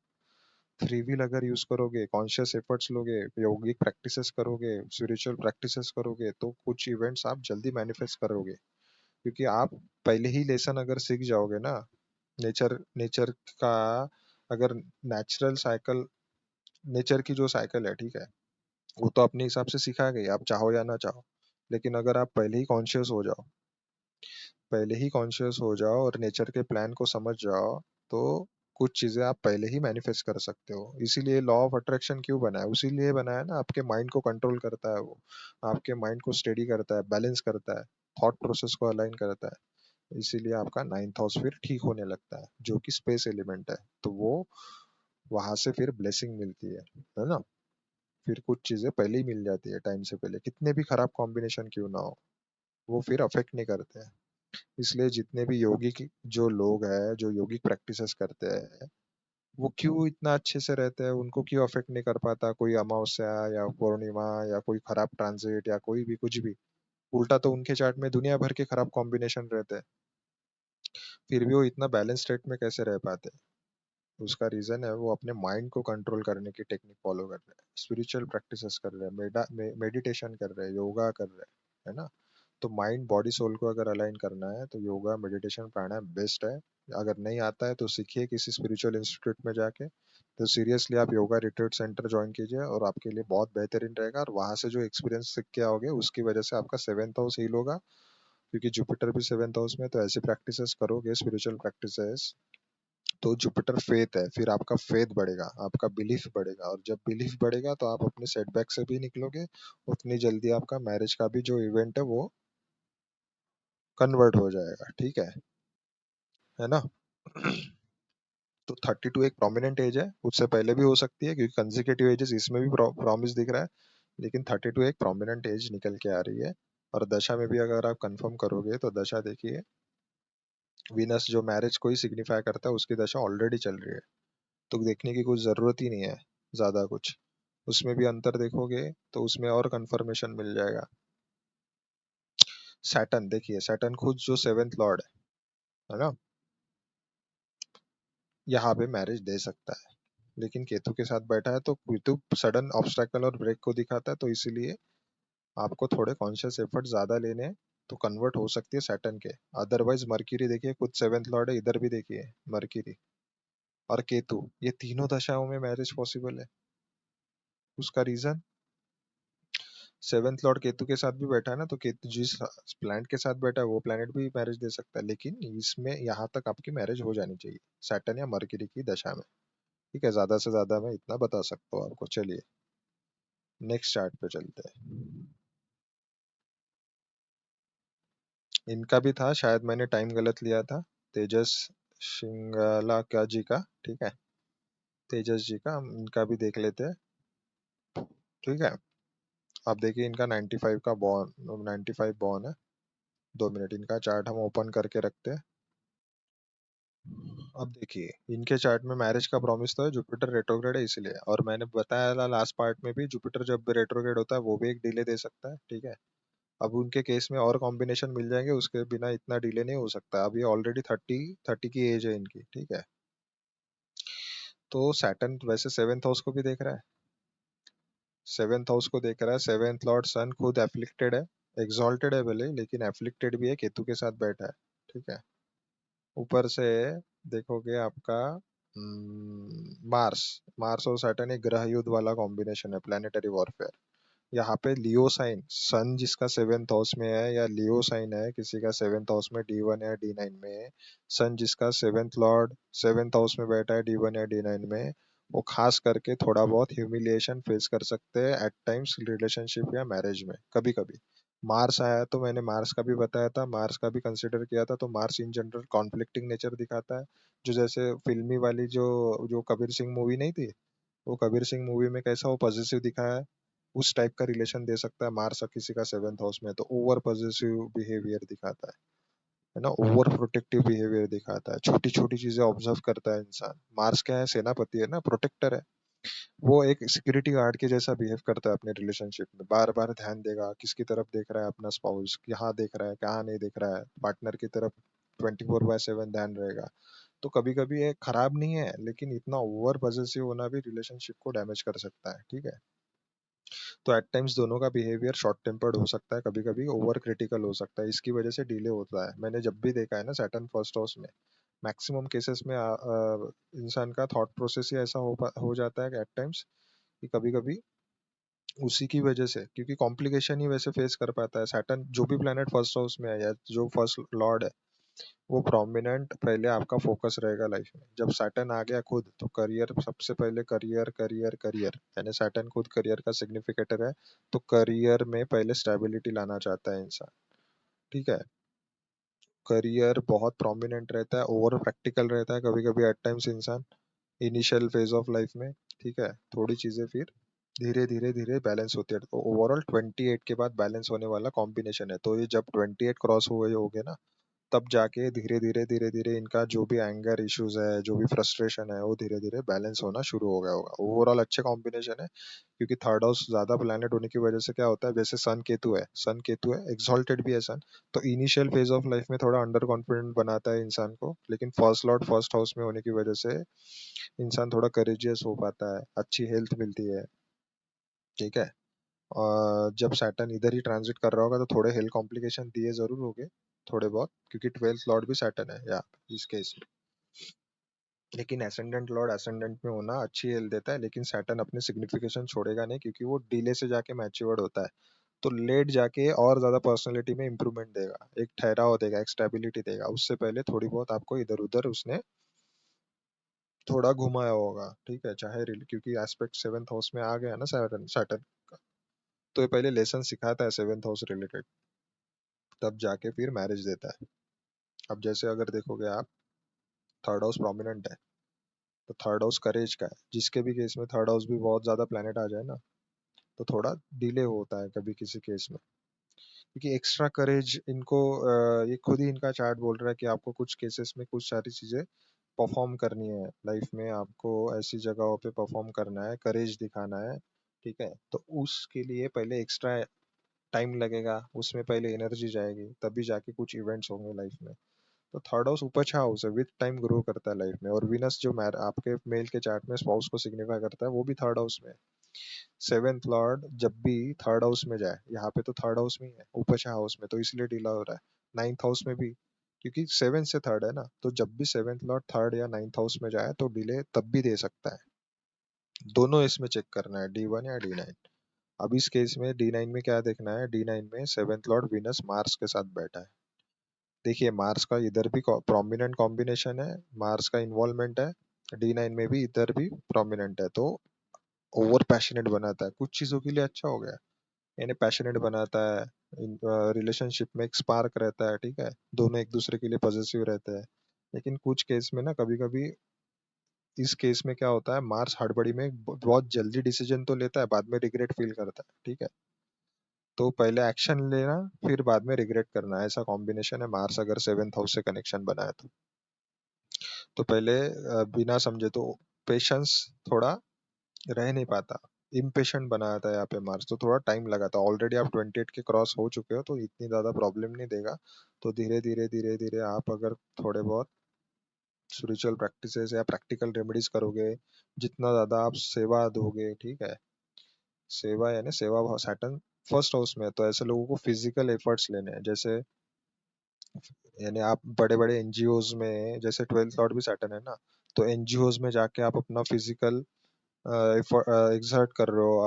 फ्री व्हील अगर यूज करोगे, कॉन्शियस एफर्ट्स लोगे, योगिक प्रैक्टिसेस करोगे, स्पिरिचुअल प्रैक्टिसेस करोगे, तो कुछ इवेंट्स आप जल्दी मैनिफेस्ट करोगे। क्योंकि आप पहले ही लेसन अगर सीख जाओगे ना, नेचर नेचर का, अगर नेचुरल साइकिल, नेचर की जो साइकिल है, ठीक है, वो तो अपने हिसाब से सिखा गई, आप चाहो या ना चाहो। लेकिन अगर आप पहले ही कॉन्शियस हो जाओ, पहले ही कॉन्शियस हो जाओ और नेचर के प्लान को समझ जाओ, तो कुछ चीजें आप पहले ही मैनिफेस्ट कर सकते हो। इसीलिए लॉ ऑफ अट्रैक्शन क्यों बना है, उसीलिए बना है ना, आपके माइंड को कंट्रोल करता है वो, आपके माइंड को स्टेडी करता है, बैलेंस करता है, थॉट प्रोसेस को अलाइन करता है। इसीलिए आपका नाइन्थ हाउस फिर ठीक होने लगता है, जो कि स्पेस एलिमेंट है। तो वो वहां से फिर ब्लेसिंग मिलती है ना। फिर कुछ चीजें पहले ही मिल जाती है, टाइम से पहले, कितने भी खराब कॉम्बिनेशन क्यों ना हो, वो फिर अफेक्ट नहीं करते हैं। इसलिए जितने भी योगिक जो लोग हैं, जो योगिक प्रैक्टिसेस करते हैं, वो क्यों इतना अच्छे से रहते हैं, उनको क्यों अफेक्ट नहीं कर पाता कोई अमावस्या या पूर्णिमा या कोई खराब ट्रांजिट या कोई भी कुछ भी। उल्टा तो उनके चार्ट में दुनिया भर के खराब कॉम्बिनेशन रहते हैं, फिर भी वो इतना बैलेंस स्टेट में कैसे रह पाते हैं। उसका रीजन है, वो अपने माइंड को कंट्रोल करने की टेक्निक फॉलो कर रहे हैं, स्पिरिचुअल प्रैक्टिसेस कर रहे हैं, मेडिटेशन कर रहे हैं, योगा कर रहे हैं, है ना। तो माइंड बॉडी सोल को अगर अलाइन करना है तो योगा मेडिटेशन प्राणायाम बेस्ट है। अगर नहीं आता है तो सीखिए किसी स्पिरिचुअल इंस्टीट्यूट में जाके। तो सीरियसली आप योगा रिट्रीट सेंटर ज्वाइन कीजिए, और आपके लिए बहुत बेहतरीन रहेगा। और वहां से जो एक्सपीरियंस सीख के आओगे, उसकी वजह से आपका सेवेंथ हाउस हील होगा, क्योंकि जुपिटर भी सेवेंथ हाउस में। तो ऐसी प्रैक्टिसेस करोगे, स्पिरिचुअल प्रैक्टिसेस, तो जुपिटर फेथ है, फिर आपका फेथ बढ़ेगा, आपका बिलीफ बढ़ेगा, और जब बिलीफ बढ़ेगा तो आप अपने सेटबैक से भी निकलोगे। उतनी जल्दी आपका मैरिज का भी जो इवेंट है वो कन्वर्ट हो जाएगा, ठीक है ना। तो 32 एक प्रोमिनेंट एज है, उससे पहले भी हो सकती है, क्योंकि कंसेक्यूटिव एजेस इसमें भी प्रॉमिस दिख रहा है। लेकिन 32 एक प्रोमिनेंट एज निकल के आ रही है। और दशा में भी अगर आप कंफर्म करोगे, तो दशा देखिए, वीनस जो मैरिज को ही सिग्निफाई करता है, उसकी दशा ऑलरेडी चल रही है। तो देखने की कुछ जरूरत ही नहीं है ज्यादा कुछ। उसमें भी अंतर देखोगे तो उसमें और कंफर्मेशन मिल जाएगा। सैटर्न देखिए, सैटर्न खुद जो सेवेंथ लॉर्ड है ना, यहाँ पे मैरिज दे सकता है। लेकिन केतु के साथ बैठा है, तो केतु सडन ऑब्स्टेकल और ब्रेक को दिखाता है, तो इसीलिए आपको थोड़े कॉन्शियस एफर्ट ज्यादा लेने हैं, तो कन्वर्ट हो सकती है सैटर्न के। अदरवाइज मर्क्यूरी देखिए, खुद सेवेंथ लॉर्ड है, इधर भी देखिए मर्क्यूरी और केतु, ये तीनों दशाओं में मैरिज पॉसिबल है। उसका रीजन, सेवेंथ लॉर्ड केतु के साथ भी बैठा है ना, तो केतु जिस प्लैनेट के साथ बैठा है वो प्लैनेट भी मैरिज दे सकता है। लेकिन इसमें यहाँ तक आपकी मैरिज हो जानी चाहिए सैटर्न या मर्क्यूरी की दशा में। ठीक है, ज्यादा से ज्यादा मैं इतना बता सकता हूँ आपको। चलिए नेक्स्ट चार्ट पे चलते हैं। इनका भी था, शायद मैंने टाइम गलत लिया था। तेजस श्रृंगला का जी का, ठीक है, तेजस जी का, हम इनका भी देख लेते हैं। ठीक है, अब देखिए इनका 95 का बॉर्न, 95 बॉर्न है। 2 मिनट, इनका चार्ट हम ओपन करके रखते हैं। अब देखिए इनके चार्ट में मैरिज का प्रॉमिस तो है, जुपिटर रेट्रोग्रेड है इसलिए। और मैंने बताया था लास्ट पार्ट में भी, जुपिटर जब रेट्रोग्रेड होता है वो भी एक डिले दे सकता है, ठीक है। अब उनके केस में और कॉम्बिनेशन मिल जाएंगे, उसके बिना इतना डिले नहीं हो सकता। अभी ऑलरेडी 30 की एज है इनकी, ठीक है। तो सैटर्न वैसे सेवेंथ हाउस को भी देख रहा है, सेवेंथ हाउस को देख रहा है, सेवेंथ लॉर्ड सन खुद एफ्लिक्टेड है, एग्जॉल्टेड है भले, लेकिन एफ्लिक्टेड भी है, केतु के साथ बैठा है। ठीक है। ऊपर से देखोगे आपका मार्स, मार्स और सैटर्न एक ग्रह युद्ध वाला कॉम्बिनेशन है, प्लानिटरी वॉरफेयर। यहाँ पे लियो साइन, सन जिसका सेवेंथ हाउस में है या लियो साइन है किसी का सेवेंथ हाउस में D1 या D9 में है, सन जिसका सेवेंथ लॉर्ड सेवेंथ हाउस में बैठा है D1 या D9 में, वो खास करके थोड़ा बहुत ह्यूमिलिएशन फेस कर सकते हैं एट टाइम्स रिलेशनशिप या मैरिज में कभी कभी। मार्स आया तो मैंने मार्स का भी बताया था, मार्स का भी कंसिडर किया था, तो Mars in general conflicting nature दिखाता है। जो जैसे फिल्मी वाली जो जो कबीर सिंह मूवी नहीं थी, वो कबीर सिंह मूवी में कैसा वो पॉजिटिव दिखाया है, उस टाइप का रिलेशन दे सकता है मार्स किसी का सेवेंथ हाउस में, तो ओवर पॉजिटिव बिहेवियर दिखाता है ना, ओवर प्रोटेक्टिव बिहेवियर दिखाता है, छोटी छोटी चीजें ऑब्जर्व करता है इंसान। मार्स क्या है, सेनापति है ना, प्रोटेक्टर है। वो एक सिक्योरिटी गार्ड के जैसा बिहेव करता है अपने रिलेशनशिप में, बार बार ध्यान देगा किसकी तरफ देख रहा है अपना स्पाउस, यहाँ देख रहा है कहाँ नहीं देख रहा है, पार्टनर की तरफ 24/7 ध्यान रहेगा। तो कभी कभी ये खराब नहीं है, लेकिन इतना ओवर पॉजिटिव होना भी रिलेशनशिप को डैमेज कर सकता है। ठीक है। तो एट टाइम्स दोनों का बिहेवियर शॉर्ट टेम्पर्ड हो सकता है, कभी कभी ओवर क्रिटिकल हो सकता है, इसकी वजह से डिले होता है। मैंने जब भी देखा है ना सैटर्न फर्स्ट हाउस में, मैक्सिमम केसेस में इंसान का थॉट प्रोसेस ही ऐसा हो जाता है कि एट टाइम्स कि कभी कभी उसी की वजह से, क्योंकि कॉम्प्लिकेशन ही वैसे फेस कर पाता है सैटर्न, जो भी प्लेनेट फर्स्ट हाउस में है या जो फर्स्ट लॉर्ड है, वो प्रोमिनेंट पहले आपका फोकस रहेगा लाइफ में। जब सैटर्न आ गया खुद, तो करियर सबसे पहले, करियर करियर करियर, यानी सैटर्न खुद करियर का सिग्निफिकेटर है, तो करियर में पहले स्टेबिलिटी लाना चाहता है इंसान। ठीक है। करियर बहुत प्रोमिनेंट रहता है, ओवर प्रैक्टिकल रहता है कभी कभी एट टाइम्स इंसान इनिशियल फेज ऑफ लाइफ में। ठीक है। थोड़ी चीजें फिर धीरे धीरे धीरे बैलेंस होती है, तो ओवरऑल 28 के बाद बैलेंस होने वाला कॉम्बिनेशन है। तो ये जब 28 क्रॉस हुए होगे ना, तब जाके धीरे धीरे इनका जो भी एंगर इश्यूज है, जो भी फ्रस्ट्रेशन है, वो धीरे धीरे बैलेंस होना शुरू हो गया होगा। ओवरऑल अच्छे कॉम्बिनेशन है, क्योंकि थर्ड हाउस ज्यादा प्लैनेट होने की वजह से क्या होता है, जैसे सन केतु है, सन केतु है, एक्सॉल्टेड भी है सन, तो इनिशियल फेज ऑफ लाइफ में थोड़ा अंडर कॉन्फिडेंट बनाता है इंसान को, लेकिन फर्स्ट लॉर्ड फर्स्ट हाउस में होने की वजह से इंसान थोड़ा करेजियस हो पाता है, अच्छी हेल्थ मिलती है। ठीक है। और जब सैटर्न इधर ही ट्रांजिट कर रहा होगा तो थोड़े हेल्थ कॉम्प्लिकेशन दिए जरूर होंगे, थोड़े बहुत, क्योंकि 12th लॉर्ड भी सैटर्न है या इस केस में। लेकिन एसेंडेंट लॉर्ड एसेंडेंट में होना अच्छी हेल्थ देता है, लेकिन सैटर्न अपने सिग्निफिकेशन छोड़ेगा नहीं, क्योंकि वो डिले से जाके मैच्योर्ड होता है, तो लेट जाके और ज्यादा पर्सनैलिटी में इंप्रूवमेंट देगा, एक ठहराव देगा, एक स्टेबिलिटी देगा। उससे पहले थोड़ी बहुत आपको इधर उधर उसने थोड़ा घुमाया होगा। ठीक है। चाहे क्योंकि एस्पेक्ट सेवेंथ हाउस में आ गया ना सैटर्न सैटर्न का, तो ये पहले लेसन सिखाता है सेवेंथ हाउस रिलेटेड, तब जाके फिर मैरिज देता है। अब जैसे अगर देखोगे आप, थर्ड हाउस प्रोमिनेंट है, तो थर्ड हाउस करेज का है, जिसके भी केस में थर्ड हाउस भी बहुत ज्यादा प्लेनेट आ जाए ना, तो थोड़ा डिले होता है कभी किसी केस में, क्योंकि एक्स्ट्रा करेज इनको ये खुद ही इनका चार्ट बोल रहा है कि आपको कुछ केसेस में कुछ सारी चीजें परफॉर्म करनी है लाइफ में, आपको ऐसी जगहों पे परफॉर्म करना है, करेज दिखाना है। ठीक है। तो उसके लिए पहले एक्स्ट्रा टाइम लगेगा, उसमें पहले एनर्जी जाएगी, तभी जाके कुछ इवेंट्स होंगे लाइफ में। तो थर्ड हाउस उपज हाउस है, विद टाइम ग्रो करता है लाइफ में। और विनस जो आपके मेल के चार्ट में स्पाउस को सिग्निफाई करता है, वो भी थर्ड हाउस में है। सेवेंथ लॉर्ड जब भी थर्ड हाउस में जाए, यहाँ पे तो थर्ड हाउस में ही है, उपज हाउस में, तो इसलिए डीला हो रहा है। नाइन्थ हाउस में भी, क्योंकि सेवेंथ से थर्ड है ना, तो जब भी सेवेंथ लॉर्ड थर्ड या नाइन्थ हाउस में जाए तो डिले तब भी दे सकता है। दोनों इसमें चेक करना है, D1 या D9। अब इस केस में D9 में क्या देखना है, D9 में सेवेंथ लॉर्ड विनस मार्स के साथ बैठा है। देखिए मार्स का इधर भी प्रोमिनेंट कॉम्बिनेशन है, मार्स का इन्वॉल्वमेंट है, D9 में भी इधर भी प्रोमिनेंट है, तो ओवर पैशनेट बनाता है, कुछ चीजों के लिए अच्छा हो गया, यानी पैशनेट बनाता है, रिलेशनशिप में एक स्पार्क रहता है। ठीक है। दोनों एक दूसरे के लिए पॉजिटिव रहते हैं। लेकिन कुछ केस में ना कभी कभी, इस केस में क्या होता है, मार्स हड़बड़ी में बहुत जल्दी डिसीजन तो लेता है, बाद में रिग्रेट फील करता है। ठीक है। तो पहले एक्शन लेना, फिर बाद में रिग्रेट करना, ऐसा कॉम्बिनेशन है मार्स अगर सेवेंथ हाउस से कनेक्शन बनाए तो पहले बिना समझे तो पेशेंस थोड़ा रह नहीं पाता, इम्पेशेंट बनाया था यहाँ पे मार्स, तो थोड़ा टाइम लगा था। ऑलरेडी आप 28 के क्रॉस हो चुके हो, तो इतनी ज्यादा प्रॉब्लम नहीं देगा। तो धीरे धीरे धीरे धीरे आप अगर थोड़े बहुत स्पिरिचुअल प्रैक्टिसेस या प्रैक्टिकल रेमेडीज करोगे, जितना ज्यादा आप सेवा दोगे, ठीक है, सेवा यानी सेवा भाव, सैटर्न फर्स्ट हाउस में है, तो ऐसे लोगों को फिजिकल एफर्ट्स लेने हैं। जैसे यानी आप बड़े बड़े एनजीओज में, जैसे 12th लॉर्ड भी सैटर्न है ना, तो एनजीओज में जाके आप अपना फिजिकल एग्जर्ट कर रहे हो,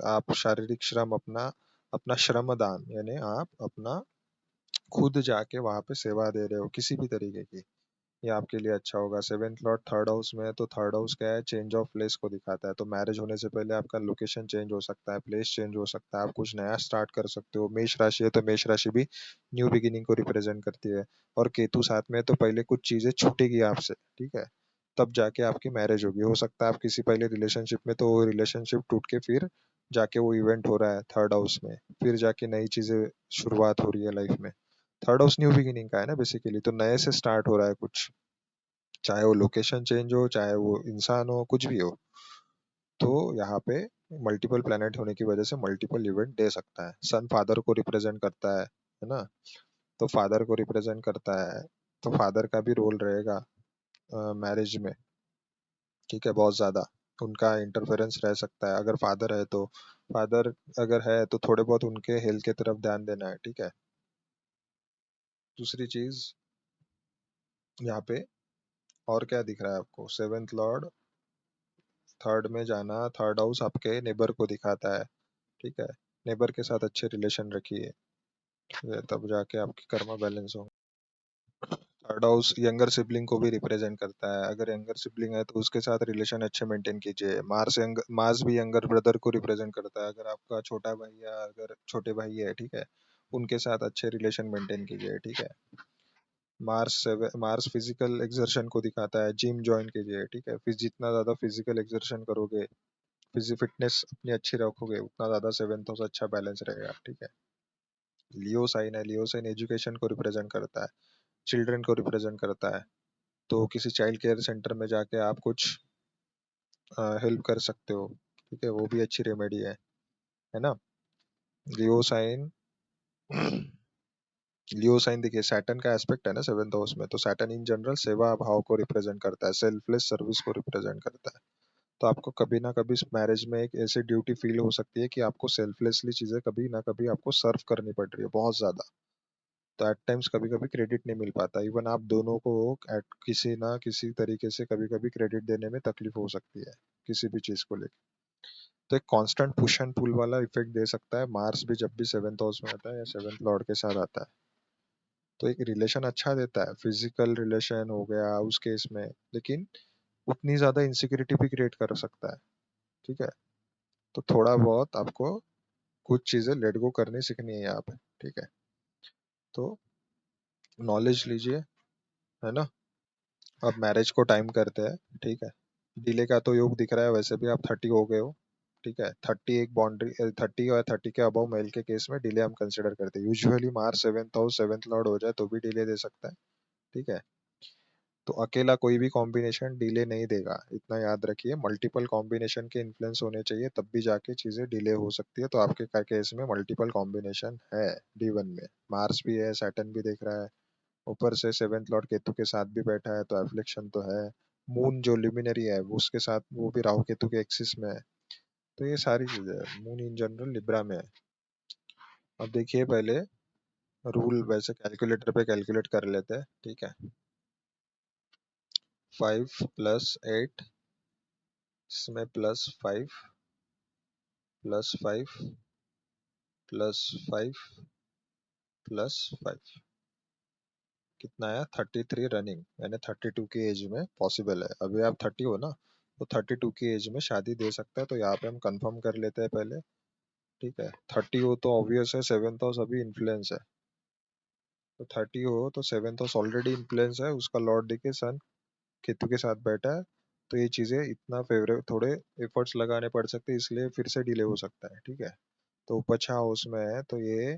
आप शारीरिक श्रम, अपना अपना श्रम दान, यानी आप अपना खुद जाके वहां पे सेवा दे रहे हो किसी भी तरीके की, ये आपके लिए अच्छा होगा। सेवेंथ लॉर्ड थर्ड हाउस में है, तो थर्ड हाउस क्या है, चेंज ऑफ प्लेस को दिखाता है। तो मैरिज होने से पहले आपका लोकेशन चेंज हो सकता है, प्लेस चेंज हो सकता है, आप कुछ नया स्टार्ट कर सकते हो। मेष राशि है तो मेष राशि भी न्यू बिगिनिंग को रिप्रेजेंट करती है। और केतु साथ में है तो पहले कुछ चीजें छूटेगी आपसे, ठीक है, तब जाके आपकी मैरिज होगी। हो सकता है आप किसी पहले रिलेशनशिप में, तो वो रिलेशनशिप टूट के फिर जाके वो इवेंट हो रहा है थर्ड हाउस में, फिर जाके नई चीजें शुरुआत हो रही है लाइफ में। थर्ड हाउस न्यू बिगिनिंग का है ना बेसिकली, तो नए से स्टार्ट हो रहा है कुछ, चाहे वो लोकेशन चेंज हो, चाहे वो इंसान हो, कुछ भी हो। तो यहाँ पे मल्टीपल प्लेनेट होने की वजह से मल्टीपल इवेंट दे सकता है। सन फादर को रिप्रेजेंट करता है ना, तो फादर को रिप्रेजेंट करता है, तो फादर का भी रोल रहेगा मैरिज में, ठीक है, बहुत ज्यादा उनका इंटरफेरेंस रह सकता है। अगर फादर है तो, फादर अगर है तो थोड़े बहुत उनके हेल्थ की तरफ ध्यान देना है, ठीक है। दूसरी चीज यहाँ पे और क्या दिख रहा है आपको, सेवेंथ लॉर्ड थर्ड में जाना, थर्ड हाउस आपके नेबर को दिखाता है, ठीक है। नेबर के साथ अच्छे रिलेशन रखिए, ठीक है, तब जाके आपकी कर्मा बैलेंस होंगे। थर्ड हाउस यंगर सिबलिंग को भी रिप्रेजेंट करता है। अगर यंगर सिबलिंग है तो उसके साथ रिलेशन अच्छे मेंटेन कीजिए। मार्स भी यंगर ब्रदर को रिप्रेजेंट करता है। अगर आपका छोटा भाई या अगर छोटे भाई है, ठीक है, उनके साथ अच्छे रिलेशन मेंटेन कीजिए, ठीक है। मार्स फिजिकल एक्सर्शन को दिखाता है, जिम ज्वाइन कीजिए, ठीक है। फिर जितना ज्यादा फिजिकल एक्सर्शन करोगे, फिटनेस अपनी अच्छी रखोगे, उतना ज्यादा सेवेंथ हाउस अच्छा बैलेंस रहेगा, ठीक है। लियो साइन है, लियो साइन एजुकेशन को रिप्रेजेंट करता है, चिल्ड्रन को रिप्रेजेंट करता है। तो किसी चाइल्ड केयर सेंटर में जाके आप कुछ हेल्प कर सकते हो, ठीक है, वो भी अच्छी रेमेडी है ना। लियो साइन लियो साइन देखिए, सैटर्न का एस्पेक्ट है ना सेवेंथ हाउस में, तो सैटर्न इन जनरल सेवा भाव को रिप्रेजेंट करता है, सेल्फलेस सर्विस को रिप्रेजेंट करता है। तो आपको कभी ना कभी मैरिज में एक ऐसी ड्यूटी फील हो सकती है कि आपको सेल्फलेसली चीजें कभी ना कभी आपको सर्व करनी पड़ रही है बहुत ज्यादा। तो एट टाइम्स कभी कभी क्रेडिट नहीं मिल पाता, इवन आप दोनों को एट किसी ना किसी तरीके से कभी कभी क्रेडिट देने में तकलीफ हो सकती है किसी भी चीज को लेकर। तो एक कांस्टेंट पुश एंड पुल वाला इफेक्ट दे सकता है मार्स भी, जब भी सेवेंथ हाउस में आता है या सेवेंथ लॉर्ड के साथ आता है। तो एक रिलेशन अच्छा देता है, फिजिकल रिलेशन हो गया उस केस में, लेकिन उतनी ज्यादा इनसिक्योरिटी भी क्रिएट कर सकता है, ठीक है। तो थोड़ा बहुत आपको कुछ चीजें लेट गो करनी सीखनी है यहाँ पे, ठीक है। तो नॉलेज लीजिए, है ना। अब मैरिज को टाइम करते हैं, ठीक है। डिले का तो योग दिख रहा है, वैसे भी आप 30 हो गए हो, ठीक है। 30 एक बाउंड्री, 30 और 30 के अबव मेल के केस में डिले हम कंसिडर करते हैं। Usually Mars seventh house seventh Lord हो जाए तो भी डिले दे सकता है, ठीक है। तो अकेला कोई भी कॉम्बिनेशन डिले नहीं देगा, इतना याद रखिए। मल्टीपल कॉम्बिनेशन के इन्फ्लुएंस होने चाहिए, तब भी जाके चीजें डिले हो सकती है। तो आपके केस में मल्टीपल कॉम्बिनेशन है D1 में, मार्स भी है, सैटर्न भी देख रहा है, ऊपर से सेवेंथ लॉर्ड केतु के साथ भी बैठा है, तो एफ्लिक्शन तो है। मून जो ल्यूमिनरी है वो उसके साथ, वो भी राहु केतु के एक्सिस में है। तो ये सारी चीजें है, मून इन जनरल लिब्रा में है। अब देखिए पहले रूल वैसे कैलकुलेटर पे कैलकुलेट कर लेते हैं, ठीक है। 5 + 8, इसमें +5 +5 +5 +5, कितना आया, 33 रनिंग, यानी 32 की एज में पॉसिबल है। अभी आप 30 हो ना, तो 32 की एज में शादी दे सकता है। तो यहाँ पे हम कंफर्म कर लेते हैं पहले, ठीक है। 30 हो तो ऑब्वियस है सेवेंथ हाउस अभी इन्फ्लुएंस है, तो 30 हो तो सेवेंथ हाउस ऑलरेडी इन्फ्लुएंस है, उसका लॉर्ड देखिए सन केतु के साथ बैठा है। तो ये चीजें इतना फेवरेट, थोड़े एफर्ट्स लगाने पड़ सकते हैं, इसलिए फिर से डिले हो सकता है, ठीक है। तो उपचा हाउस में है तो ये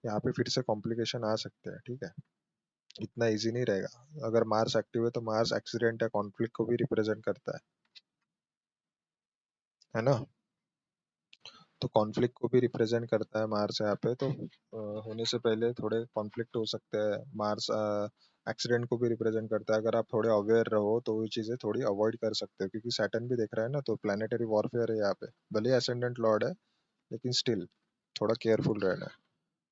यहाँ पे फिर से कॉम्प्लिकेशन आ सकते हैं, ठीक है। इतना इजी नहीं रहेगा। अगर मार्स एक्टिव है तो मार्स एक्सीडेंट या कॉन्फ्लिक्ट को भी रिप्रेजेंट करता है ना। तो कॉन्फ्लिक्ट को भी रिप्रेजेंट करता है मार्स यहाँ पे, तो होने से पहले थोड़े कॉन्फ्लिक्ट हो सकते हैं। मार्स एक्सीडेंट को भी रिप्रेजेंट करता है। अगर आप थोड़े अवेयर रहो तो वो चीजें थोड़ी अवॉइड कर सकते हो, क्योंकि सैटर्न भी देख रहा है ना, तो प्लानिटरी वॉरफेयर है यहाँ पे। भले असेंडेंट लॉर्ड है, लेकिन स्टिल थोड़ा केयरफुल रहना है।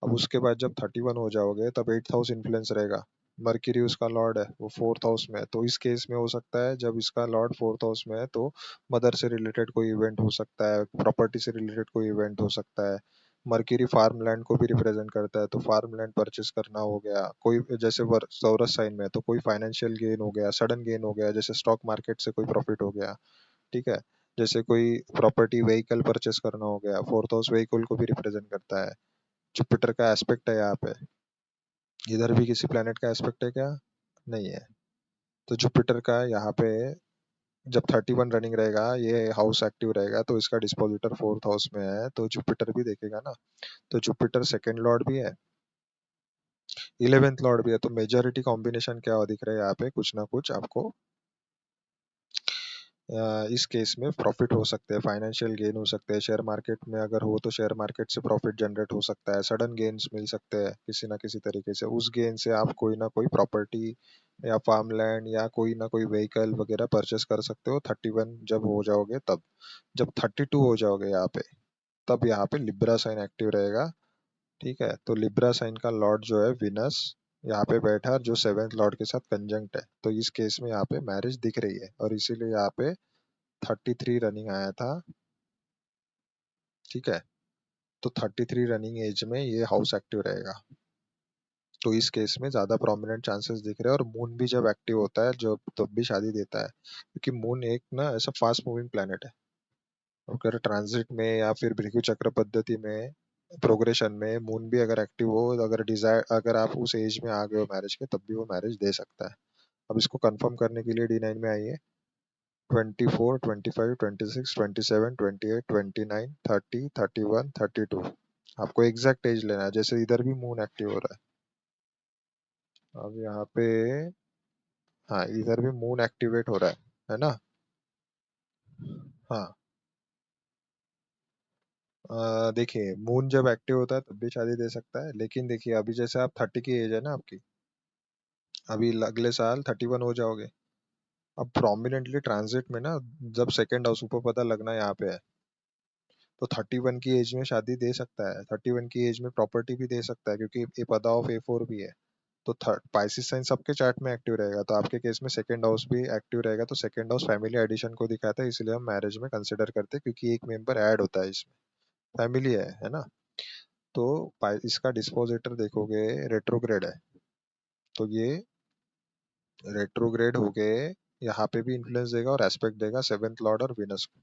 अब उसके बाद जब 31 हो जाओगे तब 8th हाउस इन्फ्लुएंस रहेगा। मर्क्यूरी उसका लॉर्ड है, वो 4th हाउस में है, तो इस केस में हो सकता है जब इसका लॉर्ड 4th हाउस में है तो मदर से रिलेटेड कोई इवेंट हो सकता है, प्रॉपर्टी से रिलेटेड कोई इवेंट हो सकता है। मर्क्यूरी फार्म लैंड को भी रिप्रेजेंट करता है, तो फार्म लैंड परचेस करना हो गया कोई, जैसे सौरस साइन में है तो कोई फाइनेंशियल गेन हो गया, सडन गेन हो गया, जैसे स्टॉक मार्केट से कोई प्रॉफिट हो गया। ठीक है। जैसे कोई प्रॉपर्टी व्हीकल परचेस करना हो गया, 4th हाउस व्हीकल को भी रिप्रेजेंट करता है। जुपिटर का एस्पेक्ट है यहाँ पे। इधर भी किसी प्लेनेट का एस्पेक्ट है क्या? नहीं है। तो जुपिटर का यहाँ पे जब 31 रनिंग रहेगा, ये हाउस एक्टिव रहेगा, तो इसका डिस्पोजिटर 4th हाउस में है, तो जुपिटर भी देखेगा ना। तो जुपिटर सेकंड लॉर्ड भी है, 11th लॉर्ड भी है, तो मेजोरिटी कॉम्बिनेशन क्या दिख रहा है यहाँ पे, कुछ ना कुछ आपको इस केस में प्रॉफिट हो सकते हैं, फाइनेंशियल गेन हो सकते हैं, शेयर मार्केट में अगर हो तो शेयर मार्केट से प्रॉफिट जनरेट हो सकता है, सडन गेन्स मिल सकते हैं किसी ना किसी तरीके से। उस गेन से आप कोई ना कोई प्रॉपर्टी या फार्म लैंड या कोई ना कोई व्हीकल वगैरह परचेस कर सकते हो 31 जब हो जाओगे तब। जब 32 हो जाओगे यहाँ पे, तब यहाँ पे लिब्रा साइन एक्टिव रहेगा। ठीक है। तो लिब्रा साइन का लॉर्ड जो है विनस यहाँ पे बैठा है, जो 7th लॉर्ड के साथ कंजंक्ट है, तो इस केस में यहाँ पे मैरिज दिख रही है, और इसीलिए यहाँ पे 33 रनिंग आया था। ठीक है। तो 33 रनिंग एज में ये हाउस एक्टिव रहेगा, तो इस केस में ज्यादा प्रोमिनेंट चांसेस दिख रहे हैं। और मून भी जब एक्टिव होता है जब, तब भी शादी देता है, क्योंकि मून एक ना ऐसा फास्ट मूविंग प्लेनेट है। अगर ट्रांजिट में या फिर भृगु चक्र पद्धति में प्रोग्रेशन में मून भी अगर एक्टिव हो, अगर डिजायर, अगर आप उस एज में आ गए हो मैरिज के, तब भी वो मैरिज दे सकता है। अब इसको कंफर्म करने के लिए D9 में आइए। 24, 25, 26, 27, 28, 29, 30, 31, 32। आपको एग्जैक्ट एज लेना है, जैसे इधर भी मून एक्टिव हो रहा है। अब यहाँ पे, हाँ इधर भी मून एक्टिवेट हो रहा है ना। हाँ। देखिए मून जब एक्टिव होता है तब भी शादी दे सकता है, लेकिन देखिए अभी जैसे आप 30 की एज है ना आपकी, अभी अगले साल 31 हो जाओगे। अब प्रोमिनेंटली ट्रांजिट में ना, जब सेकंड हाउस ऊपर पता लगना यहाँ पे है, तो 31 की एज में शादी दे सकता है, 31 की एज में प्रॉपर्टी भी दे सकता है, क्योंकि ये पदा ऑफ A4 भी है। तो थर्ड पाइसिस साइन सबके चार्ट में एक्टिव रहेगा, तो आपके केस में सेकंड हाउस भी एक्टिव रहेगा, तो सेकंड हाउस फैमिली एडिशन को दिखाता है, इसलिए हम मैरिज में कंसिडर करते हैं, क्योंकि एक मेंबर ऐड होता है इसमें, फैमिली है ना। तो इसका डिस्पोजिटर देखोगे रेट्रोग्रेड है, तो ये रेट्रोग्रेड होके यहाँ पे भी इन्फ्लुएंस देगा और एस्पेक्ट देगा 7th लॉर्ड और विनस को,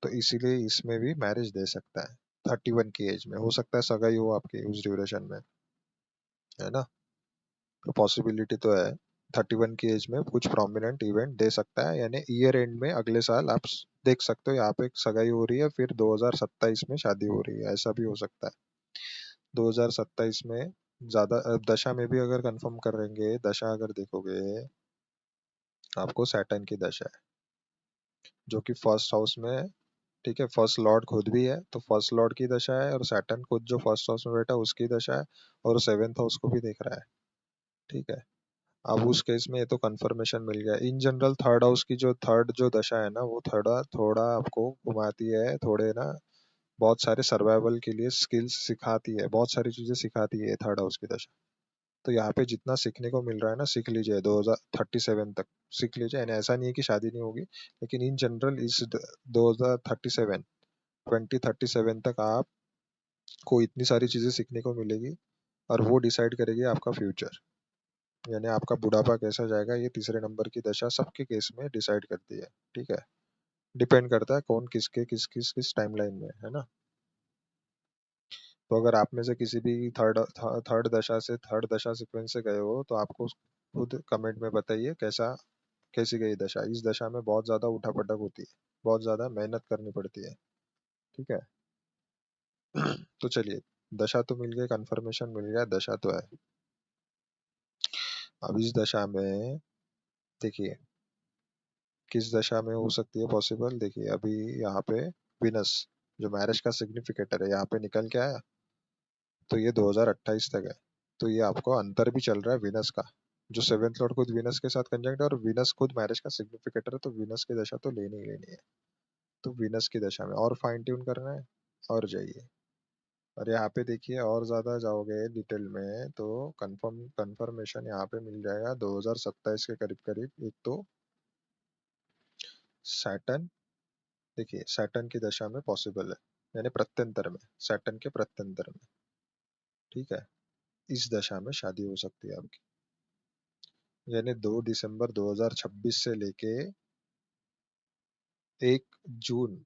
तो इसीलिए इसमें भी मैरिज दे सकता है। 31 की एज में हो सकता है सगाई हो आपकी उस ड्यूरेशन में, है ना। तो पॉसिबिलिटी तो है, 31 की एज में कुछ प्रोमिनेंट इवेंट दे सकता है, यानी ईयर एंड में अगले साल आप देख सकते हो यहाँ पे एक सगाई हो रही है, फिर 2027 में शादी हो रही है, ऐसा भी हो सकता है। 2027 में ज्यादा दशा में भी अगर कंफर्म करेंगे, दशा अगर देखोगे, आपको सैटर्न की दशा है जो कि फर्स्ट हाउस में है। ठीक है। फर्स्ट लॉर्ड खुद भी है, तो फर्स्ट लॉर्ड की दशा है, और सैटर्न खुद जो फर्स्ट हाउस में बैठा है उसकी दशा है, और 7th हाउस को भी देख रहा है। ठीक है। अब उस केस में ये तो कंफर्मेशन मिल गया। इन जनरल थर्ड हाउस की जो थर्ड जो दशा है ना, वो थोड़ा थोड़ा आपको घुमाती है, थोड़े ना बहुत सारे सर्वाइवल के लिए स्किल्स सिखाती है, बहुत सारी चीजें सिखाती है थर्ड हाउस की दशा। तो यहाँ पे जितना सीखने को मिल रहा है ना, सीख लीजिए 2037 तक, सीख लीजिए, यानी ऐसा नहीं है कि शादी नहीं होगी, लेकिन इन जनरल इस 2037, 2037 तक आपको इतनी सारी चीजें सीखने को मिलेगी, और वो डिसाइड करेगी आपका फ्यूचर, यानी आपका बुढ़ापा कैसा जाएगा, ये तीसरे नंबर की दशा सबके केस में डिसाइड करती है। ठीक है। डिपेंड करता है कौन किसके किस किस किस टाइमलाइन में है ना। तो अगर आप में से किसी भी थर्ड दशा से थर्ड दशा सीक्वेंस से गए हो, तो आपको खुद कमेंट में बताइए कैसा, कैसी गई दशा। इस दशा में बहुत ज्यादा उठापटक होती है, बहुत ज्यादा मेहनत करनी पड़ती है। ठीक है। तो चलिए, दशा तो मिल गई, कंफर्मेशन मिल गया, दशा तो है। अब इस दशा में देखिए किस दशा में हो सकती है पॉसिबल। देखिए अभी यहाँ पे विनस जो मैरिज का सिग्निफिकेटर है यहाँ पे निकल के आया, तो ये 2028 तक है, तो ये आपको अंतर भी चल रहा है विनस का। जो सेवेंथ लॉर्ड खुद वीनस के साथ कंजंक्ट है, और वीनस खुद मैरिज का सिग्निफिकेटर है, तो वीनस की दशा तो लेनी ही लेनी है। तो वीनस की दशा में और फाइन ट्यून करना है, और जाइए। और यहाँ पे देखिए, और ज्यादा जाओगे डिटेल में तो कंफर्मेशन यहाँ पे मिल जाएगा 2027 के करीब करीब। एक तो सैटर्न, देखिए सैटर्न की दशा में पॉसिबल है, यानी प्रत्यंतर में, सैटर्न के प्रत्यंतर में, ठीक है, इस दशा में शादी हो सकती है आपकी। यानी 2 दिसंबर 2026 से लेके 1 जून,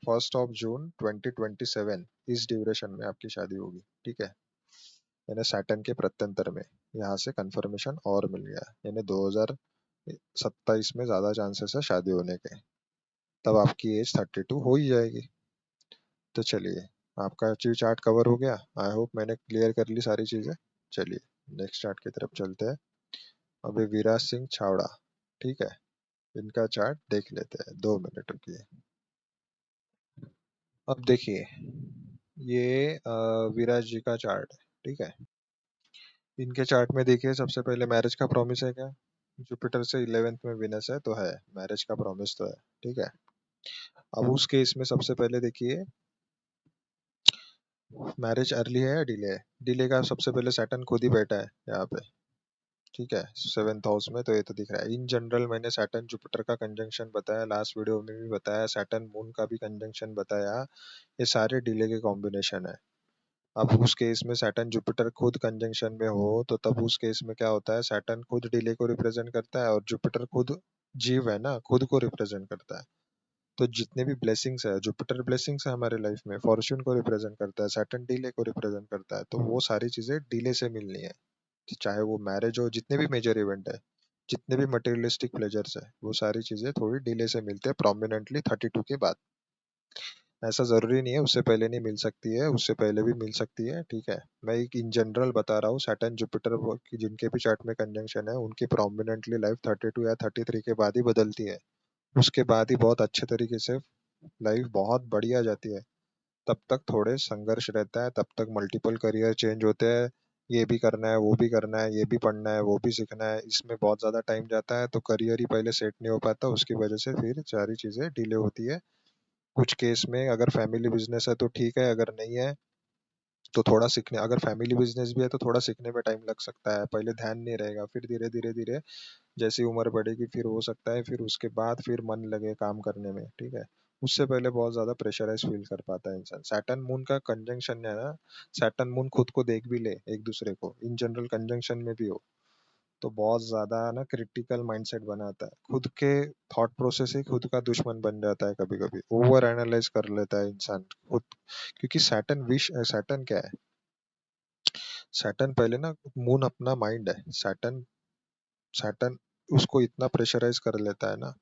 1 जून 2027, इस ड्यूरेशन में आपकी शादी होगी, ठीक है। यानी सैटर्न के प्रत्यंतर में, यहाँ से कंफर्मेशन और मिल गया, यानी 2027 में ज्यादा चांसेस है शादी होने के। तब आपकी एज 32 हो ही जाएगी। तो चलिए, आपका अचीव चार्ट कवर हो गया। आई होप मैंने क्लियर कर ली सारी चीजें। चलिए नेक्स्ट चार्ट की तरफ चलते हैं। अभी विराज सिंह छावड़ा, ठीक है, इनका चार्ट देख लेते हैं, 2 मिनट रुकिए। अब देखिए, ये विराज जी का चार्ट है, ठीक है। इनके चार्ट में देखिए, सबसे पहले मैरिज का प्रॉमिस है क्या? जुपिटर से 11th में विनस है, तो है मैरिज का प्रॉमिस तो है, ठीक है। अब उस केस में सबसे पहले देखिए, मैरिज अर्ली है या डिले है? डिले का सबसे पहले सैटर्न खुद ही बैठा है यहाँ पे, ठीक है, 7th हाउस में, तो ये तो दिख रहा है। इन जनरल मैंने सैटर्न जुपिटर का कंजंक्शन बताया, लास्ट वीडियो में भी बताया, सैटर्न मून का भी कंजंक्शन बताया। ये सारे डिले के कॉम्बिनेशन है। अब उस केस में सैटर्न जुपिटर खुद कंजंक्शन में हो, तो तब उस केस में क्या होता है, सैटर्न खुद डिले को रिप्रेजेंट करता है, और जुपिटर खुद जीव है ना, खुद को रिप्रेजेंट करता है। तो जितने भी ब्लेसिंग्स है, जुपिटर ब्लेसिंग्स है हमारे लाइफ में, फॉर्च्यून को रिप्रेजेंट करता है, सैटर्न डिले को रिप्रेजेंट करता है, तो वो सारी चीजें डिले से मिलनी है। चाहे वो मैरिज हो, जितने भी मेजर इवेंट है, जितने भी मटेरियलिस्टिक प्लेजर्स है, वो सारी चीजें थोड़ी डिले से मिलते हैं, प्रोमिनेंटली 32 के बाद। ऐसा जरूरी नहीं है उससे पहले नहीं मिल सकती है, उससे पहले भी मिल सकती है, ठीक है। मैं एक इन जनरल बता रहा हूँ, सैटर्न जुपिटर की जिनके भी चार्ट में कंजंक्शन है, उनकी प्रोमिनेंटली लाइफ 32 या 33 के बाद ही बदलती है। उसके बाद ही बहुत अच्छे तरीके से लाइफ बहुत बढ़िया जाती है। तब तक थोड़े संघर्ष रहता है, तब तक मल्टीपल करियर चेंज होते हैं, ये भी करना है, वो भी करना है, ये भी पढ़ना है, वो भी सीखना है, इसमें बहुत ज्यादा टाइम जाता है, तो करियर ही पहले सेट नहीं हो पाता, उसकी वजह से फिर सारी चीजें डिले होती है। कुछ केस में अगर फैमिली बिजनेस है तो ठीक है, अगर नहीं है तो थोड़ा सीखने, अगर फैमिली बिजनेस भी है तो थोड़ा सीखने में टाइम लग सकता है, पहले ध्यान नहीं रहेगा, फिर धीरे धीरे धीरे जैसी उम्र बढ़ेगी फिर हो सकता है, फिर उसके बाद फिर मन लगे काम करने में, ठीक है। उससे पहले बहुत ज्यादा प्रेशराइज फील कर पाता है इंसान। सैटर्न मून का कंजंक्शन है ना, सैटर्न मून खुद को देख भी ले एक दूसरे को, इन जनरल कंजंक्शन में भी हो, तो बहुत ज्यादा ना क्रिटिकल माइंडसेट बनाता है, खुद के थॉट प्रोसेस ही खुद का दुश्मन बन जाता है, कभी कभी ओवर एनालाइज कर लेता है इंसान खुद। क्योंकि सैटर्न क्या है, सैटर्न पहले ना, मून अपना माइंड है, सैटर्न सैटर्न उसको इतना प्रेशराइज कर लेता है ना,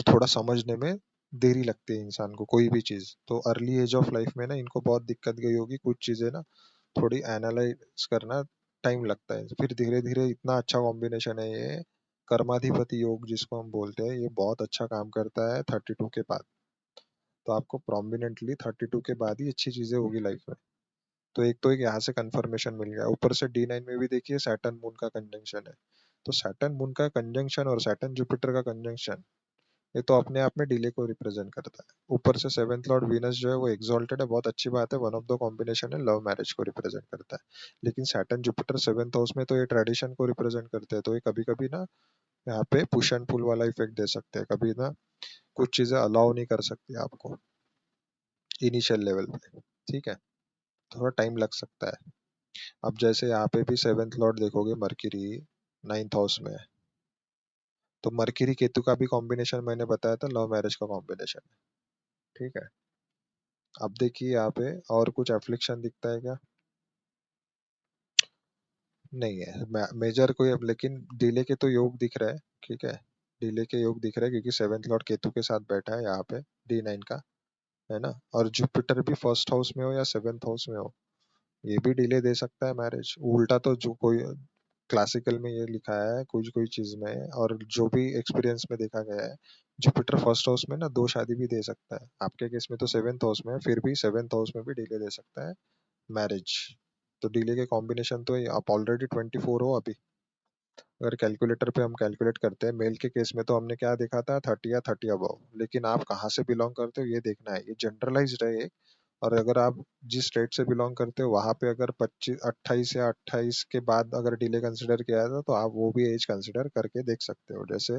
थोड़ा समझने में देरी लगती है इंसान को कोई भी चीज, तो अर्ली एज ऑफ लाइफ में ना इनको बहुत दिक्कत गई होगी, कुछ चीजें ना थोड़ी एनालाइज करना टाइम लगता है, फिर धीरे धीरे इतना अच्छा कॉम्बिनेशन है ये, कर्माधिपति योग जिसको हम बोलते हैं, ये बहुत अच्छा काम करता है 32 के बाद। तो आपको प्रोमिनेंटली 32 के बाद ही अच्छी चीजें होगी लाइफ में। तो एक यहाँ से कंफर्मेशन मिल गया, ऊपर से D9 में भी देखिए सैटर्न मून का कंजंक्शन है। तो सैटर्न मून का कंजंक्शन और सैटर्न जुपिटर का कंजंक्शन, ये तो अपने आप में डिले को रिप्रेजेंट करता है। ऊपर से 7th लॉर्ड वीनस जो है वो एक्सॉल्टेड है, बहुत अच्छी बात है, वन ऑफ द कॉम्बिनेशन है, लव मैरिज को रिप्रेजेंट करता है। लेकिन सैटर्न जुपिटर 7th हाउस में तो ये ट्रेडिशन को रिप्रेजेंट करते हैं, तो ये कभी कभी ना यहाँ पे पुश एंड पुल वाला इफेक्ट दे सकते हैं, कभी ना कुछ चीजें अलाउ नहीं कर सकती आपको इनिशियल लेवल पे, ठीक है, थोड़ा टाइम लग सकता है। अब जैसे यहाँ पे भी 7th लॉर्ड देखोगे, मर्क्यूरी 9th हाउस में है, तो मर्क्यूरी केतु का भी कॉम्बिनेशन मैंने बताया था, लव मैरिज का कॉम्बिनेशन है, ठीक है। अब देखिए यहाँ पे और कुछ एफ्लिक्शन दिखता है क्या? नहीं है मेजर कोई, अब लेकिन डिले के तो योग दिख रहा है, ठीक है, डिले के योग दिख रहा है, क्योंकि 7th लॉर्ड केतु के साथ बैठा है यहाँ पे, D9 का, है ना। और जुपिटर भी 1st हाउस में हो या 7th हाउस में हो, ये भी डिले दे सकता है मैरिज। उल्टा तो जो कोई क्लासिकल में ये लिखा है कुछ कोई चीज में, और जो भी एक्सपीरियंस में देखा गया है, जुपिटर 1st हाउस में ना 2 शादी भी दे सकता है, आपके केस में तो 7th हाउस में है, फिर भी 7th हाउस में भी डिले दे सकता है मैरिज। तो डिले के कॉम्बिनेशन तो आप ऑलरेडी 24 हो अभी, अगर कैलकुलेटर पे हम कैलकुलेट करते हैं, मेल के केस में तो हमने क्या देखा था, 30 या 30 अबव, लेकिन आप कहाँ से बिलोंग करते हो ये देखना है, ये जनरलाइज्ड है ये। और अगर आप जिस स्टेट से बिलोंग करते हो वहां पे अगर 25 28 या 28 के बाद अगर डिले कंसिडर किया था तो आप वो भी एज कंसिडर करके देख सकते हो। जैसे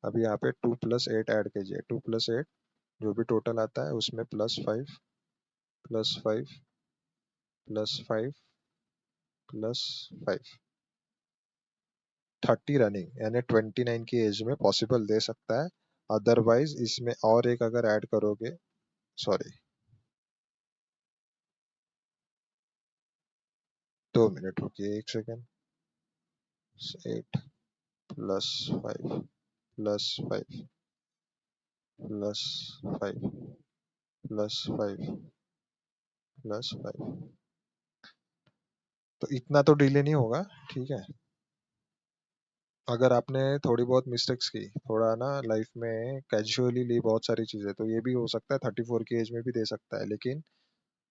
अभी यहाँ पे 2+8 ऐड कीजिए, 2+8 जो भी टोटल आता है उसमें +5 +5 30 रनिंग, यानी 29 की एज में पॉसिबल दे सकता है। अदरवाइज इसमें और एक अगर ऐड करोगे, सॉरी 2 मिनट रुकिए, 1 सेकेंड। 8 +5 +5 +5 +5 +5, तो इतना तो डिले नहीं होगा, ठीक है। अगर आपने थोड़ी बहुत मिस्टेक्स की, थोड़ा ना लाइफ में कैजुअली ली बहुत सारी चीजें, तो ये भी हो सकता है 34 की एज में भी दे सकता है, लेकिन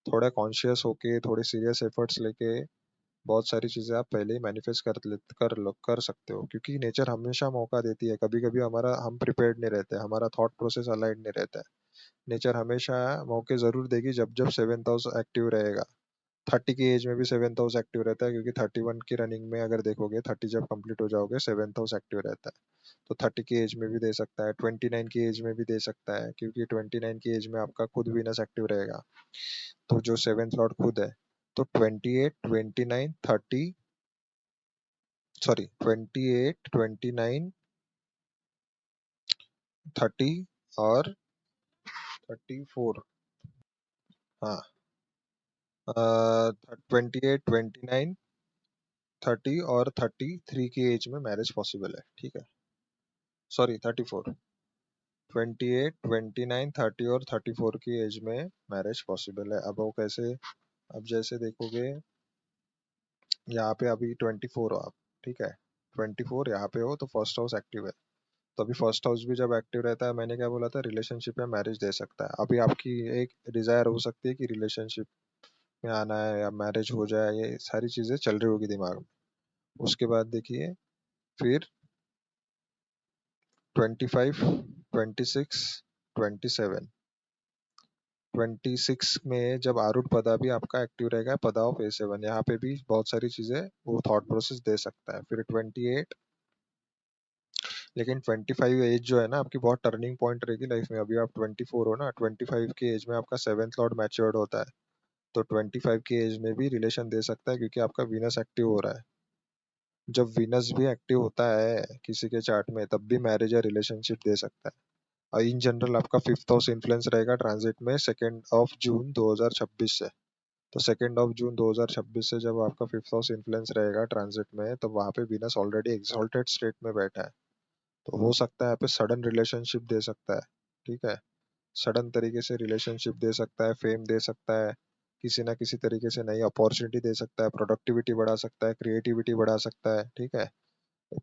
थोड़ा कॉन्शियस होके, थोड़े सीरियस एफर्ट्स लेके बहुत सारी चीजें आप पहले ही मैनिफेस्ट कर सकते हो, क्योंकि नेचर हमेशा मौका देती है। कभी कभी हमारा हम प्रिपेयर्ड नहीं रहते, हमारा थॉट प्रोसेस अलाइड नहीं रहता है। नेचर हमेशा मौके जरूर देगी जब जब सेवेंथ हाउस एक्टिव रहेगा। 30 की एज में भी सेवेंथ हाउस एक्टिव रहता है, क्योंकि 31 की रनिंग में अगर देखोगे, 30 जब कंप्लीट हो जाओगे सेवेंथ हाउस एक्टिव रहता है। तो 30 की एज में भी दे सकता है, 29 की एज में भी दे सकता है, क्योंकि 29 की एज में आपका खुद वीनस एक्टिव रहेगा, तो जो सेवेंथ लॉर्ड खुद है। तो 28 29 30, सॉरी 28 29 30 और 34, हाँ 28 29 30 और 33 की एज में मैरिज पॉसिबल है, ठीक है। सॉरी 34, 28 29 30 और 34 की एज में मैरिज पॉसिबल है। अब वो कैसे, अब जैसे देखोगे यहाँ पे अभी 24 हो आप, ठीक है, 24 यहाँ पे हो तो फर्स्ट हाउस एक्टिव है। तो अभी फर्स्ट हाउस भी जब एक्टिव रहता है, मैंने क्या बोला था, रिलेशनशिप या मैरिज दे सकता है। अभी आपकी एक डिजायर हो सकती है कि रिलेशनशिप में आना है या मैरिज हो जाए, ये सारी चीजें चल रही होगी दिमाग में। उसके बाद देखिए फिर 25 26 27, 26 में जब आरूढ़ पदा भी आपका एक्टिव रहेगा, पदा ऑफ A7, यहाँ पे भी बहुत सारी चीजें वो थॉट प्रोसेस दे सकता है। फिर 28, लेकिन 25 एज जो है ना आपकी बहुत टर्निंग पॉइंट रहेगी लाइफ में। अभी आप 24 हो ना, 25 की एज में आपका सेवेंथ लॉर्ड मैच्योर्ड होता है, तो 25 की एज में भी रिलेशन दे सकता है, क्योंकि आपका वीनस एक्टिव हो रहा है। जब वीनस भी एक्टिव होता है किसी के चार्ट में, तब भी मैरिज या रिलेशनशिप दे सकता है। और इन जनरल आपका फिफ्थ हाउस इन्फ्लुएंस रहेगा ट्रांजिट में 2 जून 2026 से। तो 2 जून 2026 से जब आपका फिफ्थ हाउस इन्फ्लुएंस रहेगा ट्रांजिट में, तो वहां पे वीनस ऑलरेडी एक्सॉल्टेड स्टेट में बैठा है। तो हो सकता है यहाँ पे सडन रिलेशनशिप दे सकता है, ठीक है। सडन तरीके से रिलेशनशिप दे सकता है, फेम दे सकता है, किसी ना किसी तरीके से नई अपॉर्चुनिटी दे सकता है, प्रोडक्टिविटी बढ़ा सकता है, क्रिएटिविटी बढ़ा सकता है, ठीक है।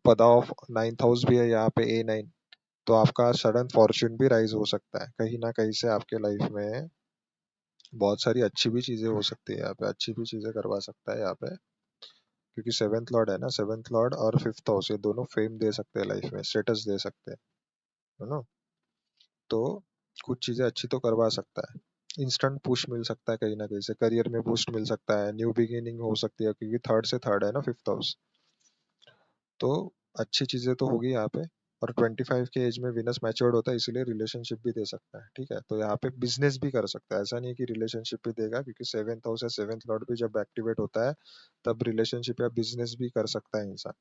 पदा ऑफ 9th हाउस भी है यहाँ पे A9, तो आपका सडन फॉर्च्यून भी राइज हो सकता है, कहीं ना कहीं से आपके लाइफ में बहुत सारी अच्छी भी चीजें हो सकती है, यहाँ पे अच्छी भी चीजें करवा सकता है यहाँ पे। क्योंकि सेवेंथ लॉर्ड है ना, सेवेंथ लॉर्ड और फिफ्थ हाउस ये दोनों फेम दे सकते हैं लाइफ में, स्टेटस दे सकते हैं, है ना। तो कुछ चीजें अच्छी तो करवा सकता है। इंस्टेंट पुश मिल सकता है कहीं ना कहीं से, करियर में बूस्ट मिल सकता है, न्यू बिगिनिंग हो सकती है, क्योंकि थर्ड से थर्ड है ना फिफ्थ हाउस। तो अच्छी चीजें तो होगी यहाँ पे। और 25 के एज में विनस मैच्योर्ड होता है, इसीलिए रिलेशनशिप भी दे सकता है, ठीक है। तो यहाँ पे बिजनेस भी कर सकता है, ऐसा नहीं कि रिलेशनशिप भी देगा, क्योंकि सेवेंथ हाउस या सेवेंथ लॉर्ड भी जब एक्टिवेट होता है तब रिलेशनशिप या बिजनेस भी कर सकता है इंसान।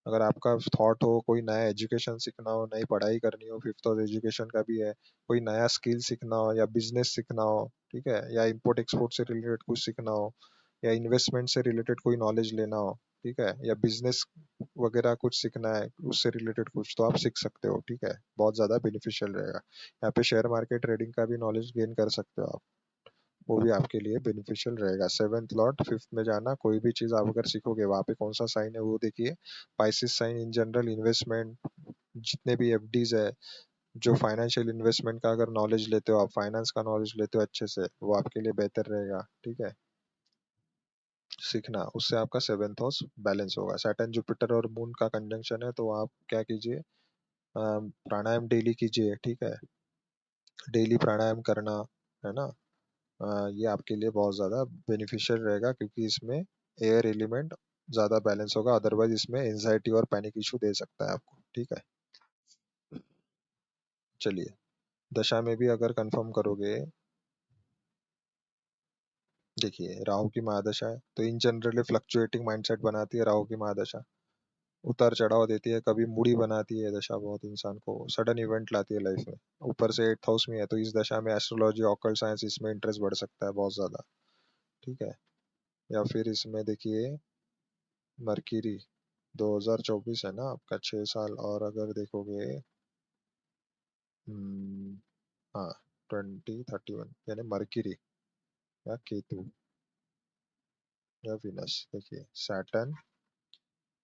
अगर आपका थॉट हो कोई नया एजुकेशन सीखना हो, नई पढ़ाई करनी हो, फिफ्थ हाउस एजुकेशन का भी है, कोई नया स्किल सीखना हो या बिजनेस सीखना हो, ठीक है, या इम्पोर्ट एक्सपोर्ट से रिलेटेड कुछ सीखना हो, या इन्वेस्टमेंट से रिलेटेड कोई नॉलेज लेना हो, ठीक है, या बिजनेस वगैरह कुछ सीखना है उससे रिलेटेड कुछ, तो आप सीख सकते हो, ठीक है। बहुत ज्यादा बेनिफिशियल रहेगा। यहाँ पे शेयर मार्केट ट्रेडिंग का भी नॉलेज गेन कर सकते हो आप, वो भी आपके लिए बेनिफिशियल रहेगा। सेवेंथ लॉर्ड फिफ्थ में जाना, कोई भी चीज आप अगर सीखोगे वहां पे कौन सा साइन है वो देखिए। Pisces sign in general investment, जितने भी एफडीज है, जो फाइनेंशियल इन्वेस्टमेंट का अगर नॉलेज लेते हो आप, फाइनेंस का नॉलेज लेते हो अच्छे से, वो आपके लिए बेहतर रहेगा, ठीक है। सीखना, उससे आपका सेवेंथ हाउस बैलेंस होगा। सैटर्न जुपिटर और मून का कंजंक्शन है, तो आप क्या कीजिए, प्राणायाम डेली कीजिए, ठीक है। डेली प्राणायाम करना, है ना। ये आपके लिए बहुत ज़्यादा बेनिफिशियल रहेगा, क्योंकि इसमें एयर एलिमेंट ज़्यादा बैलेंस होगा, अदरवाइज इसमें एंजाइटी और पैनिक इशू दे सकता है आपको, ठीक है। चलिए, दशा में भी अगर कंफर्म करोगे, देखिए राहु की महादशा है, तो इन जनरली फ्लक्चुएटिंग माइंडसेट बनाती है राहु की महादशा। उतार चढ़ाव देती है, कभी मूडी बनाती है दशा, बहुत इंसान को सडन इवेंट लाती है लाइफ में। ऊपर से 8th हाउस में है, तो इस दशा में एस्ट्रोलॉजी, ऑकल्ट साइंस, इसमें इंटरेस्ट बढ़ सकता है बहुत ज्यादा, ठीक है। या फिर इसमें देखिए मरकरी, 2024 है ना आपका, 6 साल, और अगर देखोगे हम्म, हाँ 2031, यानी मरकरी या केतु या विनस। देखिए सैटर्न,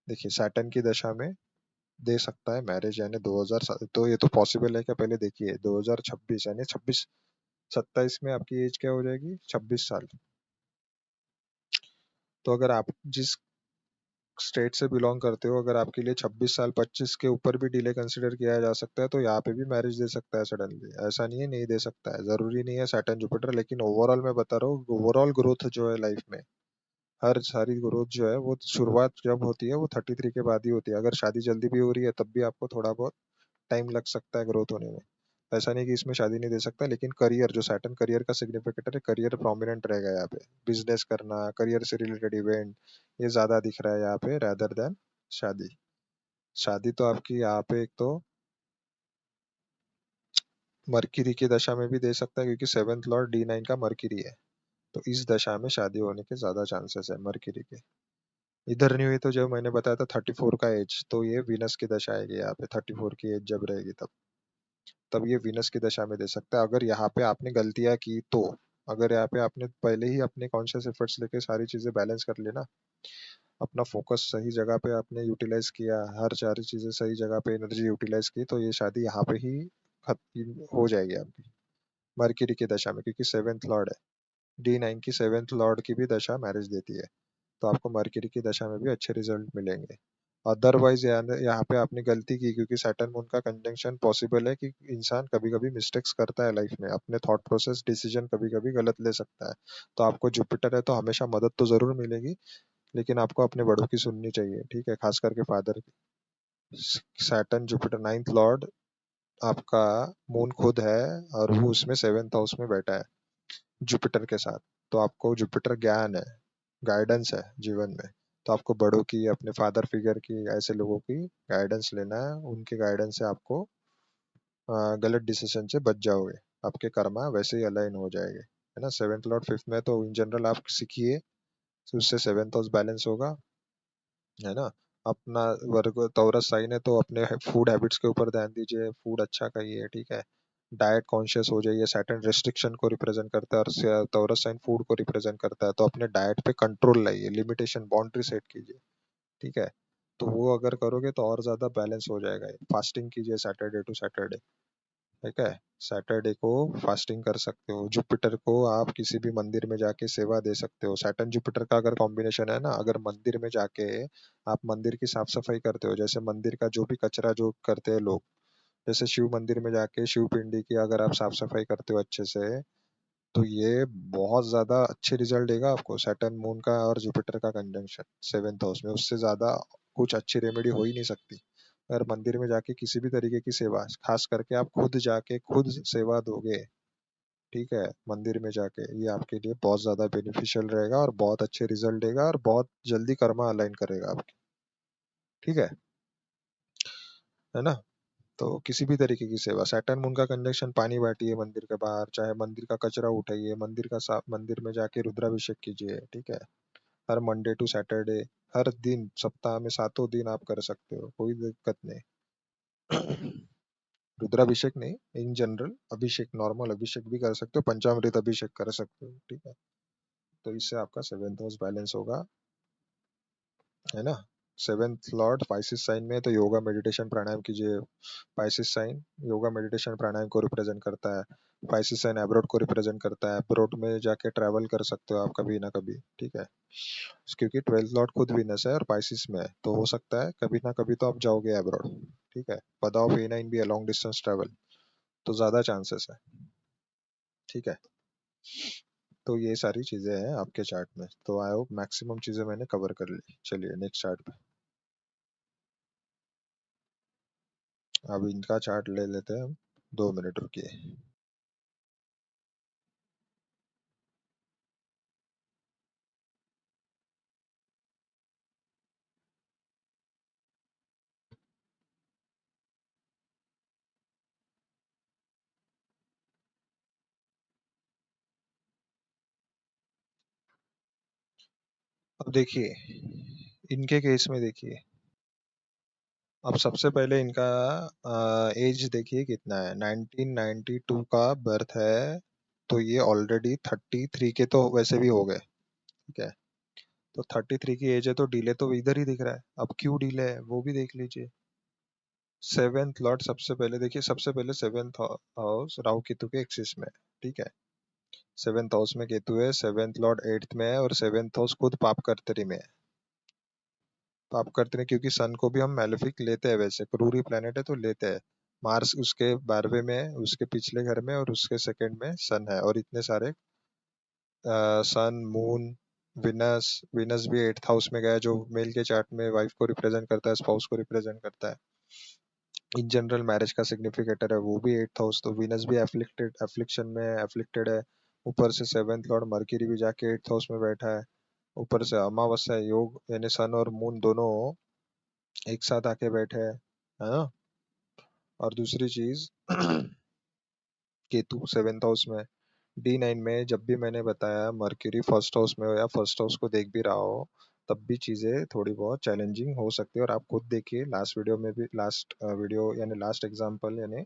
देखिए सैटर्न की दशा में दे सकता है मैरिज, यानी 2000, तो ये तो पॉसिबल है क्या, पहले देखिए 2026 यानी 26 27 में आपकी एज क्या हो जाएगी, 26 साल। तो अगर आप जिस स्टेट से बिलोंग करते हो, अगर आपके लिए 26 साल 25 के ऊपर भी डिले कंसिडर किया जा सकता है, तो यहाँ पे भी मैरिज दे सकता है सडनली, ऐसा नहीं है नहीं दे सकता है, जरूरी नहीं है सैटर्न जुपिटर। लेकिन ओवरऑल मैं बता रहा हूँ, ओवरऑल ग्रोथ जो है लाइफ में, हर सारी ग्रोथ जो है वो शुरुआत जब होती है वो 33 के बाद ही होती है। अगर शादी जल्दी भी हो रही है तब भी आपको थोड़ा बहुत टाइम लग सकता है ग्रोथ होने में। ऐसा नहीं कि इसमें शादी नहीं दे सकता, लेकिन करियर, जो सैटर्न करियर का सिग्निफिकेटर है, करियर प्रोमिनेंट रहेगा यहाँ पे। बिजनेस करना, करियर से रिलेटेड इवेंट, ये ज्यादा दिख रहा है यहाँ पे रेदर देन शादी। शादी तो आपकी यहाँ पे एक तो मरकरी की दशा में भी दे सकता है, क्योंकि 7th लॉर्ड D9 का मरकरी है, तो इस दशा में शादी होने के ज्यादा चांसेस है मरकरी के। इधर नहीं हुई तो जो मैंने बताया था 34 का एज, तो ये विनस की दशा आएगी यहाँ पे, 34 की एज जब रहेगी तब तब ये विनस की दशा में दे सकता है। अगर यहाँ पे आपने गलतियां की तो, अगर यहाँ पे आपने पहले ही अपने कॉन्शियस एफर्ट्स लेके सारी चीजें बैलेंस कर लेना, अपना फोकस सही जगह पे आपने यूटिलाइज किया, हर सारी चीजें सही जगह पे एनर्जी यूटिलाइज की, तो ये शादी यहाँ पे ही खत्म हो जाएगी आपकी मरकरी की दशा में, क्योंकि 7th लॉर्ड है। D9 की 7th लॉर्ड की भी दशा मैरिज देती है, तो आपको मरकरी की दशा में भी अच्छे रिजल्ट मिलेंगे। अदरवाइज यहाँ पे आपने गलती की, क्योंकि सैटर्न मून का कंजंक्शन पॉसिबल है कि इंसान कभी कभी मिस्टेक्स करता है लाइफ में, अपने थॉट प्रोसेस डिसीजन कभी कभी गलत ले सकता है। तो आपको जुपिटर है तो हमेशा मदद तो जरूर मिलेगी, लेकिन आपको अपने बड़ों की सुननी चाहिए, ठीक है, खास करके फादर की। सैटर्न जुपिटर 9th लॉर्ड आपका मून खुद है, और वो उसमें 7th हाउस में बैठा है जुपिटर के साथ। तो आपको जुपिटर ज्ञान है, गाइडेंस है जीवन में। तो आपको बड़ों की, अपने फादर फिगर की, ऐसे लोगों की गाइडेंस लेना है, उनके गाइडेंस से आपको गलत डिसीजन से बच जाओगे, आपके कर्मा वैसे ही अलाइन हो जाएंगे, है ना। 7th लॉर्ड 5th में, तो इन जनरल आप सीखिए, तो उससे 7th हाउस बैलेंस होगा, है ना। अपना वर्ग टॉरस साइन है, तो अपने फूड हैबिट्स के ऊपर ध्यान दीजिए, फूड अच्छा खाइए, ठीक है। डाइट कॉन्शियस हो जाइए, सैटर्न रेस्ट्रिक्शन को रिप्रेजेंट करता है और टॉरस साइन फूड को रिप्रेजेंट करता है, तो अपने डाइट पे कंट्रोल लाइए, लिमिटेशन बाउंड्री सेट कीजिए, ठीक है। तो वो अगर करोगे तो और ज्यादा बैलेंस हो जाएगा। फास्टिंग कीजिए सैटरडे टू सैटरडे, ठीक है। सैटरडे को फास्टिंग कर सकते हो, जुपिटर को आप किसी भी मंदिर में जाके सेवा दे सकते हो। सैटर्न जुपिटर का अगर कॉम्बिनेशन है ना, अगर मंदिर में जाके आप मंदिर की साफ सफाई करते हो, जैसे मंदिर का जो भी कचरा जो करते हैं लोग, जैसे शिव मंदिर में जाके शिव पिंडी की अगर आप साफ सफाई करते हो अच्छे से, तो ये बहुत ज्यादा अच्छे रिजल्ट देगा आपको। सैटर्न मून का और जुपिटर का कंजंक्शन 7th हाउस में, उससे ज्यादा कुछ अच्छी रेमेडी हो ही नहीं सकती। अगर मंदिर में जाके किसी भी तरीके की सेवा, खास करके आप खुद जाके खुद सेवा दोगे, ठीक है, मंदिर में जाके, ये आपके लिए बहुत ज्यादा बेनिफिशियल रहेगा और बहुत अच्छे रिजल्ट देगा और बहुत जल्दी कर्मा अलाइन करेगा आपके, ठीक है ना। तो किसी भी तरीके की सेवा, सैटर्न मून का कंजक्शन, पानी बांटिए मंदिर के बाहर, चाहे मंदिर का कचरा उठाइए, मंदिर का साफ, मंदिर में जाके रुद्राभिषेक कीजिए, ठीक है। हर मंडे टू सैटरडे, हर दिन, सप्ताह में 7 दिन आप कर सकते हो, कोई दिक्कत नहीं। रुद्राभिषेक नहीं, इन जनरल अभिषेक, नॉर्मल अभिषेक भी कर सकते हो, पंचामृत अभिषेक कर सकते हो, ठीक है। तो इससे आपका 7th हाउस बैलेंस होगा, है ना। 7th लॉर्ड पाइसिस साइन में है, तो योगा मेडिटेशन प्राणायाम कीजिए। पाइसिस साइन योगा मेडिटेशन प्राणायाम को रिप्रेजेंट करता है। पाइसिस साइन एब्रोड को रिप्रेजेंट करता है, एब्रोड में जाके ट्रैवल कर सकते हो आप कभी ना कभी, ठीक है, क्योंकि 12th लॉर्ड खुद वीनस है और पाइसिस में है, तो हो सकता है कभी ना कभी तो आप जाओगे एब्रोड, ठीक है। पदा ऑफ ए9 भी है लॉन्ग डिस्टेंस ट्रैवल, तो ज्यादा चांसेस है, ठीक है। तो ये सारी चीजें हैं आपके चार्ट में, तो आई होप मैक्सिमम चीजें मैंने कवर कर ली। चलिए नेक्स्ट चार्ट पे, अब इनका चार्ट ले लेते हैं हम, 2 मिनट रुकिए। अब देखिए इनके केस में, देखिए अब सबसे पहले इनका एज देखिए कितना है, 1992 का बर्थ है, तो ये ऑलरेडी 33 के तो वैसे भी हो गए, ठीक है। तो 33 की एज है, तो डिले तो इधर ही दिख रहा है, अब क्यों डिले है वो भी देख लीजिए। सेवेंथ लॉर्ड सबसे पहले देखिए, सबसे पहले सेवेंथ हाउस राहु केतु के एक्सिस में है, ठीक है। सेवेंथ हाउस में केतु है, सेवेंथ लॉर्ड एट्थ में है, और सेवेंथ हाउस खुद पाप कर्तरी में है। पाप कर्तरी क्योंकि सन को भी हम मैलेफिक लेते हैं, वैसे क्रूरी प्लेनेट है तो लेते हैं। मार्स उसके 12वें में है, उसके पिछले घर में, और उसके सेकंड में सन है, और इतने सारे सन मून विनस, विनस भी 8th हाउस में गया, जो मेल के चार्ट में वाइफ को रिप्रेजेंट करता है, स्पाउस को रिप्रेजेंट करता है, इन जनरल मैरिज का सिग्निफिकेटर है, वो भी 8th हाउस, तो विनस भी एफ्लिक्टेड, एफ्लिक्शन में एफ्लिक्टेड है। ऊपर से सेवेंथ लॉर्ड मर्क्यूरी भी जाके 8th हाउस में बैठा है, ऊपर से अमावस्या योग यानी सन और मून दोनों एक साथ आके बैठे हैं, है ना। और दूसरी चीज केतु सेवेंथ हाउस में, D9 में जब भी मैंने बताया मर्क्यूरी फर्स्ट हाउस में हो या फर्स्ट हाउस को देख भी रहा हो, तब भी चीजें थोड़ी बहुत चैलेंजिंग हो सकती है, और आप खुद देखिए लास्ट वीडियो में भी, लास्ट वीडियो यानी लास्ट एग्जांपल यानी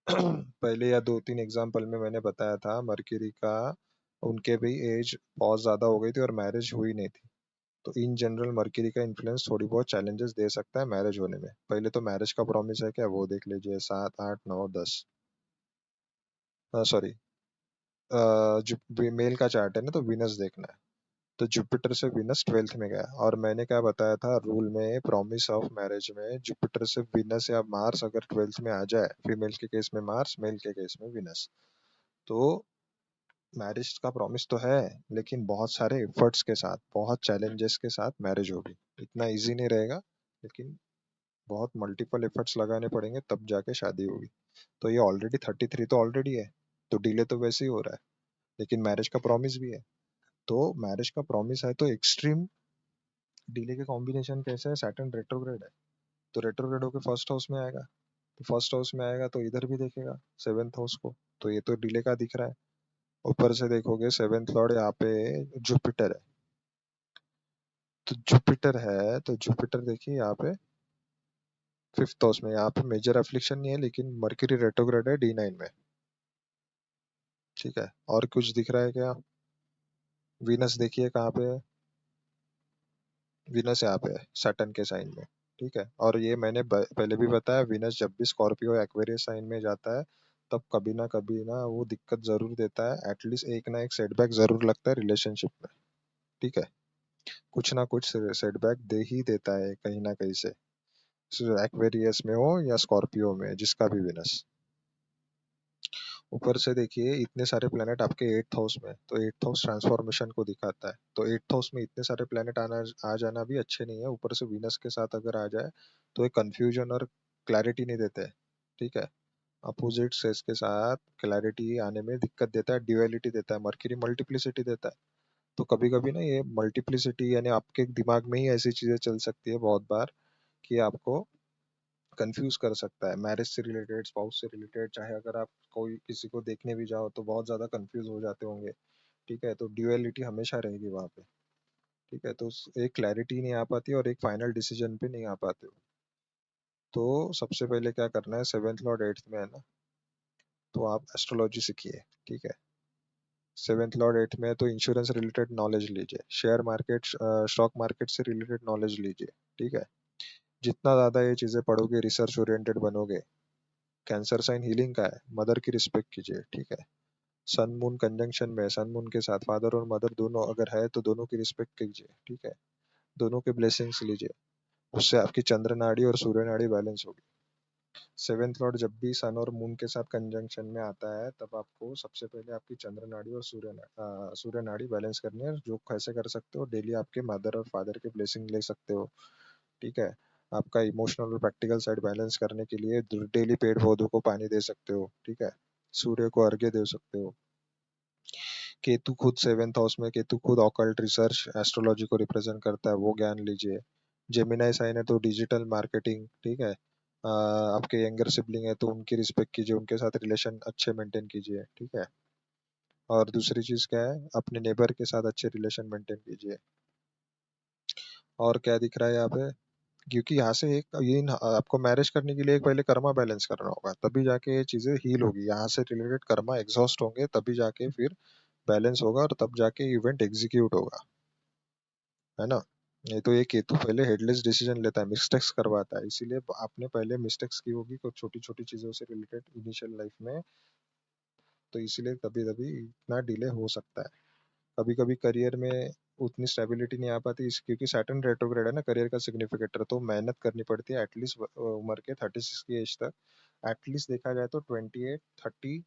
पहले या 2-3 एग्जाम्पल में मैंने बताया था मर्क्यूरी का, उनके भी एज बहुत ज्यादा हो गई थी और मैरिज हुई नहीं थी। तो इन जनरल मर्क्यूरी का इन्फ्लुएंस थोड़ी बहुत चैलेंजेस दे सकता है मैरिज होने में। पहले तो मैरिज का प्रॉमिस है क्या वो देख लीजिए, 7 8 9 10, सॉरी, मेल का चार्ट है ना, तो विनस देखना है। तो जुपिटर से विनस 12th में गया, और मैंने क्या बताया था रूल में, प्रॉमिस ऑफ मैरिज में जुपिटर से विनस या मार्स अगर 12th में आ जाए, फीमेल के केस में मार्स, मेल के केस में विनस, तो मैरिज का प्रॉमिस तो है, लेकिन बहुत सारे एफर्ट्स के साथ, बहुत चैलेंजेस के साथ मैरिज होगी। इतना इजी नहीं रहेगा, लेकिन बहुत मल्टीपल एफर्ट्स लगाने पड़ेंगे तब जाके शादी होगी। तो ये ऑलरेडी 33 तो ऑलरेडी है, तो डिले तो वैसे ही हो रहा है, लेकिन मैरिज का प्रॉमिस भी है। तो मैरिज का प्रॉमिस है तो एक्सट्रीम डिले के कॉम्बिनेशन कैसे है, सैटर्न रेट्रोग्रेड है, तो रेट्रोग्रेड होकर फर्स्ट हाउस में आएगा, तो फर्स्ट हाउस में आएगा तो इधर भी देखेगा सेवेंथ हाउस को, तो ये तो डिले का दिख रहा है। ऊपर से देखोगे सेवेंथ लॉर्ड यहाँ पे जुपिटर है, तो जुपिटर है, तो जुपिटर देखिए यहाँ पे फिफ्थ हाउस में, यहाँ पे मेजर एफ्लिक्शन नहीं है, लेकिन मर्क्यूरी रेट्रोग्रेड है D9 में, ठीक है। और कुछ दिख रहा है क्या, वीनस देखिए कहाँ पे है, वीनस यहाँ पे है सैटर्न के साइन में, ठीक है। और ये मैंने पहले भी बताया, वीनस जब भी स्कॉर्पियो एक्वेरियस साइन में जाता है, तब कभी ना वो दिक्कत जरूर देता है, एटलीस्ट एक ना एक सेटबैक जरूर लगता है रिलेशनशिप में, ठीक है। कुछ ना कुछ सेटबैक दे ही देता है कहीं ना कहीं से, एक्वेरियस में हो या स्कॉर्पियो में, जिसका भी वीनस। ऊपर से देखिए इतने सारे प्लेनेट आपके 8th हाउस में, तो 8th हाउस ट्रांसफॉर्मेशन को दिखाता है, तो 8th हाउस में इतने सारे प्लेनेट आना, आ जाना भी अच्छे नहीं है, ऊपर से वीनस के साथ अगर आ जाए तो एक कंफ्यूजन और क्लैरिटी नहीं देते हैं, ठीक है। अपोजिट सेक्स के साथ क्लैरिटी आने में दिक्कत देता है, ड्यूअलिटी देता है, मर्क्यूरी मल्टीप्लिसिटी देता है। तो कभी कभी ना ये मल्टीप्लिसिटी यानी आपके दिमाग में ही ऐसी चीजें चल सकती है बहुत बार, कि आपको कंफ्यूज कर सकता है मैरिज से रिलेटेड, स्पाउस से रिलेटेड, चाहे अगर आप कोई किसी को देखने भी जाओ तो बहुत ज्यादा कंफ्यूज हो जाते होंगे, ठीक है। तो ड्यूअलिटी हमेशा रहेगी वहां पे, ठीक है, तो एक क्लैरिटी नहीं आ पाती और एक फाइनल डिसीजन पे नहीं आ पाते हो। तो सबसे पहले क्या करना है, सेवेंथ लॉर्ड एट्थ में है ना, तो आप एस्ट्रोलॉजी सीखिए, ठीक है। सेवेंथ लॉर्ड एट्थ में है तो इंश्योरेंस रिलेटेड नॉलेज लीजिए, शेयर मार्केट, स्टॉक मार्केट से रिलेटेड नॉलेज लीजिए, ठीक है। जितना ज्यादा ये चीजें पढ़ोगे, रिसर्च ओरिएंटेड बनोगे, कैंसर साइन हीलिंग का है, मदर की रिस्पेक्ट कीजिए, ठीक है। सन मून कंजंक्शन में, सन मून के साथ फादर और मदर दोनों अगर है तो दोनों की रिस्पेक्ट कीजिए, ठीक है। दोनों के ब्लेसिंग्स लीजिए, उससे आपकी चंद्र नाड़ी और सूर्य नाड़ी बैलेंस होगी। सेवेंथ लॉर्ड जब भी सन और मून के साथ कंजंक्शन में आता है तब आपको सबसे पहले आपकी चंद्र नाड़ी और सूर्य नाड़ी बैलेंस करनी है। जो कैसे कर सकते हो, डेली आपके मदर और फादर के ब्लेसिंग ले सकते हो, ठीक है। आपका इमोशनल और प्रैक्टिकल साइड बैलेंस करने के लिए डेली पेड़ पौधों को पानी दे सकते हो, ठीक है। सूर्य को अर्घ्य दे सकते हो। केतु खुद सेवेंथ हाउस में, केतु खुद ऑकल्ट रिसर्च एस्ट्रोलॉजी को रिप्रेजेंट करता है, वो ज्ञान लीजिए। जेमिनाई साइन है तो डिजिटल मार्केटिंग, ठीक है। आपके यंगर सिबलिंग है तो उनकी रिस्पेक्ट कीजिए, उनके साथ रिलेशन अच्छे मेंटेन कीजिए, ठीक है। और दूसरी चीज क्या है, अपने नेबर के साथ अच्छे रिलेशन मेंटेन कीजिए। और क्या दिख रहा है यहाँ पे, क्योंकि यहाँ से एक ये आपको मैरिज करने के लिए एक पहले कर्मा बैलेंस करना होगा, तभी जाके ये चीजें हील होगी। यहाँ से रिलेटेड कर्मा एग्जॉस्ट होंगे तभी जाके फिर बैलेंस होगा और तब जाके इवेंट एग्जीक्यूट होगा, है ना। नहीं तो ये केतु पहले हेडलेस डिसीजन लेता है, मिस्टेक्स करवाता है, इसीलिए आपने पहले मिस्टेक्स की होगी कुछ छोटी छोटी चीजों से रिलेटेड इनिशियल लाइफ में, तो इसीलिए कभी कभी इतना डिले हो सकता है। कभी कभी करियर में उतनी स्टेबिलिटी नहीं आ पाती क्योंकि सैटर्न रेट्रोग्रेड है ना करियर का सिग्निफिकेटर, तो मेहनत करनी पड़ती है एटलीस्ट उम्र के 36 की एज तक। एटलीस्ट देखा जाए तो 28 30,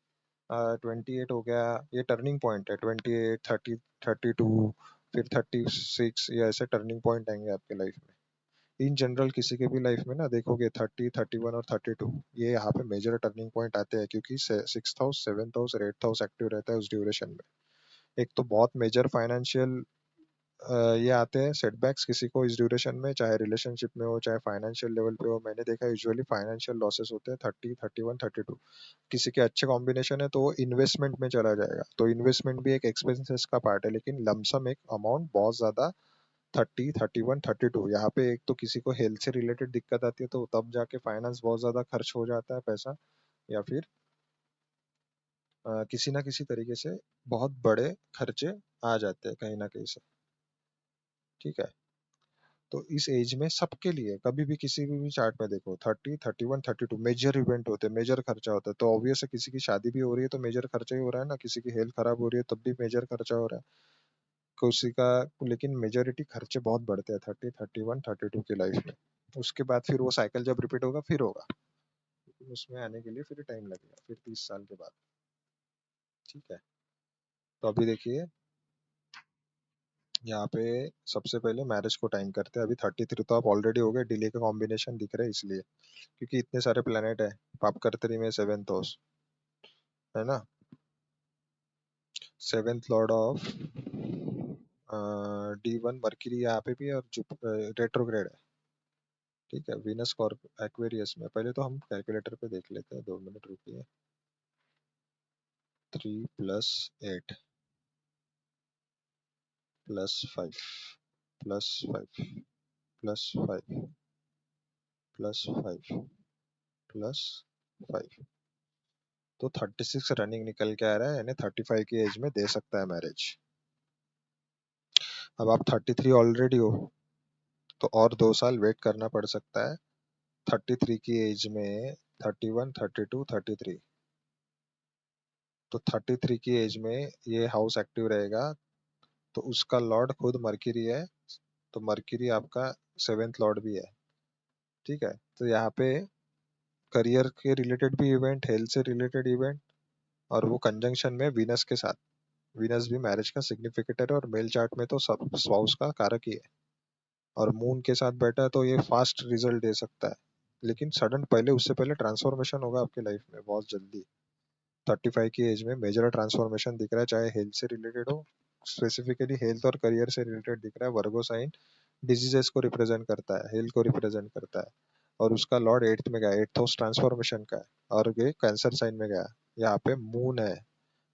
28 हो गया, ये टर्निंग पॉइंट है। 28 30 32, फिर 36, ये ऐसे टर्निंग पॉइंट आएंगे आपके लाइफ में। इन जनरल किसी के भी लाइफ में ना देखोगे 30 31 और 32 ये यहाँ पे मेजर टर्निंग पॉइंट आते हैं, क्योंकि सिक्स हाउस सेवंथ हाउस और एट्थ हाउस एक्टिव रहता है उस ड्यूरेशन में। एक तो बहुत मेजर फाइनेंशियल ये आते हैं सेटबैक्स किसी को इस ड्यूरेशन में, चाहे रिलेशनशिप में हो चाहे फाइनेंशियल लेवल पे हो। मैंने देखा यूजुअली फाइनेंशियल लॉसेस होते हैं 30 31 32। किसी के अच्छे कॉम्बिनेशन है तो वो इन्वेस्टमेंट में चला जाएगा, तो इन्वेस्टमेंट भी एक एक्सपेंसेस का पार्ट है, लेकिन लमसम एक अमाउंट बहुत ज्यादा 30 31 32। यहाँ पे एक तो किसी को हेल्थ से रिलेटेड दिक्कत आती है तो तब जाके फाइनेंस बहुत ज्यादा खर्च हो जाता है पैसा, या फिर किसी ना किसी तरीके से बहुत बड़े खर्चे आ जाते हैं कहीं ना कहीं से, ठीक है। तो इस एज में सबके लिए कभी भी किसी भी चार्ट में देखो 30 31 32 मेजर इवेंट होते हैं, मेजर खर्चा होता है। तो ऑब्वियस है किसी की शादी भी हो रही है तो मेजर खर्चा ही हो रहा है ना, किसी की हेल्थ खराब हो रही है तब भी मेजर खर्चा हो रहा है किसी का। लेकिन मेजोरिटी खर्चे बहुत बढ़ते हैं 30 31 32 की लाइफ में। उसके बाद फिर वो साइकिल जब रिपीट होगा फिर होगा, लेकिन उसमें आने के लिए फिर टाइम लगेगा, फिर 30 साल के बाद, ठीक है। तो अभी देखिए यहाँ पे सबसे पहले मैरिज को टाइम करते हैं। अभी 33 तो आप ऑलरेडी हो गए, डिले का कॉम्बिनेशन दिख रहा है इसलिए, क्योंकि इतने सारे प्लेनेट है। पाप करतरी में सेवेंथ हाउस है ना, seventh Lord of D1 mercury यहाँ पे भी, और रेट्रोग्रेड है, ठीक है। वीनस एक्वेरियस में, पहले तो हम कैलकुलेटर पे देख लेते हैं, 2 मिनट रुकिए। 3 + 8 +5 +5 +5 +5 +5, तो 36 रनिंग निकल के आ रहा है, यानी 35 की एज में दे सकता है मैरिज। अब आप 33 ऑलरेडी हो तो और 2 साल वेट करना पड़ सकता है। 33 की एज में 31 32 33, तो 33 की एज में ये हाउस एक्टिव रहेगा, तो उसका लॉर्ड खुद मर्क्यूरी है, तो मर्क्यूरी आपका सेवेंथ लॉर्ड भी है, ठीक है। तो यहाँ पे करियर के रिलेटेड भी इवेंट, हेल्थ से रिलेटेड इवेंट, और वो कंजंक्शन में वीनस के साथ। वीनस भी मैरिज का सिग्निफिकेटर है और मेल चार्ट में तो सब स्पाउस का कारक ही है, और मून के साथ बैठा है तो ये फास्ट रिजल्ट दे सकता है। लेकिन सडन पहले, उससे पहले ट्रांसफॉर्मेशन होगा आपके लाइफ में बहुत जल्दी। 35 की एज में मेजर ट्रांसफॉर्मेशन दिख रहा है, चाहे हेल्थ से रिलेटेड हो, स्पेसिफिकली हेल्थ और करियर से रिलेटेड दिख रहा है। वर्गो साइन डिजीजेस को रिप्रेजेंट करता है, हेल्थ को रिप्रेजेंट करता है, और उसका लॉर्ड एट्थ में गया, एट्थ हाउस ट्रांसफॉर्मेशन का है, और ये कैंसर साइन में गया। यहाँ पे मून है,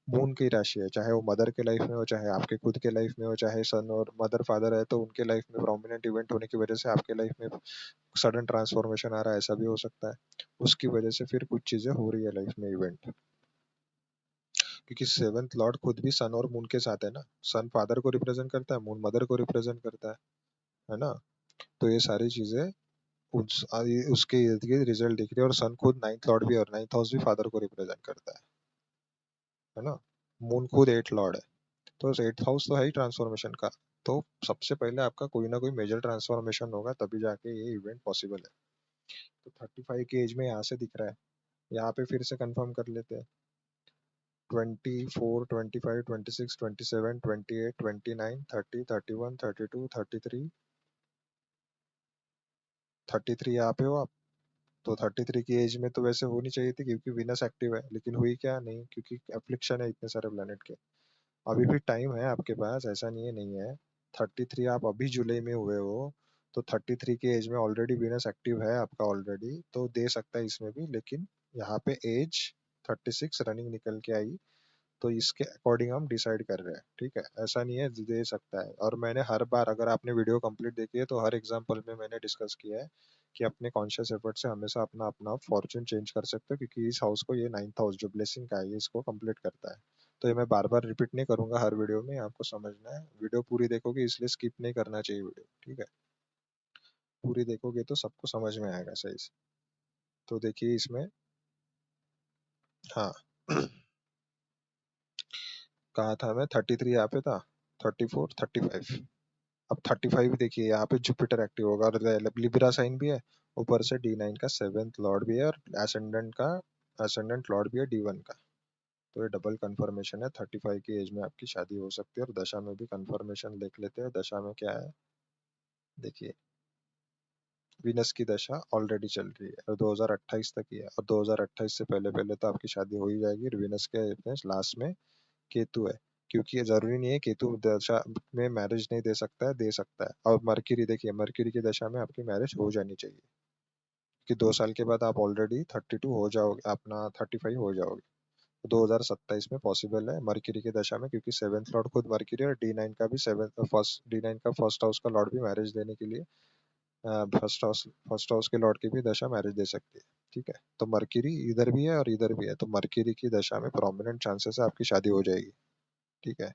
मून की राशि है, चाहे वो मदर के लाइफ में हो चाहे आपके खुद के लाइफ में हो, चाहे सन और मदर फादर है तो उनके लाइफ में प्रोमिनेंट इवेंट होने की वजह से आपके लाइफ में सडन ट्रांसफॉर्मेशन आ रहा है, ऐसा भी हो सकता है। उसकी वजह से फिर कुछ चीजें हो रही है लाइफ में इवेंट, क्योंकि सेवंथ लॉर्ड खुद भी सन और मून के साथ है ना। सन फादर को रिप्रेजेंट करता है, मून मदर को रिप्रेजेंट करता है ना। तो ये सारी चीजें उसके इर्द गिर्द रिजल्ट दिख रही है, और सन खुद नाइन्थ लॉर्ड भी है, और नाइन्थ हाउस भी फादर को रिप्रेजेंट करता है ना। मून खुद एट लॉर्ड है, तो एट हाउस तो है ही ट्रांसफॉर्मेशन का। तो सबसे पहले आपका कोई ना कोई मेजर ट्रांसफॉर्मेशन होगा, तभी जाके ये इवेंट पॉसिबल है। तो 35 की एज में यहाँ से दिख रहा है, यहाँ पे फिर से कंफर्म कर लेते हैं। 24, 25, 26, 27, 28, 29, 30, 31, 32, 33, 33 यहाँ पे हो आप। तो 33 की एज में तो वैसे होनी चाहिए थी, क्योंकि वीनस एक्टिव है, लेकिन हुई क्या नहीं, क्योंकि एफ्लिक्शन है इतने सारे प्लेनेट के। अभी भी टाइम है आपके पास, ऐसा नहीं है नहीं है। 33 आप अभी जुलाई में हुए हो, तो 33 की एज में ऑलरेडी वीनस एक्टिव है आपका ऑलरेडी, तो दे सकता है इसमें भी, लेकिन यहाँ पे एज 36 रनिंग निकल के आई, तो इसके अकॉर्डिंग हम डिसाइड कर रहे हैं, ठीक है। ऐसा नहीं है, दे सकता है। और मैंने हर बार, अगर आपने वीडियो कंप्लीट देखी है, तो हर एग्जांपल में मैंने डिस्कस किया है कि अपने कॉन्शियस एफर्ट से हमेशा अपना अपना फॉर्चून चेंज कर सकते हो, क्योंकि इस हाउस को, ये नाइन्थ हाउस जो ब्लेसिंग का है, ये इसको कंप्लीट करता है। तो ये मैं बार बार रिपीट नहीं करूंगा, हर वीडियो में आपको समझना है। वीडियो पूरी देखोगे, इसलिए स्किप नहीं करना चाहिए वीडियो, ठीक है। पूरी देखोगे तो सबको समझ में आएगा सही से। तो देखिए इसमें, हाँ कहा था मैं, 33 यहाँ पे था, 34, 35। अब 35 देखिए, यहाँ पे जुपिटर एक्टिव होगा, और लिब्रा साइन भी है, ऊपर से D9 का सेवेंथ लॉर्ड भी है, और एसेंडेंट लॉर्ड भी है D1 का। तो ये डबल कंफर्मेशन है, 35 की एज में आपकी शादी हो सकती है। और दशा में भी कंफर्मेशन देख लेते हैं, दशा में क्या है देखिए। वीनस की दशा ऑलरेडी चल रही है, और 2028 तक ही है, और 2028 से पहले पहले तो आपकी शादी हो ही जाएगी। और वीनस के लास्ट में केतु है, क्योंकि ये जरूरी नहीं है केतु दशा में मैरिज नहीं दे सकता है, दे सकता है। और मरकरी देखिए, मरकरी की दशा में आपकी मैरिज हो जानी चाहिए, कि 2 साल के बाद आप ऑलरेडी 32 हो जाओगे, अपना 35 हो जाओगे। तो 2027 में पॉसिबल है मरकरी की दशा में, क्योंकि सेवेंथ लॉर्ड खुद मरकरी है, और D9 का भी सेवन फर्स्ट D9 का फर्स्ट हाउस का लॉर्ड भी मैरिज देने के लिए, फर्स्ट हाउस के लॉर्ड की भी दशा मैरिज दे सकती है, ठीक है। तो मरकरी इधर भी है और इधर भी है, तो मरकरी की दशा में प्रोमिनेंट चांसेस है आपकी शादी हो जाएगी, ठीक है।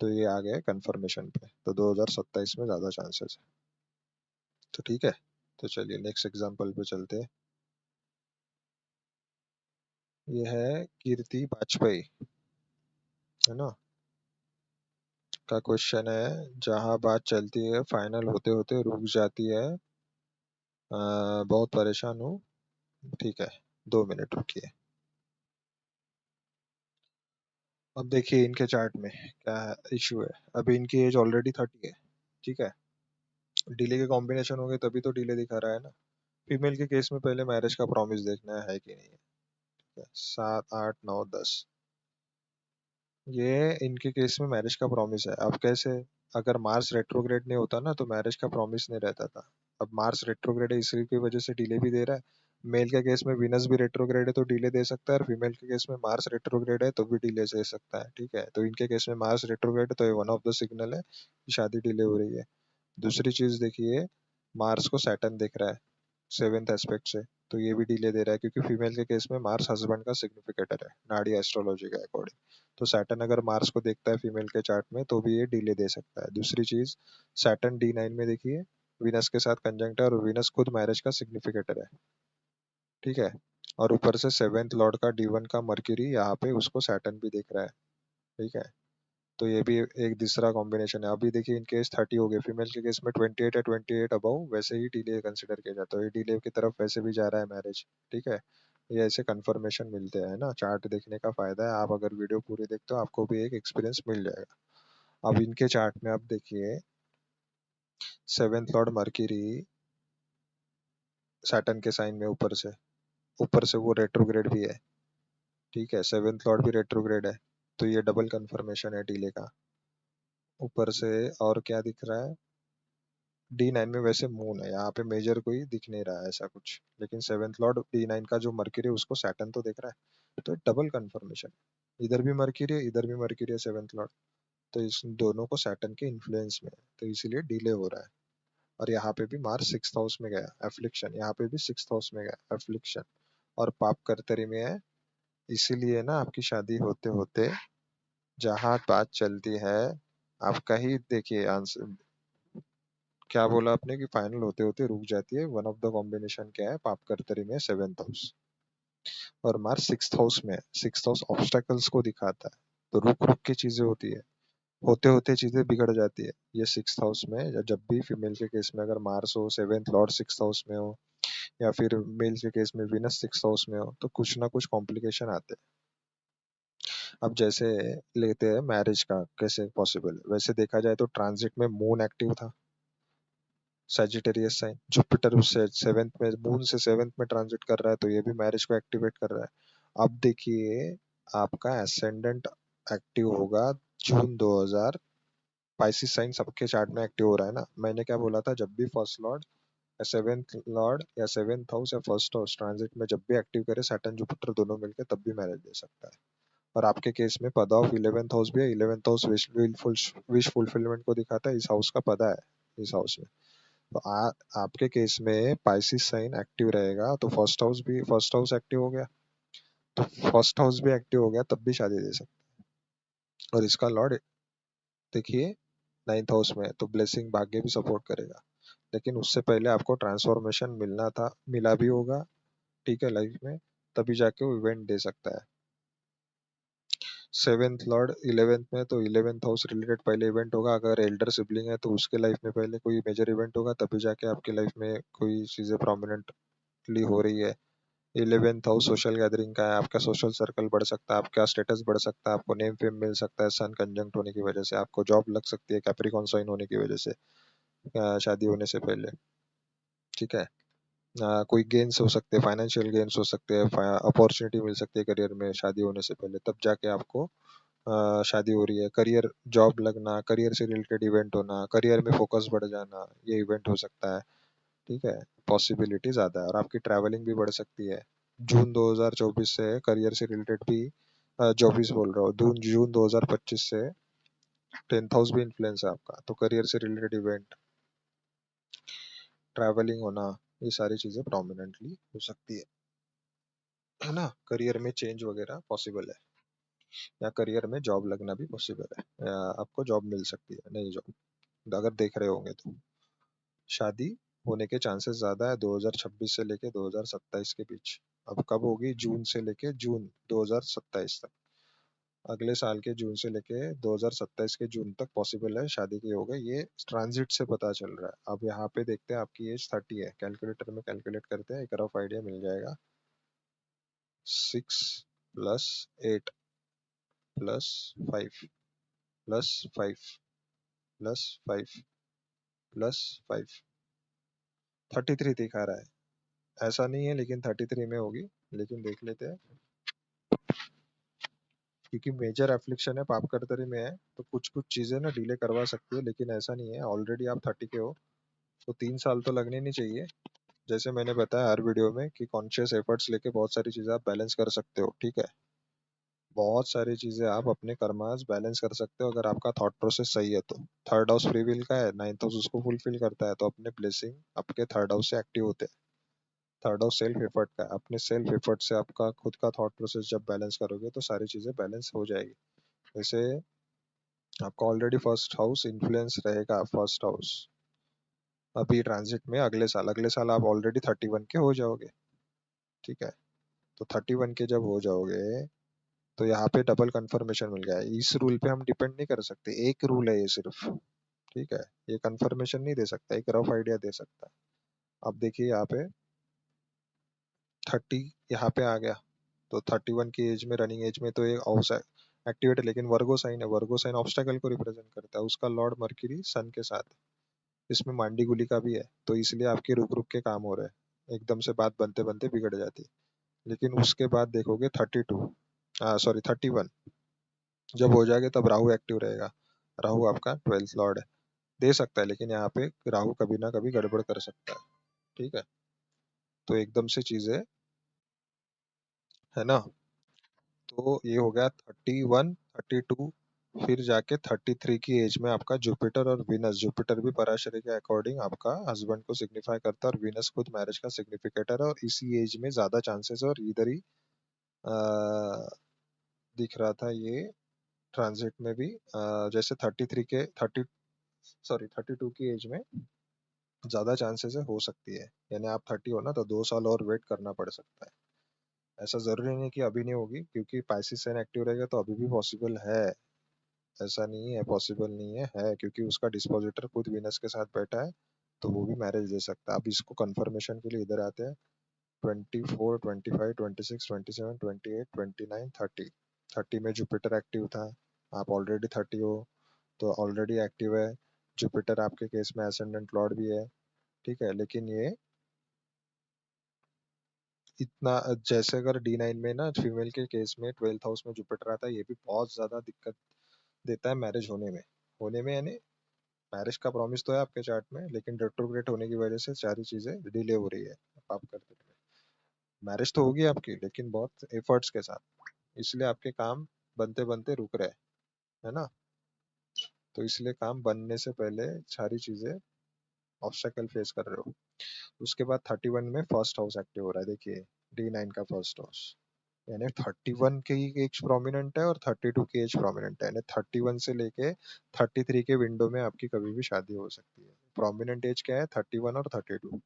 तो ये आ गया कंफर्मेशन पे, तो 2027 में ज्यादा चांसेस है, तो ठीक है। तो चलिए नेक्स्ट एग्जांपल पे चलते हैं। ये है कीर्ति वाजपेयी, है ना, का क्वेश्चन है। जहां बात चलती है फाइनल होते होते रुक जाती है, बहुत परेशान हूँ, ठीक है, 2 मिनट रुकिए। अब देखिए इनके चार्ट में क्या इशू है। अभी इनकी एज ऑलरेडी 30 है, ठीक है। डिले के कॉम्बिनेशन हो गए तभी तो डिले दिखा रहा है ना। फीमेल के केस में पहले मैरिज का प्रॉमिस देखना है कि नहीं है, ठीक है। 7, 8, 9, 10, ये इनके केस में मैरिज का प्रॉमिस है। अब कैसे, अगर मार्स रेट्रोग्रेड नहीं होता ना, तो मैरिज का प्रॉमिस नहीं रहता था। अब मार्स रेट्रोग्रेड है, इसी की वजह से डिले भी दे रहा है। मेल के केस में विनस भी रेट्रोग्रेड है, तो डिले दे सकता है, और फीमेल के केस में मार्स रेट्रोग्रेड है, तो भी डिले दे सकता है, ठीक है। तो इनके केस में मार्स रेट्रोग्रेड है, तो ये वन ऑफ द सिग्नल है कि शादी डिले हो रही है। दूसरी चीज देखिए, मार्स को सैटर्न दिख रहा है सेवेंथ एस्पेक्ट से, तो ये भी डिले दे रहा है, क्योंकि फीमेल के केस में मार्स हस्बैंड का सिग्निफिकेटर है नाड़ी एस्ट्रोलॉजी के अकॉर्डिंग। तो सैटर्न अगर मार्स को देखता है फीमेल के चार्ट में, तो भी ये डिले दे सकता है। दूसरी चीज, सैटर्न D9 में देखिए, विनस के साथ कंजंक्ट है, और विनस खुद मैरिज का सिग्निफिकेटर है, ठीक है। और ऊपर से सेवेंथ लॉर्ड का D1 का मर्क्यूरी, यहाँ पे उसको सैटर्न भी दिख रहा है, ठीक है। तो ये भी एक दूसरा कॉम्बिनेशन है। अभी देखिए इनके एज 30 हो गए, फीमेल के केस में 28 है, 28 अबव वैसे ही डिले कंसिडर किया जाता है, ये डिले की तरफ वैसे भी जा रहा है मैरिज, ठीक है। ये ऐसे कंफर्मेशन मिलते हैं ना, चार्ट देखने का फायदा है। आप अगर वीडियो पूरी देखते हो, आपको भी एक एक्सपीरियंस मिल जाएगा। अब इनके चार्ट में आप देखिए, सेवेंथ लॉर्ड मर्क्यूरी सैटर्न के साइन में, ऊपर से वो रेट्रोग्रेड भी है, ठीक है। सेवेंथ लॉर्ड भी रेट्रोग्रेड है, तो ये डबल कंफर्मेशन है डिले का। ऊपर से और क्या दिख रहा है, D9 में वैसे मून है, यहाँ पे मेजर कोई दिख नहीं रहा है ऐसा कुछ, लेकिन सेवेंथ लॉर्ड D9 का जो मर्क्यूरी है, उसको सैटर्न तो दिख रहा है, तो डबल कंफर्मेशन। इधर भी मर्क्यूरी है, इधर भी मर्क्यूरी है सेवेंथ लॉर्ड, तो इस दोनों को सैटर्न के इन्फ्लुएंस में है, तो इसीलिए डिले हो रहा है। और यहाँ पे भी मार्स सिक्स हाउस में गया एफ्लिक्शन, यहाँ पे भी सिक्स हाउस में गया एफ्लिक्शन, और पाप कर्तरी में है। इसीलिए ना आपकी शादी होते होते, जहां बात चलती है, आपका ही देखिए आंसर, क्या बोला आपने कि फाइनल होते होते रुक जाती है? वन ऑफ द कॉम्बिनेशन क्या है? पाप कर्तरी में सेवेंथ हाउस और मार्स सिक्स्थ हाउस में। सिक्स्थ हाउस ऑब्स्टेकल्स को दिखाता है, तो रुक रुक के चीजें होती है, होते होते चीजें बिगड़ जाती है। ये सिक्स्थ हाउस में जब भी फीमेल के केस में अगर मार्स हो, सेवेंथ लॉर्ड सिक्स्थ हाउस में हो, या फिर मेल के केस में विनस सिक्स्थ हाउस में हो, तो कुछ ना कुछ कॉम्प्लिकेशन आते हैं। अब जैसे लेते हैं मैरिज का, कैसे पॉसिबल? वैसे देखा जाए तो ट्रांजिट में मून एक्टिव था, सैजिटेरियस साइन, जुपिटर उससे सेवेंथ में, मून से सेवेंथ में ट्रांजिट कर रहा है, तो ये भी मैरिज को एक्टिवेट कर रहा है। अब देखिए, आपका एसेंडेंट एक्टिव होगा जून 2000, पाइसिस साइन सबके चार्ट में एक्टिव हो रहा है ना। मैंने क्या बोला था? जब भी फर्स्ट लॉर्ड या सेवेंथ लॉर्ड या सेवेंथ हाउस या फर्स्ट हाउस ट्रांजिट में जब भी एक्टिव करे सैटर्न जुपिटर दोनों मिलकर, तब भी मैरिज दे सकता है। और आपके केस में पदा ऑफ इलेवेंथ हाउस भी है। इलेवेंथ हाउस विश फुलफिलमेंट को दिखाता है, इस हाउस का पदा है इस हाउस में। तो आपके केस में पाइसिस साइन एक्टिव रहेगा, तो फर्स्ट हाउस एक्टिव हो गया, तो फर्स्ट हाउस भी एक्टिव हो गया, तब भी शादी दे सकते हैं। और इसका लॉर्ड देखिए नाइन्थ हाउस में है, तो ब्लेसिंग भाग्य भी सपोर्ट करेगा। लेकिन उससे पहले आपको ट्रांसफॉर्मेशन मिलना था, मिला भी होगा, ठीक है, लाइफ में, तभी जाके वो इवेंट दे सकता है। सेवेंथ लॉर्ड इलेवेंथ में, तो इलेवेंथ हाउस रिलेटेड पहले इवेंट होगा। अगर एल्डर सिबलिंग है तो उसके लाइफ में पहले कोई मेजर इवेंट होगा, तभी जाके आपके लाइफ में कोई चीजें प्रोमिनेंटली हो रही है। इलेवेंथ हाउस सोशल गैदरिंग का है, आपका सोशल सर्कल बढ़ सकता है, आपका स्टेटस बढ़ सकता है, आपको नेम फेम मिल सकता है सन कंजंक्ट होने की वजह से, आपको जॉब लग सकती है कैप्रिकॉन साइन होने की वजह से, शादी होने से पहले, ठीक है। कोई गेन्स हो सकते हैं, फाइनेंशियल गेन्स हो सकते हैं, अपॉर्चुनिटी मिल सकती है करियर में शादी होने से पहले, तब जाके आपको शादी हो रही है। करियर, जॉब लगना, करियर से रिलेटेड इवेंट होना, करियर में फोकस बढ़ जाना, ये इवेंट हो सकता है, ठीक है। पॉसिबिलिटी ज़्यादा है, और आपकी ट्रैवलिंग भी बढ़ सकती है। जून 2024 से करियर से रिलेटेड भी, 24 बोल रहा हूँ, जून 2025 से टेंथ हाउस भी इन्फ्लुएंस है आपका, तो करियर से रिलेटेड इवेंट, ट्रैवलिंग होना, ये सारी चीज़ें प्रोमिनेंटली हो सकती है ना। करियर में चेंज वगैरह पॉसिबल है, या करियर में जॉब लगना भी पॉसिबल है, या आपको जॉब मिल सकती है, नई जॉब अगर देख रहे होंगे तो। शादी होने के चांसेस ज्यादा है 2026 से लेके 2027 के बीच। अब कब होगी? जून से लेके जून 2027 तक, अगले साल के जून से लेके 2027 के जून तक पॉसिबल है शादी की। होगा ये ट्रांजिट से पता चल रहा है। अब यहाँ पे देखते हैं, आपकी एज 30 है, कैलकुलेटर में कैलकुलेट करते हैं, एक रफ आइडिया मिल जाएगा। 6 + 8 + 5 + 5 + 5 33 दिखा रहा है। ऐसा नहीं है लेकिन 33 में होगी, लेकिन देख लेते हैं, क्योंकि मेजर एफ्लिक्शन है, पाप कर्तरी में है, तो कुछ कुछ चीजें ना डिले करवा सकती है, लेकिन ऐसा नहीं है। ऑलरेडी आप 30 के हो, तो 3 साल तो लगने नहीं चाहिए। जैसे मैंने बताया हर वीडियो में कि कॉन्शियस एफर्ट्स लेके बहुत सारी चीजें आप बैलेंस कर सकते हो, ठीक है। बहुत सारी चीजें आप अपने कर्मास बैलेंस कर सकते हो, अगर आपका थॉट प्रोसेस सही है तो। थर्ड हाउस फ्री विल का है, नाइन्थ हाउस उसको फुलफिल करता है, तो अपने ब्लेसिंग आपके थर्ड हाउस से एक्टिव होते हैं। थर्ड हाउस सेल्फ एफर्ट का है, अपने सेल्फ एफर्ट से आपका खुद का थॉट प्रोसेस जब बैलेंस करोगे, तो सारी चीजें बैलेंस हो जाएगी। जैसे आपका ऑलरेडी फर्स्ट हाउस इन्फ्लुएंस रहेगा, फर्स्ट हाउस अभी ट्रांजिट में, अगले साल आप ऑलरेडी 31 के हो जाओगे, ठीक है। तो 31 के जब हो जाओगे, तो यहाँ पे डबल कंफर्मेशन मिल गया है। इस रूल पे हम डिपेंड नहीं कर सकते, एक रूल है ये सिर्फ, ठीक है। ये कंफर्मेशन नहीं दे सकता, एक रफ आइडिया दे सकता है। अब देखिए यहाँ पे 30 यहाँ पे आ गया, तो 31 की एज में, रनिंग एज में, तो ये हाउस एक्टिवेट है, लेकिन वर्गो साइन है। वर्गो साइन ऑब्स्टेकल को रिप्रेजेंट करता है, उसका लॉर्ड मर्क्यूरी सन के साथ, इसमें मांडी गुली का भी है, तो इसलिए आपके रुक रुक के काम हो रहे हैं, एकदम से बात बनते बनते बिगड़ जाती है। लेकिन उसके बाद देखोगे 32, सॉरी 31 जब हो जाएगा, तब राहु एक्टिव रहेगा। राहु आपका 12th लॉर्ड है, दे सकता है, लेकिन यहाँ पे राहु कभी ना कभी गड़बड़ कर सकता है, ठीक है। तो एकदम से चीजें, है ना। तो ये हो गया 31, 32, फिर जाके 33 की एज में आपका जुपिटर और विनस, जुपिटर भी पराशरी के अकॉर्डिंग आपका हस्बैंड को सिग्निफाई करता है, और विनस खुद मैरिज का सिग्निफिकेटर है, और इसी एज में ज्यादा चांसेस है, और इधर ही दिख रहा था ये ट्रांजिट में भी, जैसे 33 के 30, सॉरी 32 की एज में ज्यादा चांसेस है हो सकती है। यानी आप 30 हो ना तो 2 साल और वेट करना पड़ सकता है। ऐसा जरूरी नहीं कि अभी नहीं होगी, क्योंकि पाइसिस साइन एक्टिव रहेगा तो अभी भी पॉसिबल है। ऐसा नहीं है पॉसिबल नहीं है क्योंकि उसका डिस्पोजिटर खुद वीनस के साथ बैठा है, तो वो भी मैरिज दे सकता है। अब इसको कंफर्मेशन के लिए इधर आते हैं। 24, 25, 26, 27, 28, 29, 30। 30 में जुपिटर एक्टिव था। आप ऑलरेडी 30 हो, तो ऑलरेडी एक्टिव है। जुपिटर आपके केस में एसेंडेंट लॉर्ड भी है। ठीक है, लेकिन ये इतना, जैसे अगर D9 में ना फीमेल के केस में 12th हाउस में जुपिटर आता है, ये भी बहुत ज्यादा दिक्कत देता है मैरिज होने में यानी मैरिज का प्रॉमिस तो है आपके चार्ट में, लेकिन रेट्रोग्रेड होने की वजह से सारी चीजें डिले हो रही है। आप करते मैरिज तो होगी आपकी, लेकिन बहुत एफर्ट्स के साथ, इसलिए आपके काम बनते बनते रुक रहे हैं, है ना। तो इसलिए काम बनने से पहले सारी चीजें ऑब्स्टेकल फेस कर रहे हो। उसके बाद 31 में फर्स्ट हाउस एक्टिव हो रहा है, देखिए D9 का फर्स्ट हाउस। यानी 31 की एज प्रोमिनेंट है और 32 की एज प्रोमिनेंट है, यानी 31 से लेके 33 के विंडो में आपकी कभी भी शादी हो सकती है। प्रोमिनेंट एज क्या है, 31 और 32।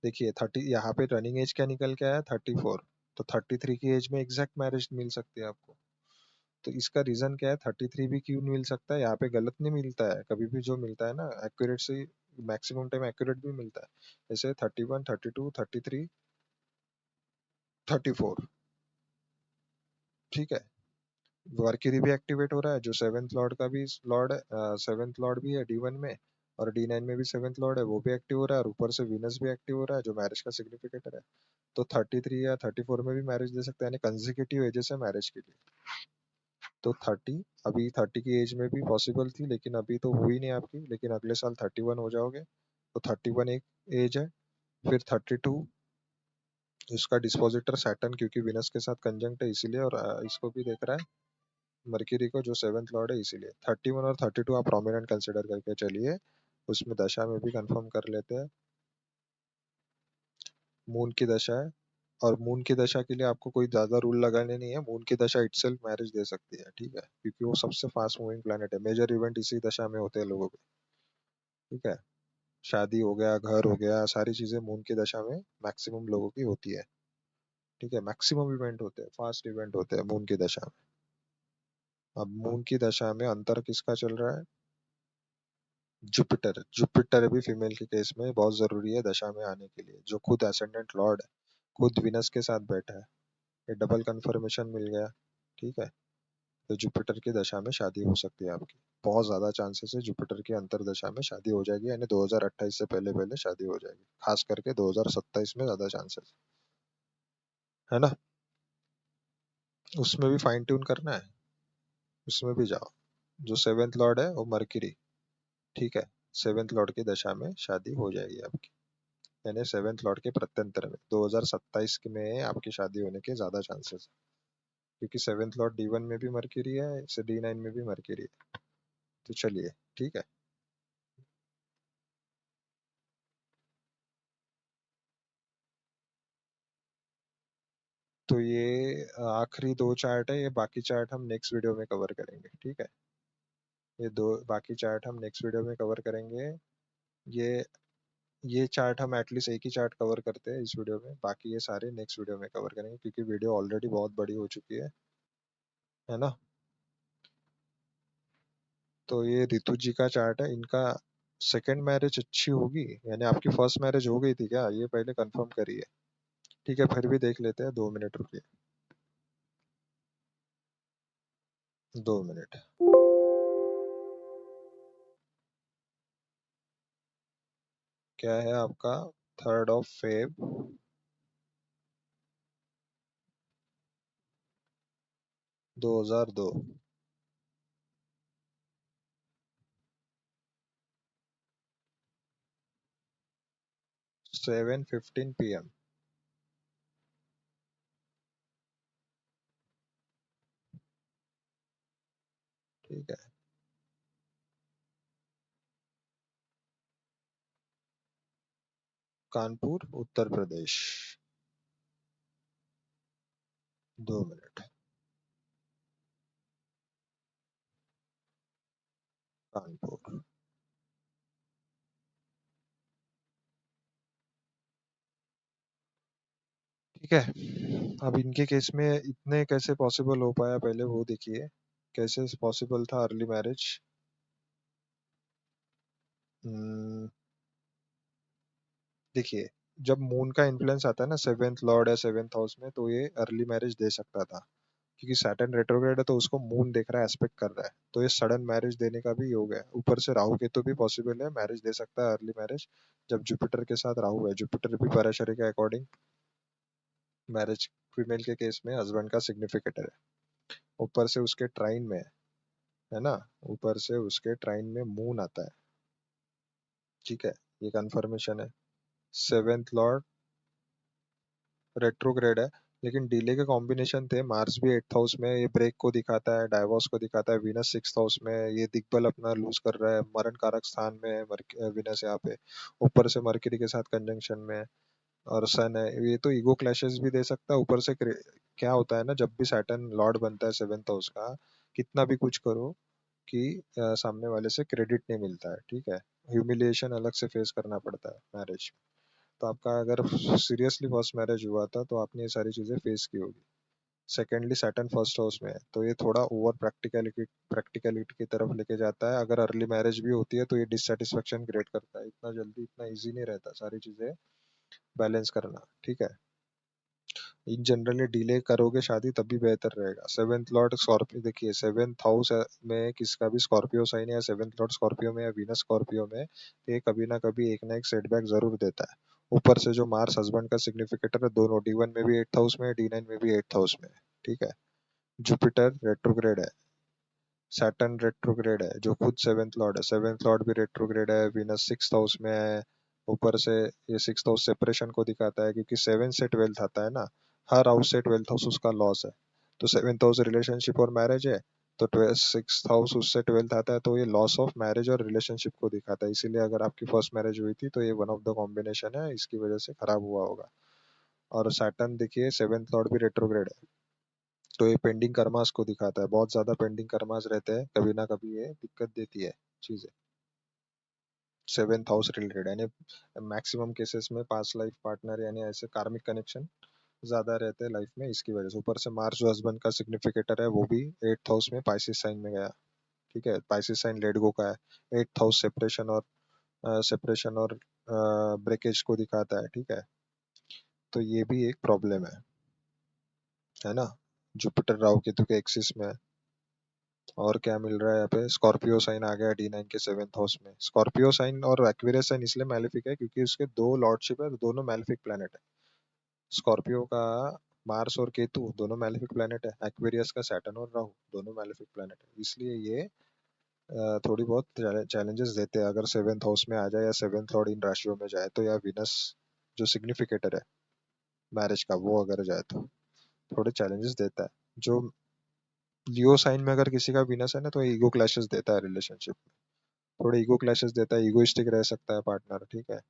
देखिए 30, यहाँ पे रनिंग एज क्या निकल के आया, 34। तो 33 की एज में एग्जैक्ट मैरिज मिल सकती है आपको। तो इसका रीजन क्या है, 33 भी क्यों मिल सकता है, यहाँ पे गलत नहीं मिलता है कभी भी, जो मिलता है ना एक्यूरेट से, मैक्सिमम टाइम एक्यूरेट भी मिलता है। जैसे 31, 32, 33, 34। ठीक है, वर्किरी भी एक्टिवेट हो रहा है, जो सेवेंथ लॉर्ड का भी लॉर्ड है, सेवेंथ लॉर्ड भी है D1 में। और D9 में भी सेवेंथ लॉर्ड है, वो भी एक्टिव हो रहा है, और ऊपर से वीनस भी एक्टिव हो रहा है जो मैरिज का सिग्निफिकेटर है। तो 33 या 34 में भी मैरिज दे सकते हैं, यानी कंजिक्यूटिव एजेस है मैरिज के लिए। तो 30, अभी 30 की एज में भी पॉसिबल थी, लेकिन अभी तो हुई नहीं आपकी, लेकिन अगले साल 31 हो जाओगे। तो 31 एक एज है। फिर 32, इसका डिस्पोजिटर सैटर्न क्योंकि विनस के साथ कंजंक्ट है इसीलिए, और इसको भी देख रहा है मर्क्यूरी को जो सेवेंथ लॉर्ड है इसीलिए। 31 और 32 आप प्रोमिनेंट कंसिडर करके चलिए। उसमें दशा में भी कंफर्म कर लेते हैं। मून की दशा है, और मून की दशा के लिए आपको कोई ज्यादा रूल लगाने नहीं है, मून की दशा इटसेल्फ मैरिज दे सकती है। ठीक है, क्योंकि वो सबसे फास्ट मूविंग प्लेनेट है, मेजर इवेंट इसी दशा में होते हैं लोगों के। ठीक है, शादी हो गया, घर हो गया, सारी चीजें मून की दशा में मैक्सिमम लोगों की होती है। ठीक है, मैक्सिमम इवेंट होते हैं, फास्ट इवेंट होते हैं मून की दशा में। अब मून की दशा में अंतर किसका चल रहा है, जुपिटर। जुपिटर भी फीमेल के केस में बहुत जरूरी है दशा में आने के लिए, जो खुद एसेंडेंट लॉर्ड है, खुद विनस के साथ बैठा है। ये डबल कंफर्मेशन मिल गया। ठीक है, तो जुपिटर की दशा में शादी हो सकती है आपकी। बहुत ज्यादा चांसेस है जुपिटर की अंतर दशा में शादी हो जाएगी, यानी 2028 से पहले पहले शादी हो जाएगी, खास करके 2027 में ज्यादा चांसेस है ना। उसमें भी फाइन ट्यून करना है, उसमें भी जाओ। जो सेवेंथ लॉर्ड है वो मर्क्यूरी। ठीक है, सेवेंथ लॉर्ड की दशा में शादी हो जाएगी आपकी, यानी सेवेंथ लॉर्ड के प्रत्यंतर में 2027 में आपकी शादी होने के ज्यादा चांसेस है, क्योंकि सेवेंथ लॉर्ड D1 में भी मर्क्यूरी है, इसे D9 में भी मर्क्यूरी है। तो चलिए, ठीक है। तो ये आखिरी दो चार्ट है, ये बाकी चार्ट हम नेक्स्ट वीडियो में कवर करेंगे। ठीक है, ये दो बाकी चार्ट हम नेक्स्ट वीडियो में कवर करेंगे। ये ये चार्ट हम एटलीस्ट एक ही चार्ट कवर करते हैं इस वीडियो में, बाकी ये सारे नेक्स्ट वीडियो में कवर करेंगे, क्योंकि वीडियो ऑलरेडी बहुत बड़ी हो चुकी है ना। तो ये रितु जी का चार्ट है, इनका सेकंड मैरिज अच्छी होगी, यानी आपकी फर्स्ट मैरिज हो गई थी क्या, ये पहले कंफर्म करिए। ठीक है, फिर भी देख लेते हैं, 2 मिनट रुकिए। 2 मिनट। क्या है आपका, 3 Feb 2002, 7:15 PM। ठीक है, कानपुर उत्तर प्रदेश। 2 मिनट। कानपुर। ठीक है। अब इनके केस में इतने कैसे पॉसिबल हो पाया, पहले वो देखिए कैसे पॉसिबल था अर्ली मैरिज। देखिए, जब मून का इन्फ्लुएंस आता है ना सेवेंथ लॉर्ड या सेवेंथ हाउस में, तो ये अर्ली मैरिज दे सकता था, क्योंकि सैटर्न रेट्रोग्रेड है तो उसको मून देख रहा है, एस्पेक्ट कर रहा है, तो ये सडन मैरिज देने का भी योग है। ऊपर से राहु केतु भी पॉसिबल है, मैरिज दे सकता है अर्ली मैरिज। जब जुपिटर के साथ राहु है, जुपिटर भी पराशरी के अकॉर्डिंग मैरिज फीमेल के केस में हस्बैंड का सिग्निफिकेटर है। ऊपर से उसके ट्राइन में है ना, ऊपर से उसके ट्राइन में मून आता है। ठीक है, ये कंफर्मेशन है। सेवेंथ लॉर्ड रेट्रोग्रेड है, लेकिन डिले के कॉम्बिनेशन थे। मार्स भी एट्थ हाउस में, ये ब्रेक को दिखाता है, डाइवोर्स को दिखाता है। वीनस सिक्स्थ हाउस में, ये दिग्बल अपना लूज कर रहा है, मरण कारक स्थान में है वीनस यहाँ पे। ऊपर से मर्क्यूरी के साथ कंजंक्शन में है, और सन है, ये तो ईगो क्लैशेस भी दे सकता है। ऊपर से क्या होता है ना, जब भी सैटर्न लॉर्ड बनता है सेवेंथ हाउस का, कितना भी कुछ करो कि सामने वाले से क्रेडिट नहीं मिलता है। ठीक है, ह्यूमिलिएशन अलग से फेस करना पड़ता है मैरिज। तो आपका अगर सीरियसली फर्स्ट मैरिज हुआ था तो आपने ये सारी चीजें फेस की होगी। सेकेंडली सैटर्न फर्स्ट हाउस में है, तो ये थोड़ा ओवर प्रैक्टिकलिटी की तरफ लेके जाता है। अगर अर्ली मैरिज भी होती है तो ये डिससेटिस्फेक्शन क्रिएट करता है, इतना जल्दी इतना इजी नहीं रहता सारी चीजें बैलेंस करना। ठीक है, इन जनरली डिले करोगे शादी तभी बेहतर रहेगा। सेवेंथ लॉर्ड स्कॉर्पियो, देखिए सेवेंथ हाउस में किसका भी स्कॉर्पियो साइन है, या सेवेंथ लॉर्ड स्कॉर्पियो में या वीनस स्कॉर्पियो में, तो ये कभी ना कभी एक ना एक सेटबैक जरूर देता है। ऊपर से जो मार्स हस्बैंड का सिग्निफिकेटर है, दोनों D1 में भी एट्थ हाउस में, D9 में भी एट्थ हाउस में है। ठीक है, जुपिटर रेट्रोग्रेड है, सैटर्न रेट्रोग्रेड है जो खुद सेवेंथ लॉर्ड है, सेवेंथ लॉर्ड भी रेट्रोग्रेड है, वीनस सिक्स्थ हाउस में है। ऊपर से ये सिक्स्थ हाउस सेपरेशन को दिखाता है, क्योंकि सेवेंथ से ट्वेल्थ आता है ना, हर हाउस से ट्वेल्थ हाउस उसका लॉस है। तो सेवेंथ हाउस रिलेशनशिप और मैरिज है, तो सिक्स्थ हाउस उससे ट्वेल्थ आता है, तो ये लॉस ऑफ मैरिज और रिलेशनशिप को दिखाता है। इसीलिए अगर आपकी फर्स्ट मैरिज हुई थी तो ये वन ऑफ द कॉम्बिनेशन है, इसकी वजह से खराब हुआ होगा। और सैटर्न देखिए सेवेंथ लॉर्ड भी रेट्रोग्रेड है, तो ये पेंडिंग कर्मास को दिखाता है। बहुत ज्यादा पेंडिंग कर्मास रहते हैं, कभी ना कभी ये दिक्कत देती है चीजें सेवेंथ हाउस रिलेटेड, यानी मैक्सिमम केसेस में पास्ट लाइफ पार्टनर यानी ऐसे कार्मिक कनेक्शन ज्यादा रहते हैं लाइफ में, इसकी वजह से। ऊपर से मार्स जो हस्बैंड का सिग्निफिकेटर है, वो भी एट्थ हाउस में पाइसिस साइन में गया। ठीक है, पाइसिस साइन लेट गो का है, एट्थ हाउस सेपरेशन और ब्रेकेज को दिखाता है। ठीक है, तो ये भी एक प्रॉब्लम है ना। जुपिटर राहु केतु के एक्सिस में है। और क्या मिल रहा है यहाँ पे, स्कॉर्पियो साइन आ गया D9 के सेवेंथ हाउस में। स्कॉर्पियो साइन और एक्वेरियस साइन इसलिए मैलिफिक है क्योंकि उसके दो लॉर्डशिप है, दोनों मैलिफिक प्लेनेट है। स्कॉर्पियो का मार्स और केतु दोनों मैलिफिक प्लेनेट है, एक्वेरियस का सैटर्न और राहु दोनों मैलिफिक प्लेनेट है। इसलिए ये थोड़ी बहुत चैलेंजेस देते हैं अगर सेवेंथ हाउस में आ जाए या सेवेंथ लॉर्ड इन राशियों में जाए तो, या विनस जो सिग्निफिकेटर है मैरिज का वो अगर जाए तो थोड़े चैलेंजेस देता है। जो लियो साइन में अगर किसी का विनस है ना, तो ईगो क्लैशेस देता है रिलेशनशिप, थोड़े ईगो क्लैशेस देता है, ईगोइस्टिक रह सकता है पार्टनर। ठीक है,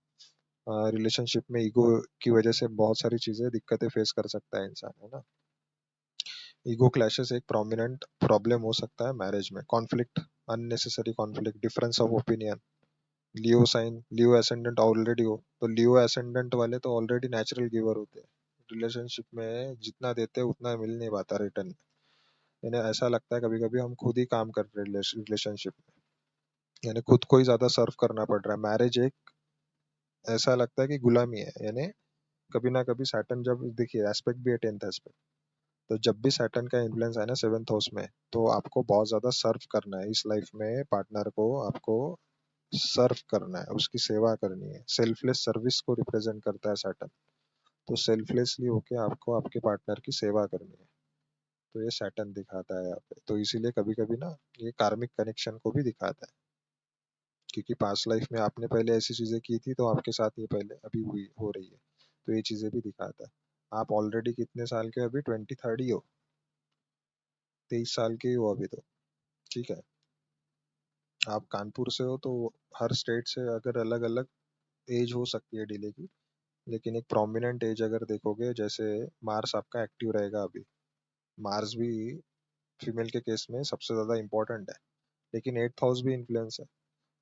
रिलेशनशिप में ईगो की वजह से बहुत सारी चीजें दिक्कतें फेस कर सकता है इंसान, है ना। ईगो क्लैशेस एक प्रोमिनेंट प्रॉब्लम हो सकता है मैरिज में। Conflict, unnecessary conflict, difference of opinion. Leo sign, Leo ascendant already हो तो लियो एसेंडेंट वाले तो ऑलरेडी नेचुरल गिवर होते हैं, रिलेशनशिप में जितना देते हैं उतना मिल नहीं पाता रिटर्न में। इन्हें ऐसा लगता है कभी कभी हम खुद ही काम कर रहे हैं रिलेशनशिप में, यानी खुद को ही ज्यादा सर्व करना पड़ रहा है। मैरिज एक ऐसा लगता है कि गुलामी है, यानी कभी ना कभी सैटर्न जब देखिए एस्पेक्ट भी है टेंथ एस्पेक्ट, तो जब भी सैटर्न का इन्फ्लुएंस है ना सेवेंथ हाउस में, तो आपको बहुत ज्यादा सर्व करना है इस लाइफ में, पार्टनर को आपको सर्व करना है, उसकी सेवा करनी है। सेल्फलेस सर्विस को रिप्रेजेंट करता है सैटर्न, तो सेल्फलेसली होके आपको आपके पार्टनर की सेवा करनी है। तो ये सैटर्न दिखाता है यहाँ पे, तो इसीलिए कभी कभी ना ये कार्मिक कनेक्शन को भी दिखाता है, क्योंकि पास्ट लाइफ में आपने पहले ऐसी चीजें की थी तो आपके साथ ये पहले अभी हुई हो रही है, तो ये चीजें भी दिखाता है। आप ऑलरेडी कितने साल के हो अभी, 23rd ही हो, 23 साल के ही हो अभी तो। ठीक है, आप कानपुर से हो तो हर स्टेट से अगर अलग अलग एज हो सकती है डिले की, लेकिन एक प्रोमिनेंट एज अगर देखोगे, जैसे मार्स आपका एक्टिव रहेगा अभी, मार्स भी फीमेल के केस में सबसे ज्यादा इंपॉर्टेंट है, लेकिन एट्थ हाउस भी इन्फ्लुएंस है।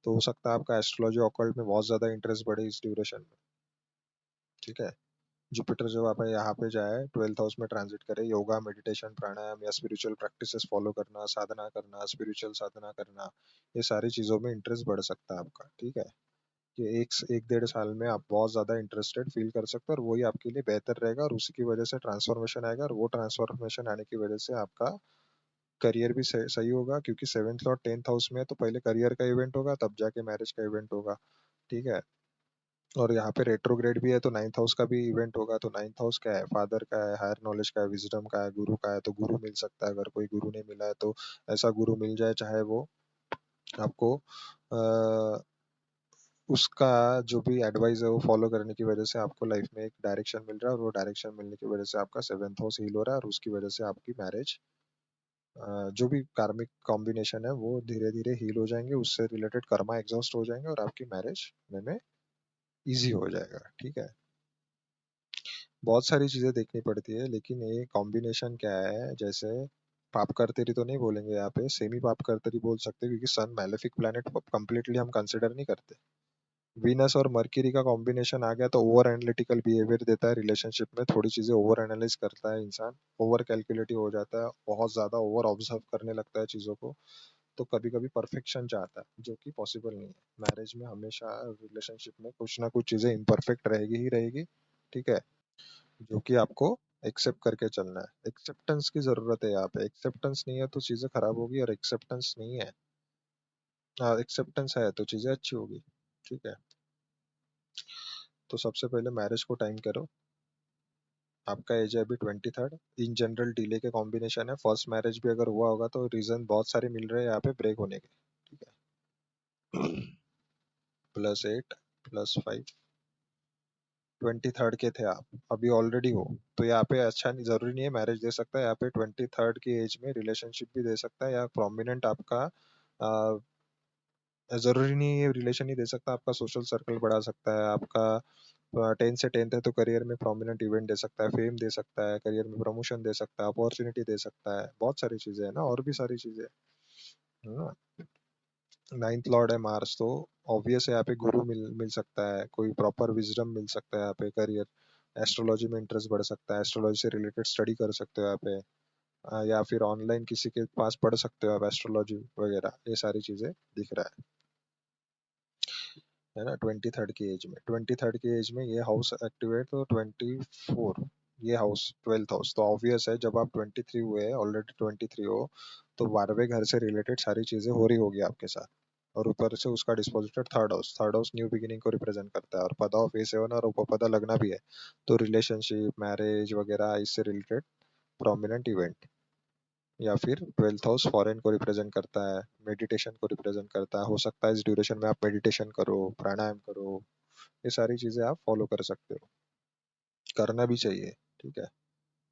तो हो सकता है आपका एस्ट्रोलॉजी ऑकल्ट में बहुत ज्यादा इंटरेस्ट बढ़े इस ड्यूरेशन में। ठीक है, जुपिटर जब आप यहाँ पे जाए 12th हाउस में ट्रांजिट करे, योगा, मेडिटेशन, प्राणायाम या स्पिरिचुअल प्रैक्टिसेस फॉलो करना, साधना करना, स्पिरिचुअल साधना करना, ये सारी चीजों में इंटरेस्ट बढ़ सकता है आपका। ठीक है, कि एक डेढ़ साल में आप बहुत ज्यादा इंटरेस्टेड फील कर सकते हो, और वही आपके लिए बेहतर रहेगा, और उसी की वजह से ट्रांसफॉर्मेशन आएगा, और वो ट्रांसफॉर्मेशन आने की वजह से आपका करियर भी सही होगा, क्योंकि 7th और 10th हाउस में तो पहले करियर का इवेंट होगा, तब जाके मैरिज का इवेंट होगा। ठीक है, और यहाँ पे रेट्रोग्रेड भी है, तो 9th हाउस का भी इवेंट होगा। तो 9th हाउस क्या है, फादर का है, हायर नॉलेज का है, विजडम का है, गुरु का है। तो गुरु मिल सकता है, अगर कोई गुरु नहीं मिला है तो ऐसा गुरु मिल जाए, चाहे वो आपको उसका जो भी एडवाइस है वो फॉलो करने की वजह से आपको लाइफ में एक डायरेक्शन मिल रहा है, और वो डायरेक्शन मिलने की वजह से आपका 7th हाउस हील हो रहा है, और उसकी वजह से आपकी मैरिज, जो भी कार्मिक कॉम्बिनेशन है वो धीरे धीरे हील हो जाएंगे, उससे रिलेटेड कर्मा एग्जॉस्ट हो जाएंगे, और आपकी मैरिज में इजी हो जाएगा। ठीक है, बहुत सारी चीजें देखनी पड़ती है, लेकिन ये कॉम्बिनेशन क्या है, जैसे पाप करतेरी तो नहीं बोलेंगे यहाँ पे, सेमी पाप करतेरी बोल सकते हैं, क्योंकि सन मैलेफिक प्लैनेट कंप्लीटली हम कंसिडर नहीं करते। वीनस और मर्क्यूरी का कॉम्बिनेशन आ गया तो ओवर एनालिटिकल बिहेवियर देता है रिलेशनशिप में, थोड़ी चीजें ओवर एनालाइज करता है इंसान, ओवर कैलकुलेटिव हो जाता है, बहुत ज्यादा ओवर ऑब्जर्व करने लगता है चीजों को। तो कभी कभी परफेक्शन चाहता है, जो कि पॉसिबल नहीं है। मैरिज में हमेशा, रिलेशनशिप में कुछ ना कुछ चीजें इम्परफेक्ट रहेगी ही रहेगी। ठीक है, जो कि आपको एक्सेप्ट करके चलना है। एक्सेप्टेंस की जरूरत है यहाँ पे, एक्सेप्टेंस नहीं है तो चीजें खराब होगी, और एक्सेप्टेंस नहीं है, हाँ एक्सेप्टेंस है तो चीजें अच्छी होगी। ठीक है, तो सबसे पहले मैरिज को टाइम करो। आपका एज है अभी 23rd। इन जनरल डिले के कॉम्बिनेशन है, फर्स्ट मैरिज भी अगर हुआ होगा तो रीजन बहुत सारे मिल रहे हैं यहाँ पे ब्रेक होने के। ठीक है, +8 +5, 23rd के थे आप, अभी ऑलरेडी हो, तो यहाँ पे अच्छा नहीं, जरूरी नहीं है मैरिज दे सकता है यहाँ पे, 23rd की एज में रिलेशनशिप भी दे सकता है, या प्रोमिनेंट आपका जरूरी नहीं है रिलेशन ही दे सकता, आपका सोशल सर्कल बढ़ा सकता है, आपका 10 से 10th है तो करियर में प्रोमिनेंट इवेंट दे सकता है, फेम दे सकता है, करियर में प्रमोशन दे सकता है, अपॉर्चुनिटी दे सकता है, बहुत सारी चीजें है ना, और भी सारी चीजें है ना। 9th लॉर्ड है मार्स, तो ऑब्वियस है यहाँ पे गुरु मिल सकता है, कोई प्रॉपर विजडम मिल सकता है यहाँ पे, करियर, एस्ट्रोलॉजी में इंटरेस्ट बढ़ सकता है, एस्ट्रोलॉजी से रिलेटेड स्टडी कर सकते हो यहाँ पे, या फिर ऑनलाइन किसी के पास पढ़ सकते हो आप एस्ट्रोलॉजी वगैरह, ये सारी चीजें दिख रहा है ना। 23rd की एज में, 23rd की एज में ये हाउस एक्टिवेट, तो 24, ये हाउस 12th हाउस, तो ऑब्वियस है जब आप 23 हुए हैं, ऑलरेडी 23 हो, तो 12वें घर से रिलेटेड सारी चीजें हो रही होगी आपके साथ, और ऊपर से उसका dispositor third house new beginning को रिप्रेजेंट करता है, और पदा ऑफ A7 और उपपदा लगना भी है, तो रिलेशनशिप, मैरिज वगैरह इससे रिलेटेड प्रोमिनेंट इवेंट, या फिर 12th हाउस फॉरेन को रिप्रेजेंट करता है, मेडिटेशन को रिप्रेजेंट करता है, हो सकता है इस ड्यूरेशन में आप मेडिटेशन करो, प्राणायाम करो, ये सारी चीजें आप फॉलो कर सकते हो, करना भी चाहिए। ठीक है,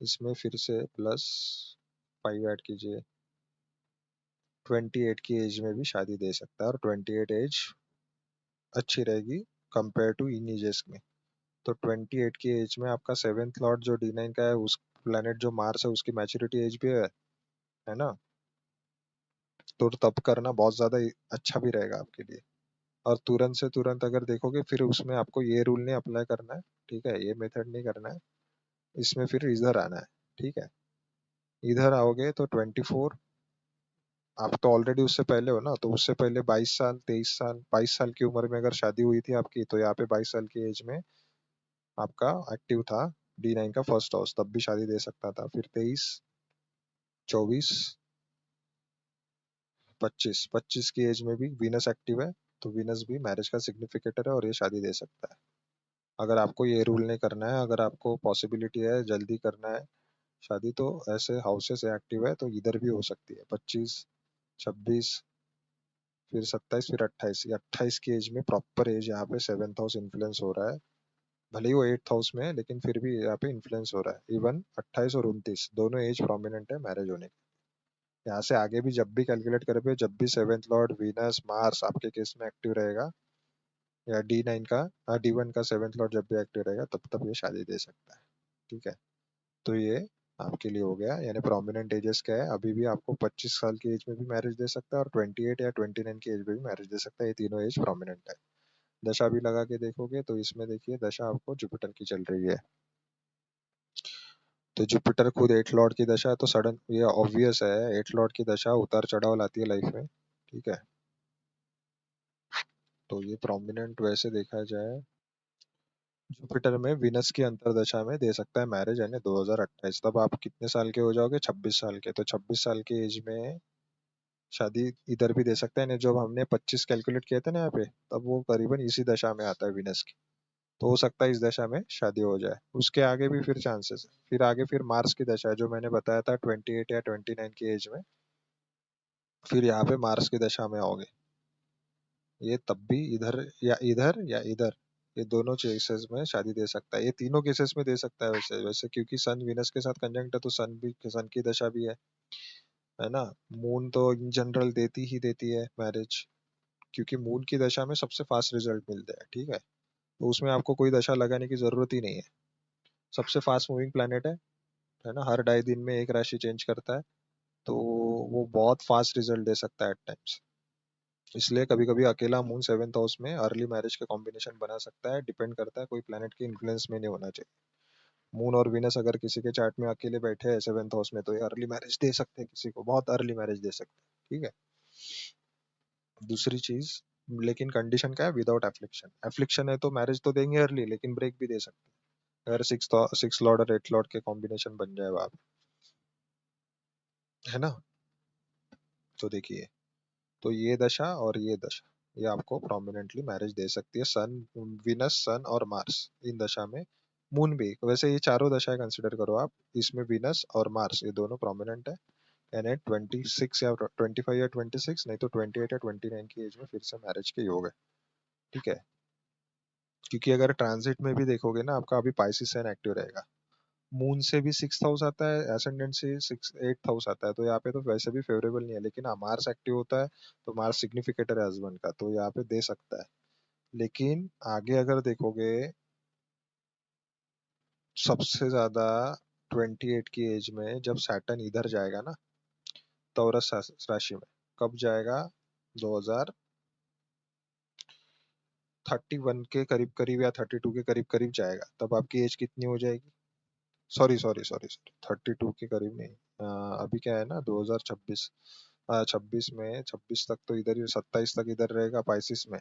इसमें फिर से +5 ऐड कीजिए, 28 की एज में भी शादी दे सकता है, और 28 एज अच्छी रहेगी कंपेयर टू इन एजेस में। तो 28 की एज में आपका 7th लॉर्ड जो D9 का है, उस प्लेनेट जो मार्स है उसकी मैच्योरिटी एज भी है ना, तो तब करना बहुत ज्यादा अच्छा भी रहेगा आपके लिए। और तुरंत से तुरंत अगर देखोगे, फिर उसमें आपको ये रूल नहीं अप्लाई करना है, ठीक है, ये मेथड नहीं करना है, इसमें फिर इधर आना है। ठीक है, इधर आओगे तो 24, आप तो ऑलरेडी उससे पहले हो ना, तो उससे पहले 22 साल, 23 साल, 22 साल की उम्र में अगर शादी हुई थी आपकी, तो यहाँ पे 22 साल की एज में आपका एक्टिव था D9 का फर्स्ट हाउस, तब भी शादी दे सकता था। फिर 23, 24, 25 की एज में भी वीनस एक्टिव है, तो वीनस भी मैरिज का सिग्निफिकेटर है, और ये शादी दे सकता है। अगर आपको ये रूल नहीं करना है, अगर आपको पॉसिबिलिटी है जल्दी करना है शादी, तो ऐसे हाउसेस एक्टिव है तो इधर भी हो सकती है। 25, 26, फिर 27, फिर 28, ये 28 की एज में प्रॉपर एज यहाँ पे 7th हाउस इन्फ्लुएंस हो रहा है, भले ही वो 8th हाउस में है, लेकिन फिर भी यहाँ पे इन्फ्लुएंस हो रहा है। इवन 28 और 29 दोनों एज प्रोमिनेंट है मैरिज होने के। यहाँ से आगे भी जब भी कैलकुलेट करें, जब भी 7th लॉर्ड वीनस मार्स आपके केस में एक्टिव रहेगा, या D9 का, D1 का 7th लॉर्ड जब भी एक्टिव रहेगा, तब तब ये शादी दे सकता है। ठीक है, तो ये आपके लिए हो गया, यानी प्रोमिनेंट एजेस क्या है, अभी भी आपको 25 साल की एज में भी मैरिज दे सकता है, और 28 या 29 की एज में भी मैरिज दे सकता है, ये तीनों एज प्रोमिनेंट है। दशा भी लगा के देखोगे तो इसमें देखिए, दशा आपको जुपिटर की चल रही है, तो जुपिटर खुद एट लॉर्ड की दशा है, तो सडन ये ऑब्वियस है, एट लॉर्ड की दशा उतार चढ़ाव लाती है लाइफ में, ठीक है। तो ये प्रोमिनेंट वैसे देखा जाए, जुपिटर में विनस की अंतरदशा में दे सकता है मैरिज, यानी 2028। तब आप कितने साल के हो जाओगे? 26 साल के। तो 26 साल की एज में शादी इधर भी दे सकता है, यानी जब हमने 25 कैलकुलेट किए थे ना यहाँ पे, तब वो करीबन इसी दशा में आता है विनस की। तो हो सकता है इस दशा में शादी हो जाए। उसके आगे भी फिर चांसेस है, फिर आगे फिर मार्स की दशा है जो मैंने बताया था 28 या 29 की एज में, फिर यहाँ पे मार्स की दशा में आओगे। ये तब भी इधर या इधर, ये दोनों केसेस में शादी दे सकता है, ये तीनों केसेस में दे सकता है वैसे वैसे, क्योंकि सन विनस के साथ कंजंक्ट है, तो सन की दशा भी है ना। मून तो इन जनरल देती ही देती है मैरिज, क्योंकि मून की दशा में सबसे फास्ट रिजल्ट मिलते हैं, ठीक है। तो उसमें आपको कोई दशा लगाने की जरूरत ही नहीं है, सबसे फास्ट मूविंग प्लैनेट है ना, हर 2.5 दिन में एक राशि चेंज करता है, तो वो बहुत फास्ट रिजल्ट दे सकता है एट टाइम्स। इसलिए कभी कभी अकेला मून 7th हाउस में अर्ली मैरिज का कॉम्बिनेशन बना सकता है, डिपेंड करता है, कोई प्लैनेट के इन्फ्लुएंस में नहीं होना चाहिए। मून और विनस अगर किसी के चार्ट में अकेले बैठे हैं 7th हाउस में, तो ये अर्ली मैरिज दे सकते हैं, किसी को बहुत अर्ली मैरिज दे सकते हैं, ठीक है। दूसरी चीज, लेकिन कंडीशन क्या है? Without affliction. एफ्लिक्शन है तो मैरिज तो देंगे अर्ली, लेकिन ब्रेक भी दे सकते हैं अगर सिक्स लॉर्ड और एट लॉर्ड के कॉम्बिनेशन बन जाए वहां पे, है ना। तो देखिए, तो ये दशा और ये दशा, ये आपको प्रोमिनेंटली मैरिज दे सकती है, सन, विनस, सन और मार्स इन दशा में। मून भी वैसे, ये चारों दशाएं कंसिडर करो आप, इसमें विनस और मार्स ये दोनों प्रोमिनेंट है, यानी 26 या 25 या 26, नहीं तो 28 या 29 की एज में फिर से मैरिज के योग है, ठीक है। क्योंकि अगर ट्रांजिट में भी देखोगे ना, आपका अभी पाइसिस साइन एक्टिव रहेगा, मून से भी 6th हाउस आता है, एसेंडेंट से 8th हाउस आता है, तो यहाँ पे तो वैसे भी फेवरेबल नहीं है, लेकिन हाँ मार्स एक्टिव होता है, तो मार्स सिग्निफिकेटर है हस्बैंड का, तो यहाँ पे दे सकता है। लेकिन आगे अगर देखोगे, सबसे ज्यादा 28 की एज में जब सैटर्न इधर जाएगा ना, टॉरस राशि में, कब जाएगा? 2031 के करीब करीब या 32 के करीब करीब जाएगा, तब आपकी एज कितनी हो जाएगी? सॉरी सॉरी सॉरी सॉरी, 32 के करीब नहीं। अभी क्या है ना, 2026, 26 में, 26 तक तो इधर ही, 27 तक इधर रहेगा पाइसिस में,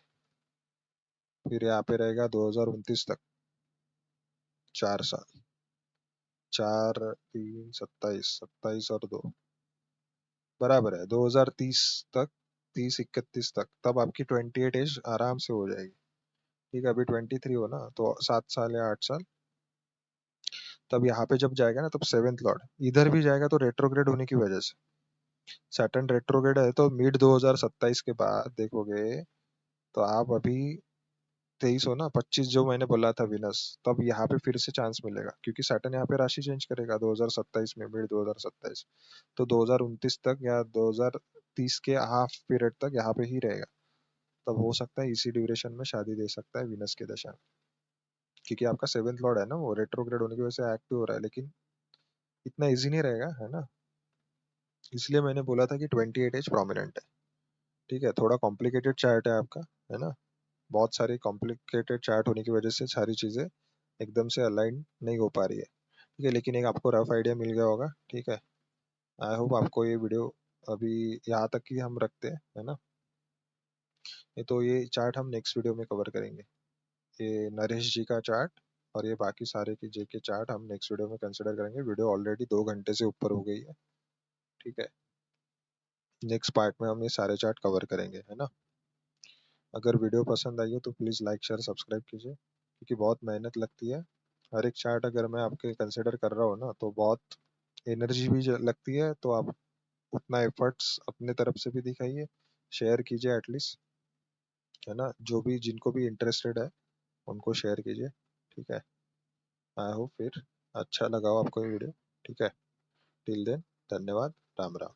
फिर यहाँ पे रहेगा 2029 तक, 4 साल, 4 3 27, 27 और 2 बराबर है 2030 तक, 30 31 तक, तब आपकी 28 एज आराम से हो जाएगी, ठीक है। अभी 23 हो ना, तो 7 साल या 8 साल। तब यहाँ पे जब जाएगा ना, तब 7th लॉर्ड इधर भी जाएगा, तो रेट्रोग्रेड होने की वजह से, सैटर्न रेट्रोग्रेड है, तो मिड 2027 के बाद देखोगे, तो आप अभी 23 हो ना, 25 जो मैंने बोला था विनस, तब यहाँ पे फिर से चांस मिलेगा, क्योंकि सैटर्न यहाँ पे राशि चेंज करेगा 2027 में, मिड 2027, तो 2029 तक या 2030 के हाफ पीरियड तक यहाँ पे ही रहेगा। तब हो सकता है इसी ड्यूरेशन में शादी दे सकता है विनस की दशा में, क्योंकि आपका 7th लॉर्ड है ना, वो रेट्रोग्रेड होने की वजह से एक्टिव हो रहा है, लेकिन इतना इजी नहीं रहेगा, है ना। इसलिए मैंने बोला था कि 28 एज प्रोमिनेंट है, ठीक है। थोड़ा कॉम्प्लिकेटेड चार्ट है आपका, है ना, बहुत सारे कॉम्प्लिकेटेड चार्ट होने की वजह से सारी चीजें एकदम से अलाइन नहीं हो पा रही है, ठीक है। लेकिन एक आपको रफ आइडिया मिल गया होगा, ठीक है। आई होप आपको ये वीडियो अभी यहाँ तक ही हम रखते हैं, है ना। ये तो ये चार्ट हम नेक्स्ट वीडियो में कवर करेंगे, ये नरेश जी का चार्ट, और ये बाकी सारे की जे के चार्ट हम नेक्स्ट वीडियो में कंसिडर करेंगे। वीडियो ऑलरेडी 2 घंटे से ऊपर हो गई है, ठीक है। नेक्स्ट पार्ट में हम ये सारे चार्ट कवर करेंगे, है ना। अगर वीडियो पसंद आई हो तो प्लीज़ लाइक शेयर सब्सक्राइब कीजिए, क्योंकि बहुत मेहनत लगती है। हर एक चार्ट अगर मैं आपके कंसिडर कर रहा हूँ ना, तो बहुत एनर्जी भी लगती है, तो आप उतना एफर्ट्स अपने तरफ से भी दिखाइए, शेयर कीजिए एटलीस्ट, है ना। जो भी, जिनको भी इंटरेस्टेड है उनको शेयर कीजिए, ठीक है। आई होप फिर अच्छा लगा हो आपको ये वीडियो, ठीक है। टिल देन, धन्यवाद, राम राम।